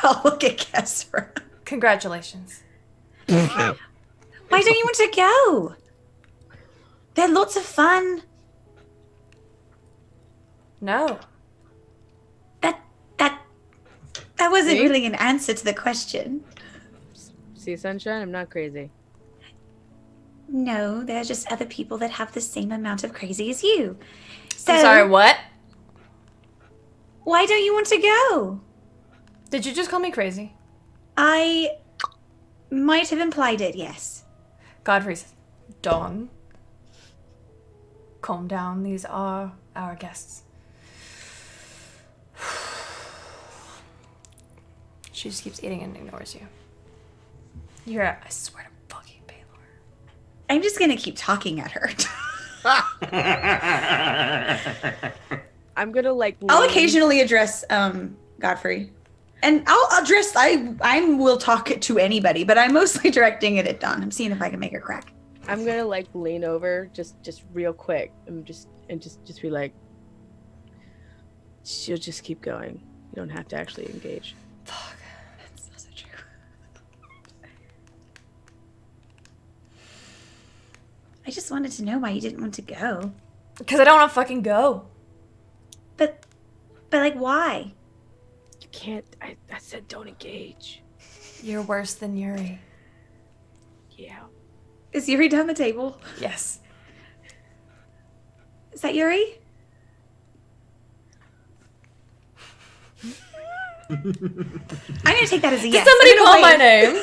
I'll look at Kesra. Congratulations. Why don't you want to go? They're lots of fun. No. That wasn't See? really an answer to the question. See, Sunshine, I'm not crazy. No, they're just other people that have the same amount of crazy as you. So, I'm sorry, what? why don't you want to go? Did you just call me crazy? I might have implied it, yes. Godfrey says, Dawn. Calm down. These are our guests. She just keeps eating and ignores you. You're, I swear to fucking Baylor. I'm just gonna keep talking at her. I'm gonna like. I'll lean- occasionally address Godfrey. And I'll address I will talk it to anybody, but I'm mostly directing it at Dawn. I'm seeing if I can make her crack. I'm gonna like lean over just real quick and just be like, she'll just keep going. You don't have to actually engage. Fuck. That's also true. I just wanted to know why you didn't want to go. Because I don't want to fucking go. But like why? You can't. I said don't engage. You're worse than Yuri. Yeah. Is Yuri down the table? Yes. Is that Yuri? I'm gonna take that as a Did yes. somebody I'm gonna call my wave. name?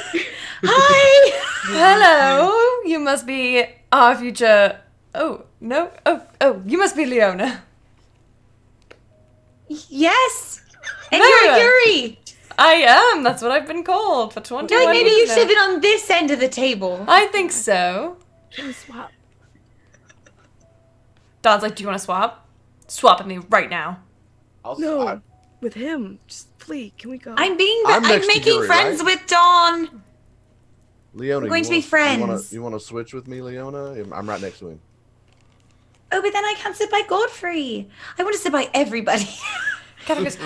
Hi! Hello. You must be our future... Oh, no. Oh, you must be Leona. Yes! And No. you're Yuri! I am. That's what I've been called for 21 I feel like maybe you years should have now. been on this end of the table. I think so. Can we swap? Don's like, do you want to swap? Swap with me right now. No, with him. Just please, can we go? I'm I'm next to making Yuri, friends right? with Dawn. Leona, We're going to be friends. You want to switch with me, Leona? I'm right next to him. Oh, but then I can't sit by Godfrey. I want to sit by everybody. Kevin goes,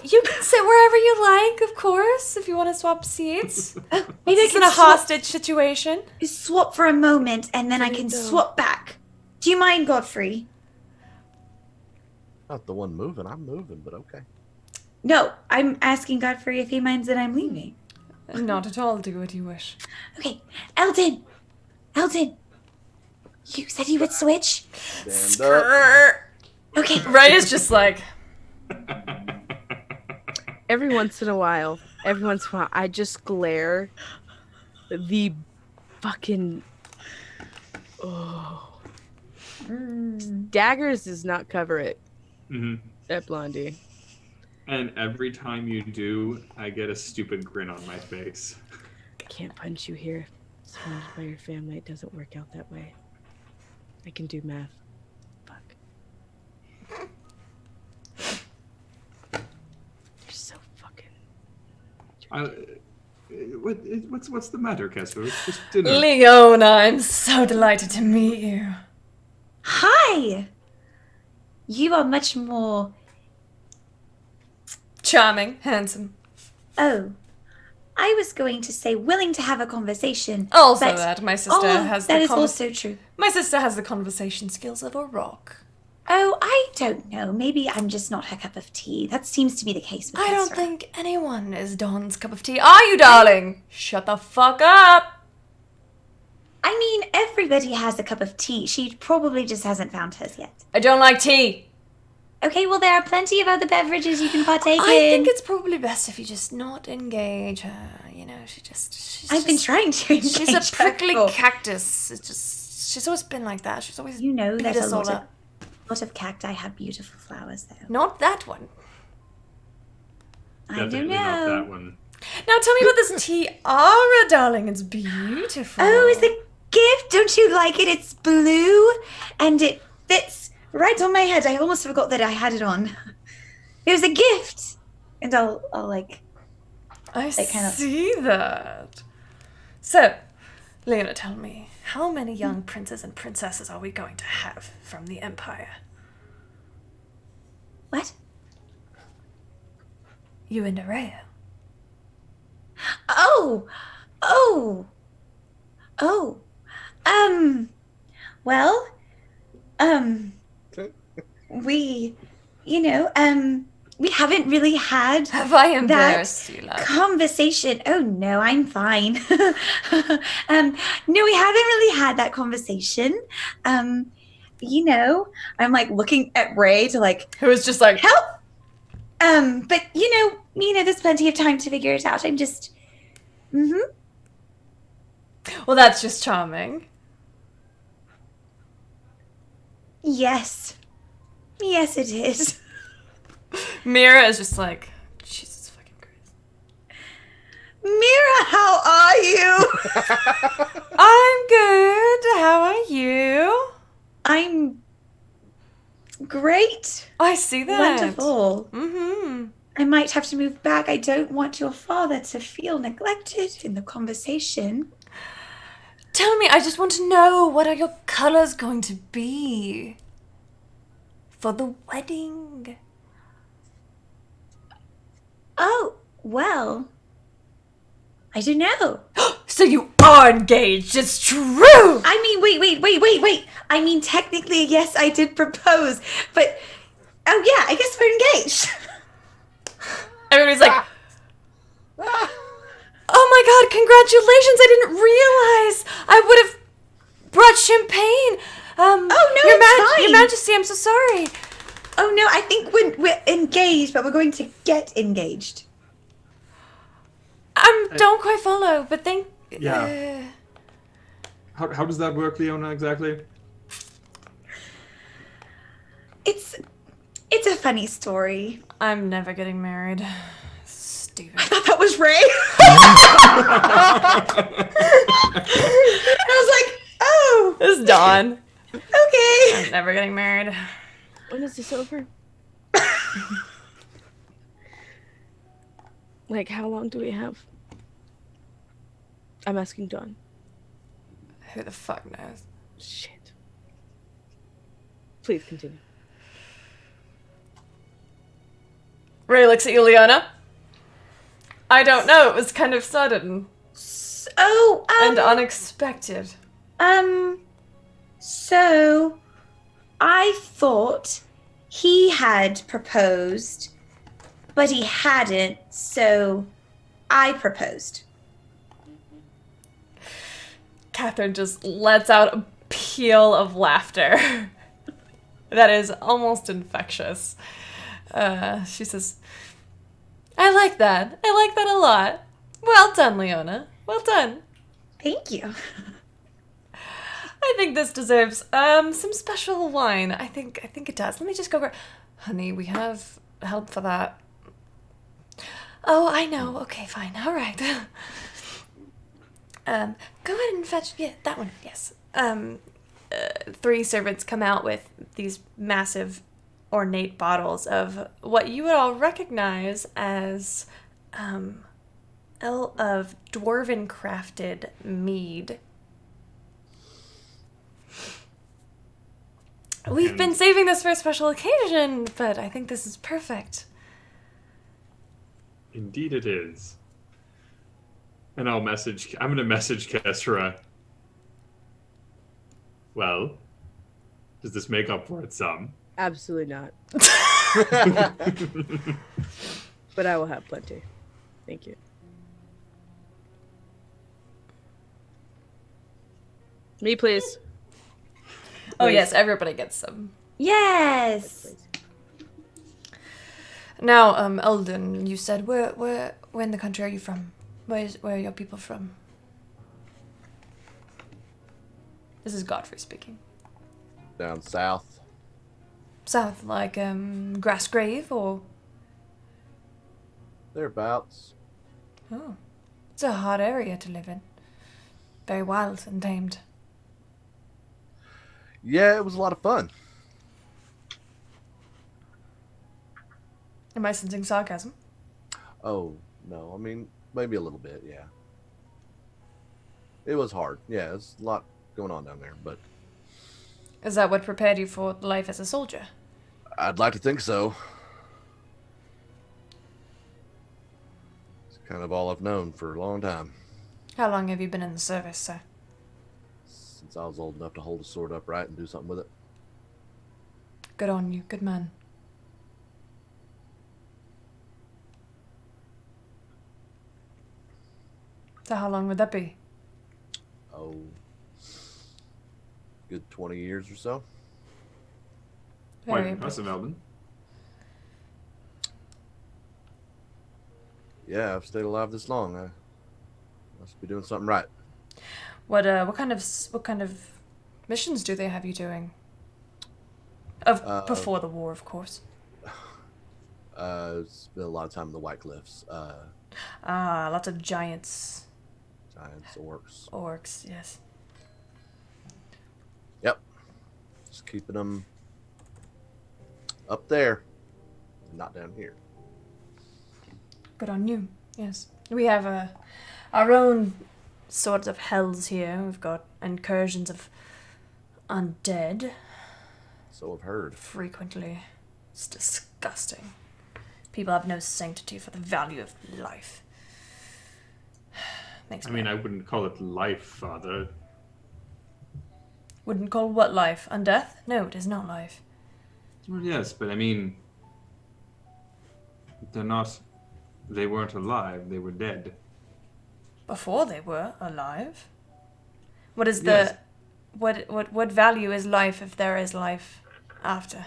you can sit wherever you like, of course, if you want to swap seats. Maybe I This can isn't a hostage situation. swap for a moment, and then I can Bonito. swap back. Do you mind, Godfrey? Not the one moving. I'm moving, but okay. No, I'm asking Godfrey if he minds that I'm leaving. Not at all. Do what you wish. Okay, Eldon, you said you would switch. Stand up. Okay, Ray is just like, Every once in a while, I just glare the fucking. Oh. Daggers does not cover it. Mhm. That Blondie. And every time you do, I get a stupid grin on my face. I can't punch you here. Surrounded by your family, it doesn't work out that way. I can do math. Fuck. You're so fucking. What's the matter, Casper? It's just dinner. Leona, I'm so delighted to meet you. hi. You are much more. Charming, handsome. Oh, I was going to say willing to have a conversation. Also but that my sister has that the is also true. my sister has the conversation skills of a rock. Oh, I don't know. Maybe I'm just not her cup of tea. That seems to be the case with I don't Ezra. think anyone is Dawn's cup of tea. Are you, darling? Shut the fuck up. I mean, everybody has a cup of tea. She probably just hasn't found hers yet. I don't like tea. Okay, well, there are plenty of other beverages you can partake I in. think it's probably best if you just not engage her. You know, she's I've been trying to engage She's a her prickly before. cactus. It's just she's always been like that. She's always You know beat that us a all lot up. of cacti have beautiful flowers, though. Not that one. I don't Definitely not know. that one. Now tell me about this tiara, darling. It's beautiful. Oh, it's a gift. Don't you like it? It's blue and it fits right on my head. I almost forgot that I had it on. It was a gift. And I'll like, I kind of- see that. So, Leona, tell me, how many young princes and princesses are we going to have from the Empire? What? You and Araya. Oh! Oh! Oh. Well, we, we haven't really had Have I embarrassed you, love? conversation. Oh no, I'm fine. No, we haven't really had that conversation. I'm like looking at Ray to like Who was just like, help. But there's plenty of time to figure it out. I'm just, well, that's just charming. Yes, it is. Mira is just like, Jesus fucking Christ. Mira, how are you? I'm good. How are you? I'm great. I see that. Wonderful. Mm-hmm. I might have to move back. I don't want your father to feel neglected in the conversation. Tell me, I just want to know, what are your colors going to be for the wedding? Oh, well, I don't know. So you are engaged, it's true! I mean, wait. I mean, technically, yes, I did propose, but, oh yeah, I guess we're engaged. Everybody's like, oh my god, congratulations, I didn't realize! I would have brought champagne. Oh, no, it's fine. Your Majesty, I'm so sorry. Oh no, I think we're engaged, but we're going to get engaged. Don't quite follow, but think. Yeah. How does that work, Leona, exactly? It's a funny story. I'm never getting married. Stupid. I thought that was Ray. I was like, oh. This is Dawn. Okay. I'm never getting married. When is this over? Like, how long do we have? I'm asking Dawn. Who the fuck knows? Shit. Please continue. Ray looks at you, Leona. I don't know, it was kind of sudden. And unexpected. So I thought he had proposed, but he hadn't, so I proposed. Catherine just lets out a peal of laughter. That is almost infectious. She says, I like that. I like that a lot. Well done, Leona. Well done. Thank you. I think this deserves some special wine. I think it does. Let me just go over. Honey, we have help for that. Oh, I know. Okay, fine. All right. Go ahead and fetch. Yeah, that one. Yes. 3 servants come out with these massive, ornate bottles of what you would all recognize as of dwarven crafted mead. We've been saving this for a special occasion, but I think this is perfect. Indeed it is. And I'm going to message Kesra. Well, does this make up for it some? Absolutely not. But I will have plenty. Thank you. Me, please. Oh yes, everybody gets some. Yes. Now, Eldon, you said where in the country are you from? Where are your people from? This is Godfrey speaking. Down south. South, like Grassgrave or? Thereabouts. Oh, it's a hard area to live in. Very wild and tamed. Yeah, it was a lot of fun. Am I sensing sarcasm? Oh, no. I mean, maybe a little bit, yeah. It was hard. Yeah, there's a lot going on down there, but... Is that what prepared you for life as a soldier? I'd like to think so. Kind of all I've known for a long time. How long have you been in the service, sir? Since I was old enough to hold a sword upright and do something with it. Good on you. Good man. So how long would that be? Oh, good 20 years or so. Quite Very impressive, Alvin. Yeah, I've stayed alive this long. I must be doing something right. What kind of missions do they have you doing? Before the war, of course. It's been a lot of time in the White Cliffs. Lots of giants, Giants, orcs. orcs. Yes. Yep. Just keeping them up there, not down here. Good on you. Yes. We have our own sorts of hells here. We've got incursions of undead So I've heard. frequently. It's disgusting. People have no sanctity for the value of life. Makes I me mean, I wouldn't call it life, Father. Wouldn't call what life? Undeath? No, it is not life. Well, yes, but I mean, they weren't alive, they were dead. Before they were alive. What is Yes. what value is life if there is life after?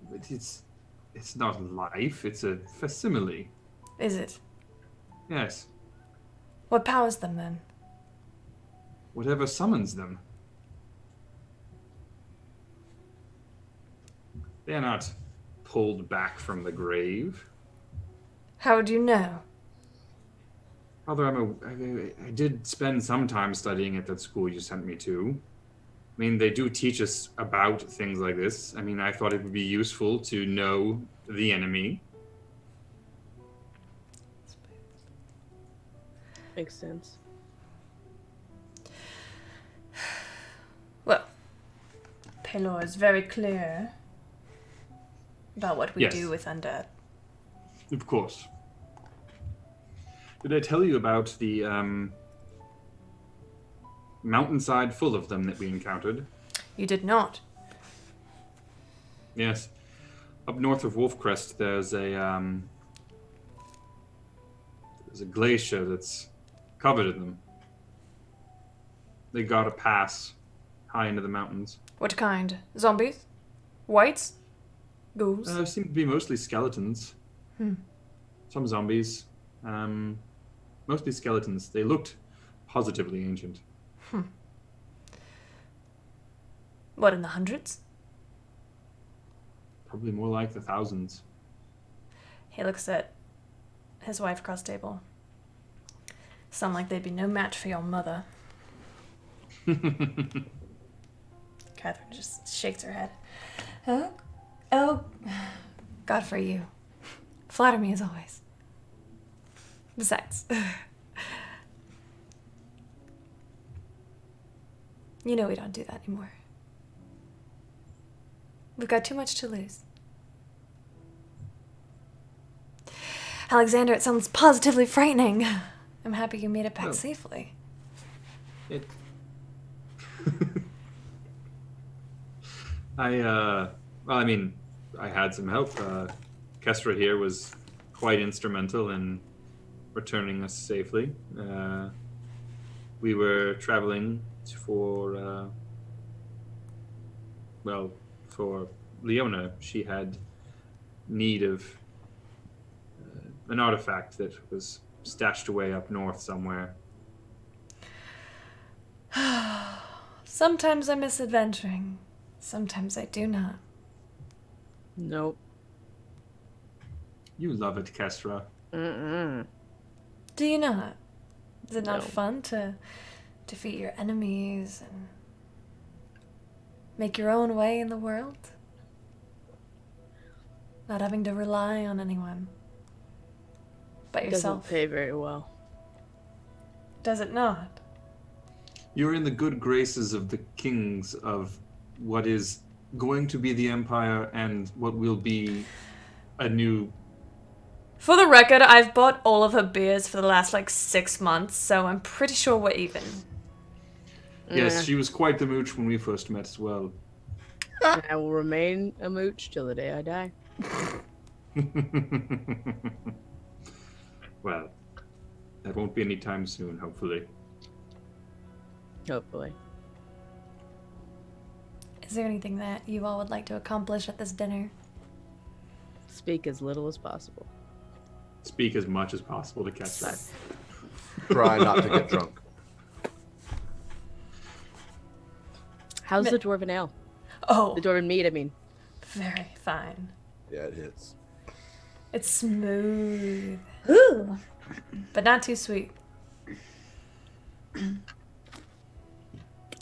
But it's not life, it's a facsimile. Is it? Yes. What powers them then? Whatever summons them. They are not pulled back from the grave. How would you know? Father, I did spend some time studying at that school you sent me to. I mean, they do teach us about things like this. I mean, I thought it would be useful to know the enemy. Makes sense. Well, Pelor is very clear about what we Yes. do with undead. Of course. Did I tell you about the mountainside full of them that we encountered? You did not. Yes. Up north of Wolfcrest, there's a glacier that's covered in them. They got a pass high into the mountains. What kind? Zombies? Whites? Ghouls? Seem to be mostly skeletons. Some zombies. Mostly skeletons. They looked positively ancient. What, in the hundreds? Probably more like the thousands. He looks at his wife across the table. Sound like they'd be no match for your mother. Catherine just shakes her head. Oh, God for you. Flatter me as always. Besides, you know we don't do that anymore. We've got too much to lose. Alexander, it sounds positively frightening. I'm happy you made it back Oh. safely. It. Well, I mean, I had some help. Kestra here was quite instrumental in returning us safely. We were traveling for Leona. She had need of an artifact that was stashed away up north somewhere. Sometimes I miss adventuring. Sometimes I do not. Nope. You love it, Kestra. Mm-mm. Do you not? Is it not No. fun to defeat your enemies and make your own way in the world? Not having to rely on anyone but Doesn't yourself. pay very well. Does it not? You're in the good graces of the kings of what is going to be the Empire and what will be a new For the record, I've bought all of her beers for the last, 6 months, so I'm pretty sure we're even. Yes, she was quite the mooch when we first met as well. And I will remain a mooch till the day I die. Well, that won't be any time soon, hopefully. Hopefully. Is there anything that you all would like to accomplish at this dinner? Speak as little as possible. Speak as much as possible to catch that. Try not to get drunk. How's the dwarven ale? Oh, The dwarven meat, I mean. very fine. Yeah, it hits. It's smooth, Ooh. but not too sweet.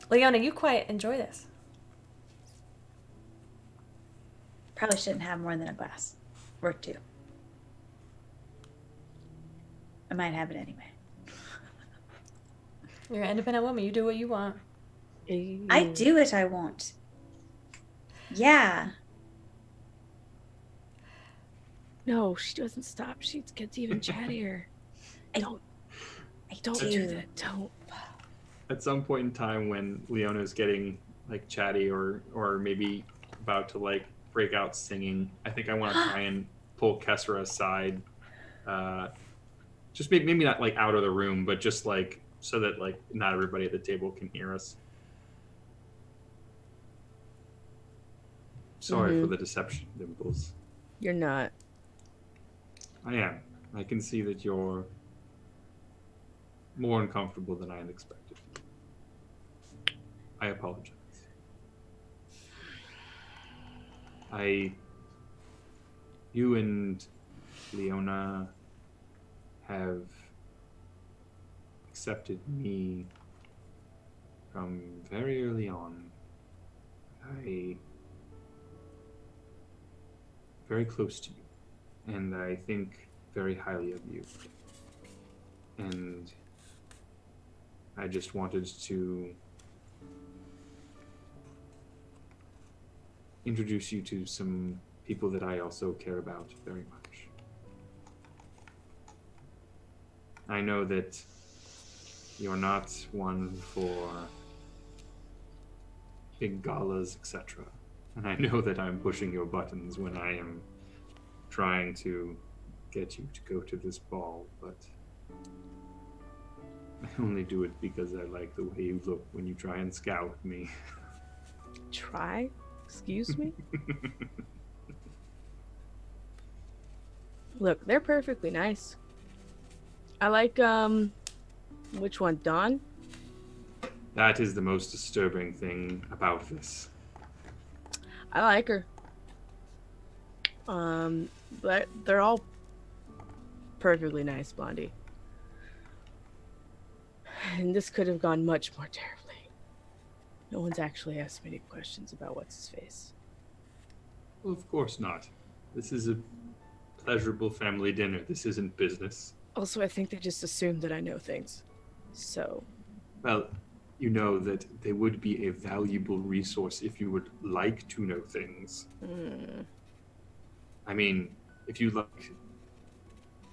Leona, you quite enjoy this. Probably shouldn't have more than a glass or two. I might have it anyway. You're an independent woman. You do what you want. I do what I want. Yeah. No, she doesn't stop. She gets even chattier. I Don't do. do that. Don't. At some point in time when Leona's getting chatty or maybe about to break out singing, I think I want to try and pull Kessera aside. Just maybe not out of the room, but just so that not everybody at the table can hear us. Sorry for the deception, Dimples. You're not. I am. I can see that you're more uncomfortable than I had expected. I apologize. You and Leona have accepted me from very early on. Very close to you, and I think very highly of you. And I just wanted to introduce you to some people that I also care about very much. I know that you're not one for big galas, etc. And I know that I'm pushing your buttons when I am trying to get you to go to this ball, but I only do it because I like the way you look when you try and scout me. Try? Excuse me? Look, they're perfectly nice. I like, which one? Dawn? That is the most disturbing thing about this. I like her. But they're all perfectly nice, Blondie. And this could have gone much more terribly. No one's actually asked me any questions about what's his face. Well, of course not. This is a pleasurable family dinner. This isn't business. Also, I think they just assumed that I know things. So. Well, you know that they would be a valuable resource if you would like to know things. I mean, if you like...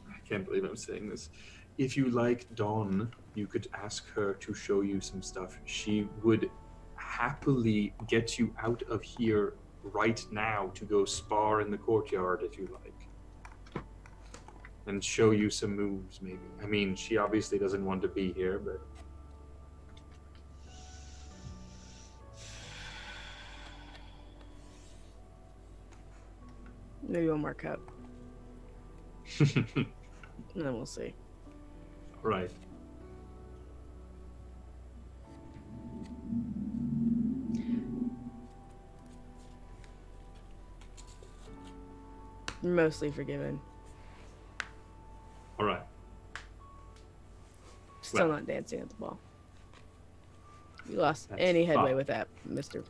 I can't believe I'm saying this. If you like Dawn, you could ask her to show you some stuff. She would happily get you out of here right now to go spar in the courtyard if you like. And show you some moves, maybe. I mean, she obviously doesn't want to be here, but... Maybe one more cup. And then we'll see. Right. Mostly forgiven. All right. Still Well. not dancing at the ball. You lost That's any headway fine. with that, mister.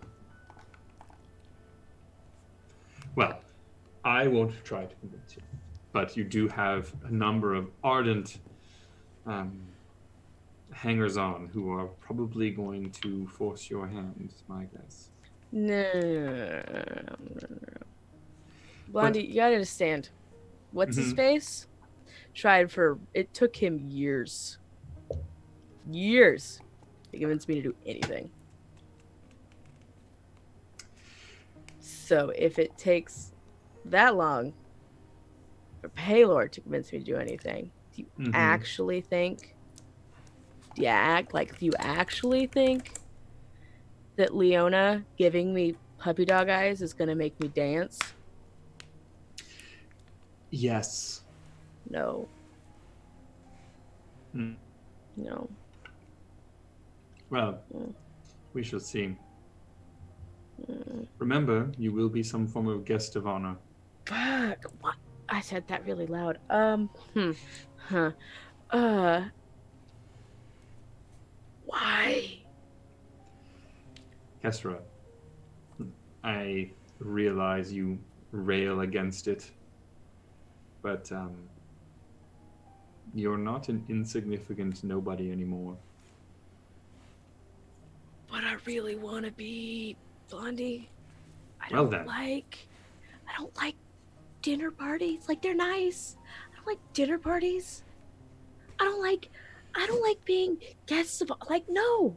Well, I won't try to convince you, but you do have a number of ardent hangers-on who are probably going to force your hand, is my guess. No. Blondie, you gotta understand. What's his face? It took him years to convince me to do anything. So if it takes that long for Paylor to convince me to do anything, do you actually think that Leona giving me puppy dog eyes is gonna make me dance? Yes. No. Hmm. No. Well, we shall see. Remember, you will be some form of guest of honor. Fuck. What? I said that really loud. Why? Kesra, I realize you rail against it, but you're not an insignificant nobody anymore. But I really want to be Blondie. I Well don't then. like dinner parties. Like, they're nice. I don't like dinner parties. I don't like being guests of, like, no.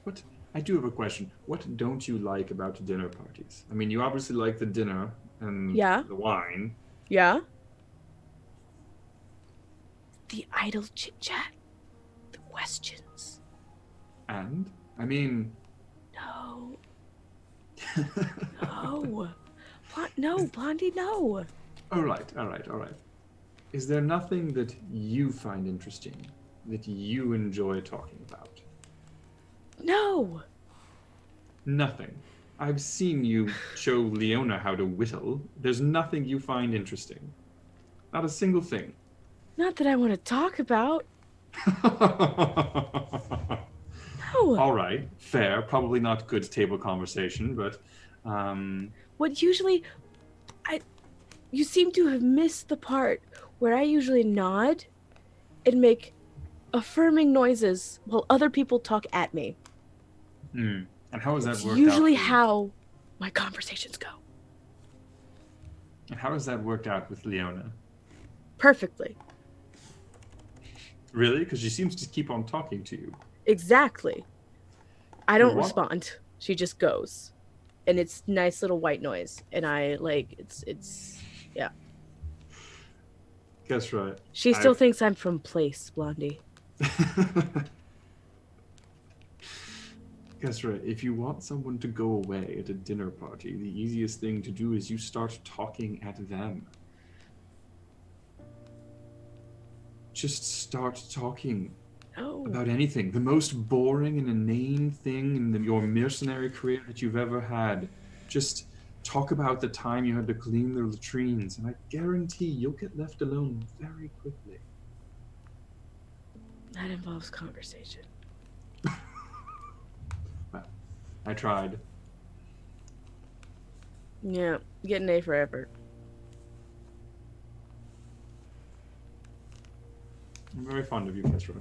What? I do have a question. What don't you like about dinner parties? I mean, you obviously like the dinner and Yeah. the wine. Yeah. The idle chit chat. The questions. And? I mean... No. No. No, Blondie, no. All right. Is there nothing that you find interesting, that you enjoy talking about? No. Nothing. I've seen you show Leona how to whittle. There's nothing you find interesting. Not a single thing. Not that I want to talk about. No. All right, fair. Probably not good table conversation, but What usually, you seem to have missed the part where I usually nod and make affirming noises while other people talk at me. and how has that It's worked usually out? how my conversations go. And how has that worked out with Leona? Perfectly. Really? Because she seems to keep on talking to you. Exactly. I don't What? respond. She just goes. And it's nice little white noise. And I like it's yeah. Guess right. She still thinks I'm from Place, Blondie. Guess right. If you want someone to go away at a dinner party, the easiest thing to do is you start talking at them. Just start talking about anything. The most boring and inane thing in your mercenary career that you've ever had. Just talk about the time you had to clean the latrines, and I guarantee you'll get left alone very quickly. That involves conversation. Well, I tried. Yeah, get an A for effort. I'm very fond of you, Kesra.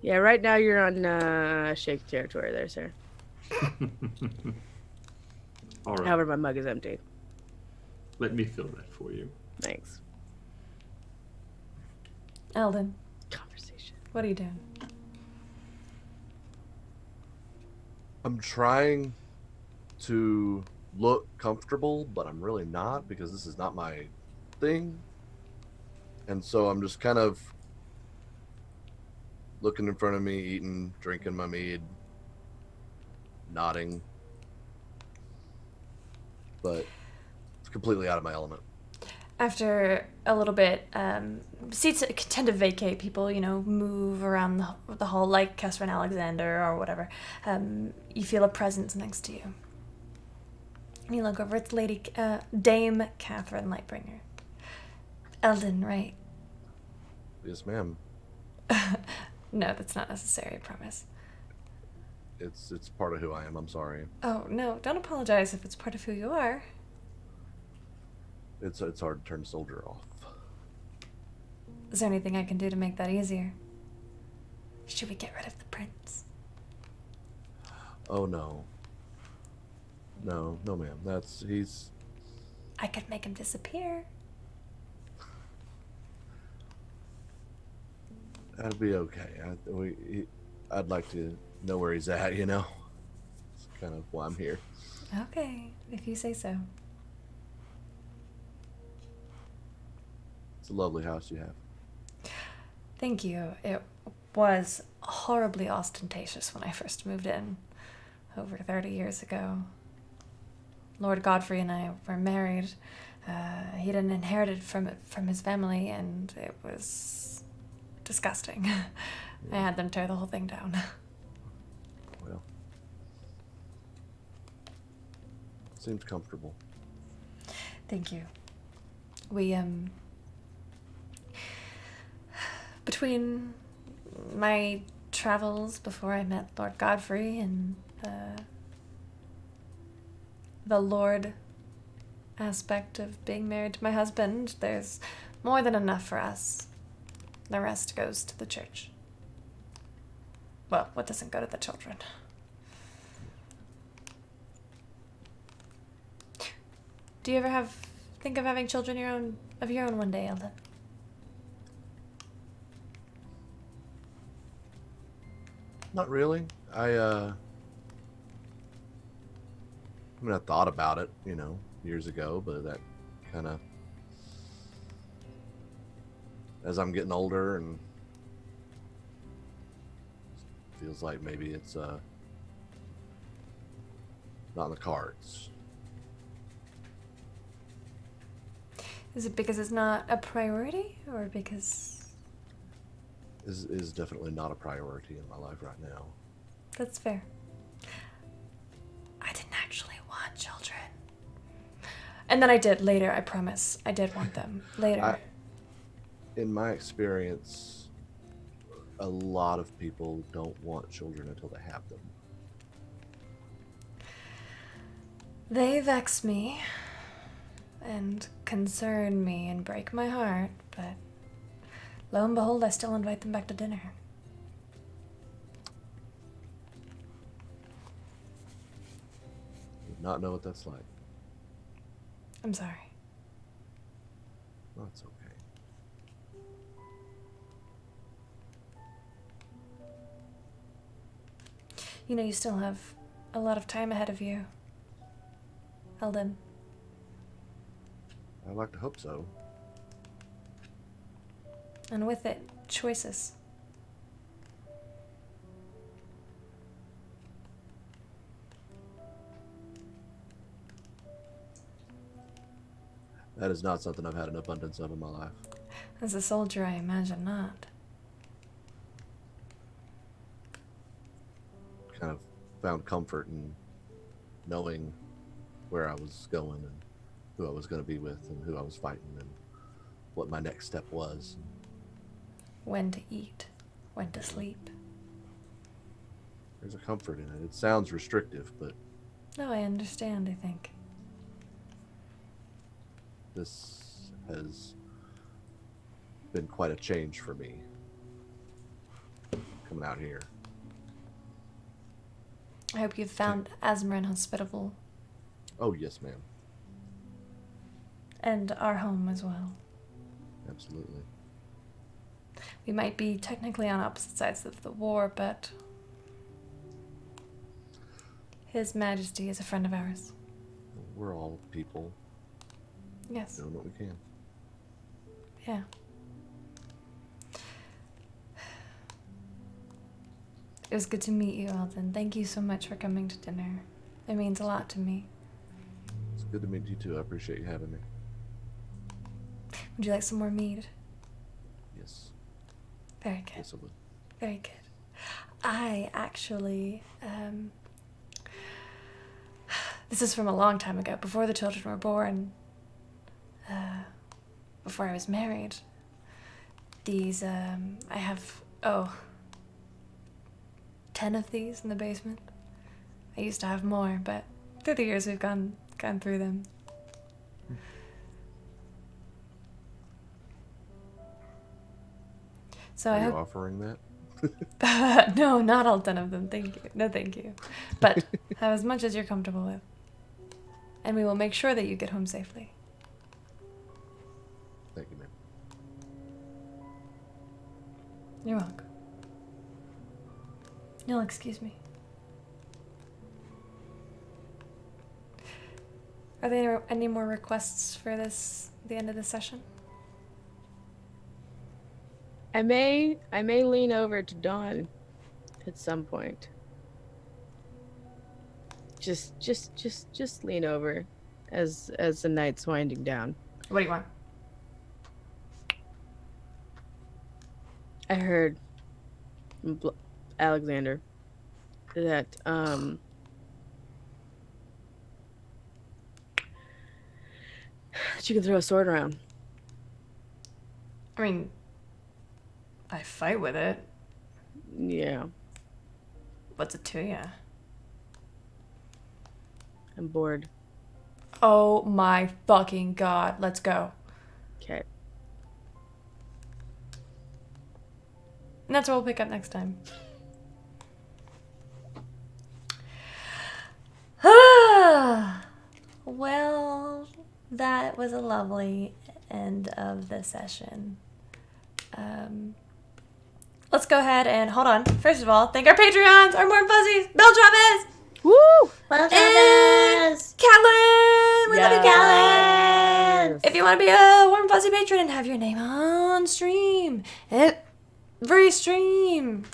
Yeah, right now you're on shake territory there, sir. All right. However, my mug is empty. Let me fill that for you. Thanks. Eldon, Conversation. what are you doing? I'm trying to look comfortable, but I'm really not because this is not my thing. And so I'm just kind of looking in front of me, eating, drinking my mead, nodding. But it's completely out of my element. After a little bit, seats tend to vacate. People, move around the hall like Kesser and Alexander or whatever. You feel a presence next to you. And you look over. It's Dame Catherine Lightbringer. Eldon, right? Yes, ma'am. No, that's not necessary, I promise. It's part of who I am. I'm sorry. Oh, no, don't apologize if it's part of who you are. It's hard to turn soldier off. Is there anything I can do to make that easier? Should we get rid of the prince? Oh, no. No, ma'am. I could make him disappear. That'd be okay. I'd like to know where he's at, you know? It's kind of why I'm here. Okay, if you say so. It's a lovely house you have. Thank you. It was horribly ostentatious when I first moved in over 30 years ago. Lord Godfrey and I were married. He'd inherited from his family, and it was disgusting. I had them tear the whole thing down. Well, seems comfortable. Thank you. We, between my travels before I met Lord Godfrey and the Lord aspect of being married to my husband, there's more than enough for us. The rest goes to the church. Well, what doesn't go to the children? Do you ever think of having children of your own one day, Eldon? Not really. I mean, I thought about it, you know, years ago, but that kind of, as I'm getting older, and feels like maybe it's not in the cards. Is it because it's not a priority, or because... Is definitely not a priority in my life right now. That's fair. I didn't actually want children. And then I did later, I promise. I did want them later. In my experience, a lot of people don't want children until they have them. They vex me and concern me and break my heart, but lo and behold, I still invite them back to dinner. Do not know what that's like. I'm sorry. Well, it's okay. You know, you still have a lot of time ahead of you, Eldon. I'd like to hope so. And with it, choices. That is not something I've had an abundance of in my life. As a soldier, I imagine not. Kind of found comfort in knowing where I was going and who I was going to be with and who I was fighting and what my next step was. When to eat, when to sleep. There's a comfort in it. It sounds restrictive, but No, I understand, I think. this has been quite a change for me coming out here. I hope you've found Asmarin hospitable, Oh, yes, ma'am. and our home as well. Absolutely. We might be technically on opposite sides of the war, but His Majesty is a friend of ours. We're all people Yes. doing what we can. Yeah. It was good to meet you, Eldon. Thank you so much for coming to dinner. It means a lot to me. It's good to meet you too. I appreciate you having me. Would you like some more mead? Yes. Very good. Yes, I would. Very good. I actually, this is from a long time ago, before the children were born, before I was married. These, I have, 10 of these in the basement. I used to have more, but through the years we've gone through them. So Are I you hope... offering that? No, not all 10 of them. Thank you. No, thank you. But have as much as you're comfortable with. And we will make sure that you get home safely. You're welcome. You'll excuse me. Are there any more requests for the end of the session? I may lean over to Dawn at some point. Just lean over as the night's winding down. What do you want? I heard from Alexander that that you can throw a sword around. I mean, I fight with it. Yeah, What's it to ya? I'm bored. Oh my fucking god. Let's go. Okay. And that's what we'll pick up next time. Well, that was a lovely end of the session. Let's go ahead and hold on. First of all, thank our Patreons, our Warm Fuzzies, Bell Travis, Woo! Well, and Travis! Catlin. We love you, Catlin. Yes. If you want to be a Warm Fuzzy patron and have your name on stream, every stream,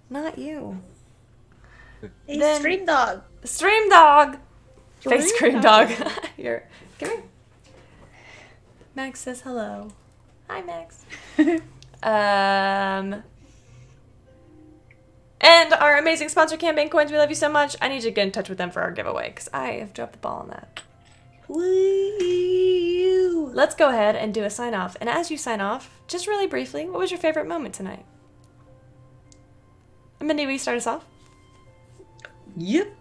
not you. Hey, Then- Stream Dog. Stream dog. Face Stream cream dog. Here. Come here. Max says hello. Hi, Max. And our amazing sponsor, Campaign Coins. We love you so much. I need you to get in touch with them for our giveaway because I have dropped the ball on that. Woo! Let's go ahead and do a sign off. And as you sign off, just really briefly, what was your favorite moment tonight? Mindy, will you start us off? Yep.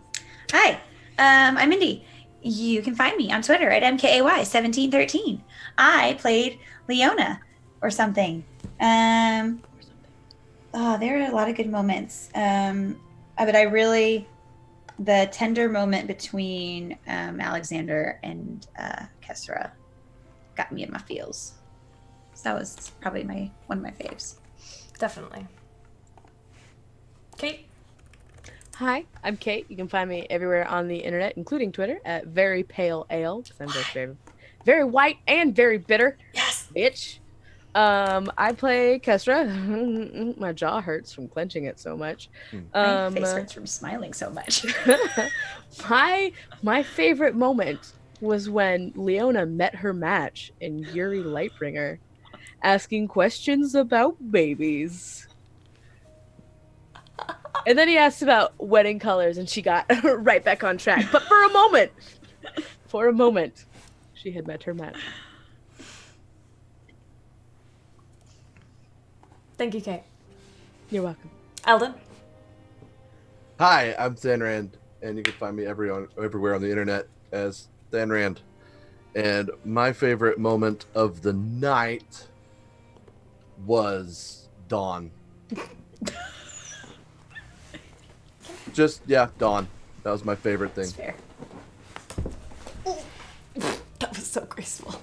Hi, I'm Mindy. You can find me on Twitter at MKAY1713. I played Leona or something. Oh, there are a lot of good moments. But I really, the tender moment between Alexander and Kesra got me in my feels. So that was probably one of my faves. Definitely. Kate? Hi, I'm Kate. You can find me everywhere on the internet, including Twitter, at Very Pale Ale, because I'm very, very white and very bitter. Yes! Bitch. I play Kestra. My jaw hurts from clenching it so much. My face hurts from smiling so much. my favorite moment was when Leona met her match in Yuri Lightbringer, asking questions about babies. And then he asked about wedding colors, and she got right back on track. But for a moment, she had met her match. Thank you, Kate. You're welcome. Eldon? Hi, I'm Than Rand, and you can find me everywhere on the internet as Than Rand. And my favorite moment of the night was dawn. Dawn. That was my favorite thing. That's fair. That was so graceful.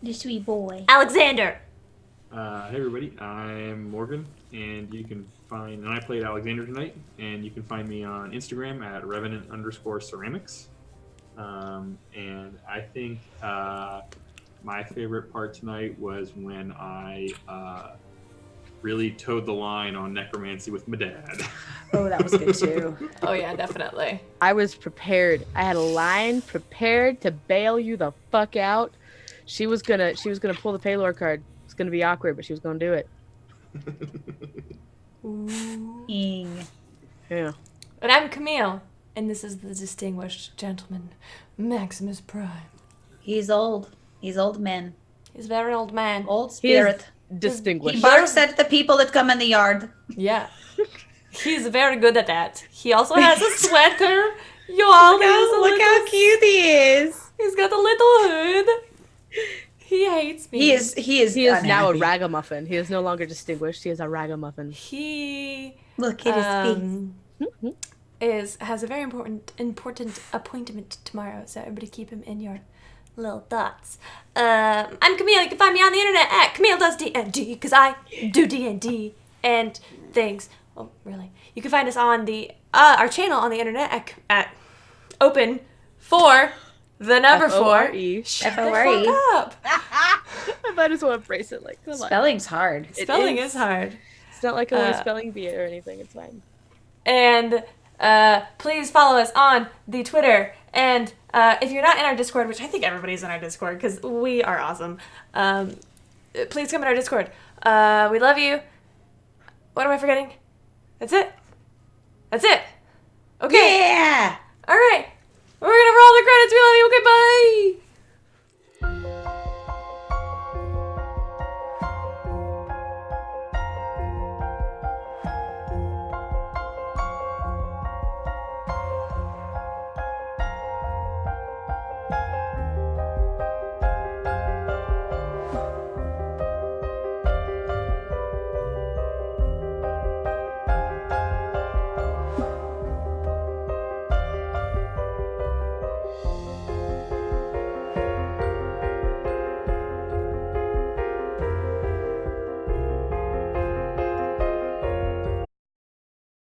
You sweet boy. Alexander! Hey everybody, I'm Morgan, and you can find, and I played Alexander tonight, and you can find me on Instagram at revenant_ceramics. And I think my favorite part tonight was when I really towed the line on necromancy with my dad. Oh, that was good too. Oh yeah, definitely. I was prepared. I had a line prepared to bail you the fuck out. She was gonna pull the Paylor card. It's gonna be awkward, but she was gonna do it. Ing. Yeah. And I'm Camille, and this is the distinguished gentleman, Maximus Prime. He's old. He's old man. He's a very old man. Old He is spirit. distinguished. He barks at the people that come in the yard. Yeah. He's very good at that. He also has a sweater. Y'all, Look how cute he is. He's got a little hood. He hates me. He is now a unhappy. ragamuffin. He is no longer distinguished. He is a ragamuffin. He Look at his face. has a very important appointment tomorrow, so everybody keep him in your little thoughts. I'm Camille. You can find me on the internet at Camille Does D&D, because I do D&D and things. Oh, really? You can find us on the our channel on the internet at open for the number 4. F-O-R-E. Shut the F-O-R-E. fuck up. I might as well embrace it. Like, come on. Spelling's hard. Spelling is hard. It's not like a spelling bee or anything. It's fine. And please follow us on the Twitter. And if you're not in our Discord, which I think everybody's in our Discord because we are awesome, please come in our Discord. We love you. What am I forgetting? That's it. That's it. Okay. Yeah. All right. We're going to roll the credits. We love you. Okay, bye.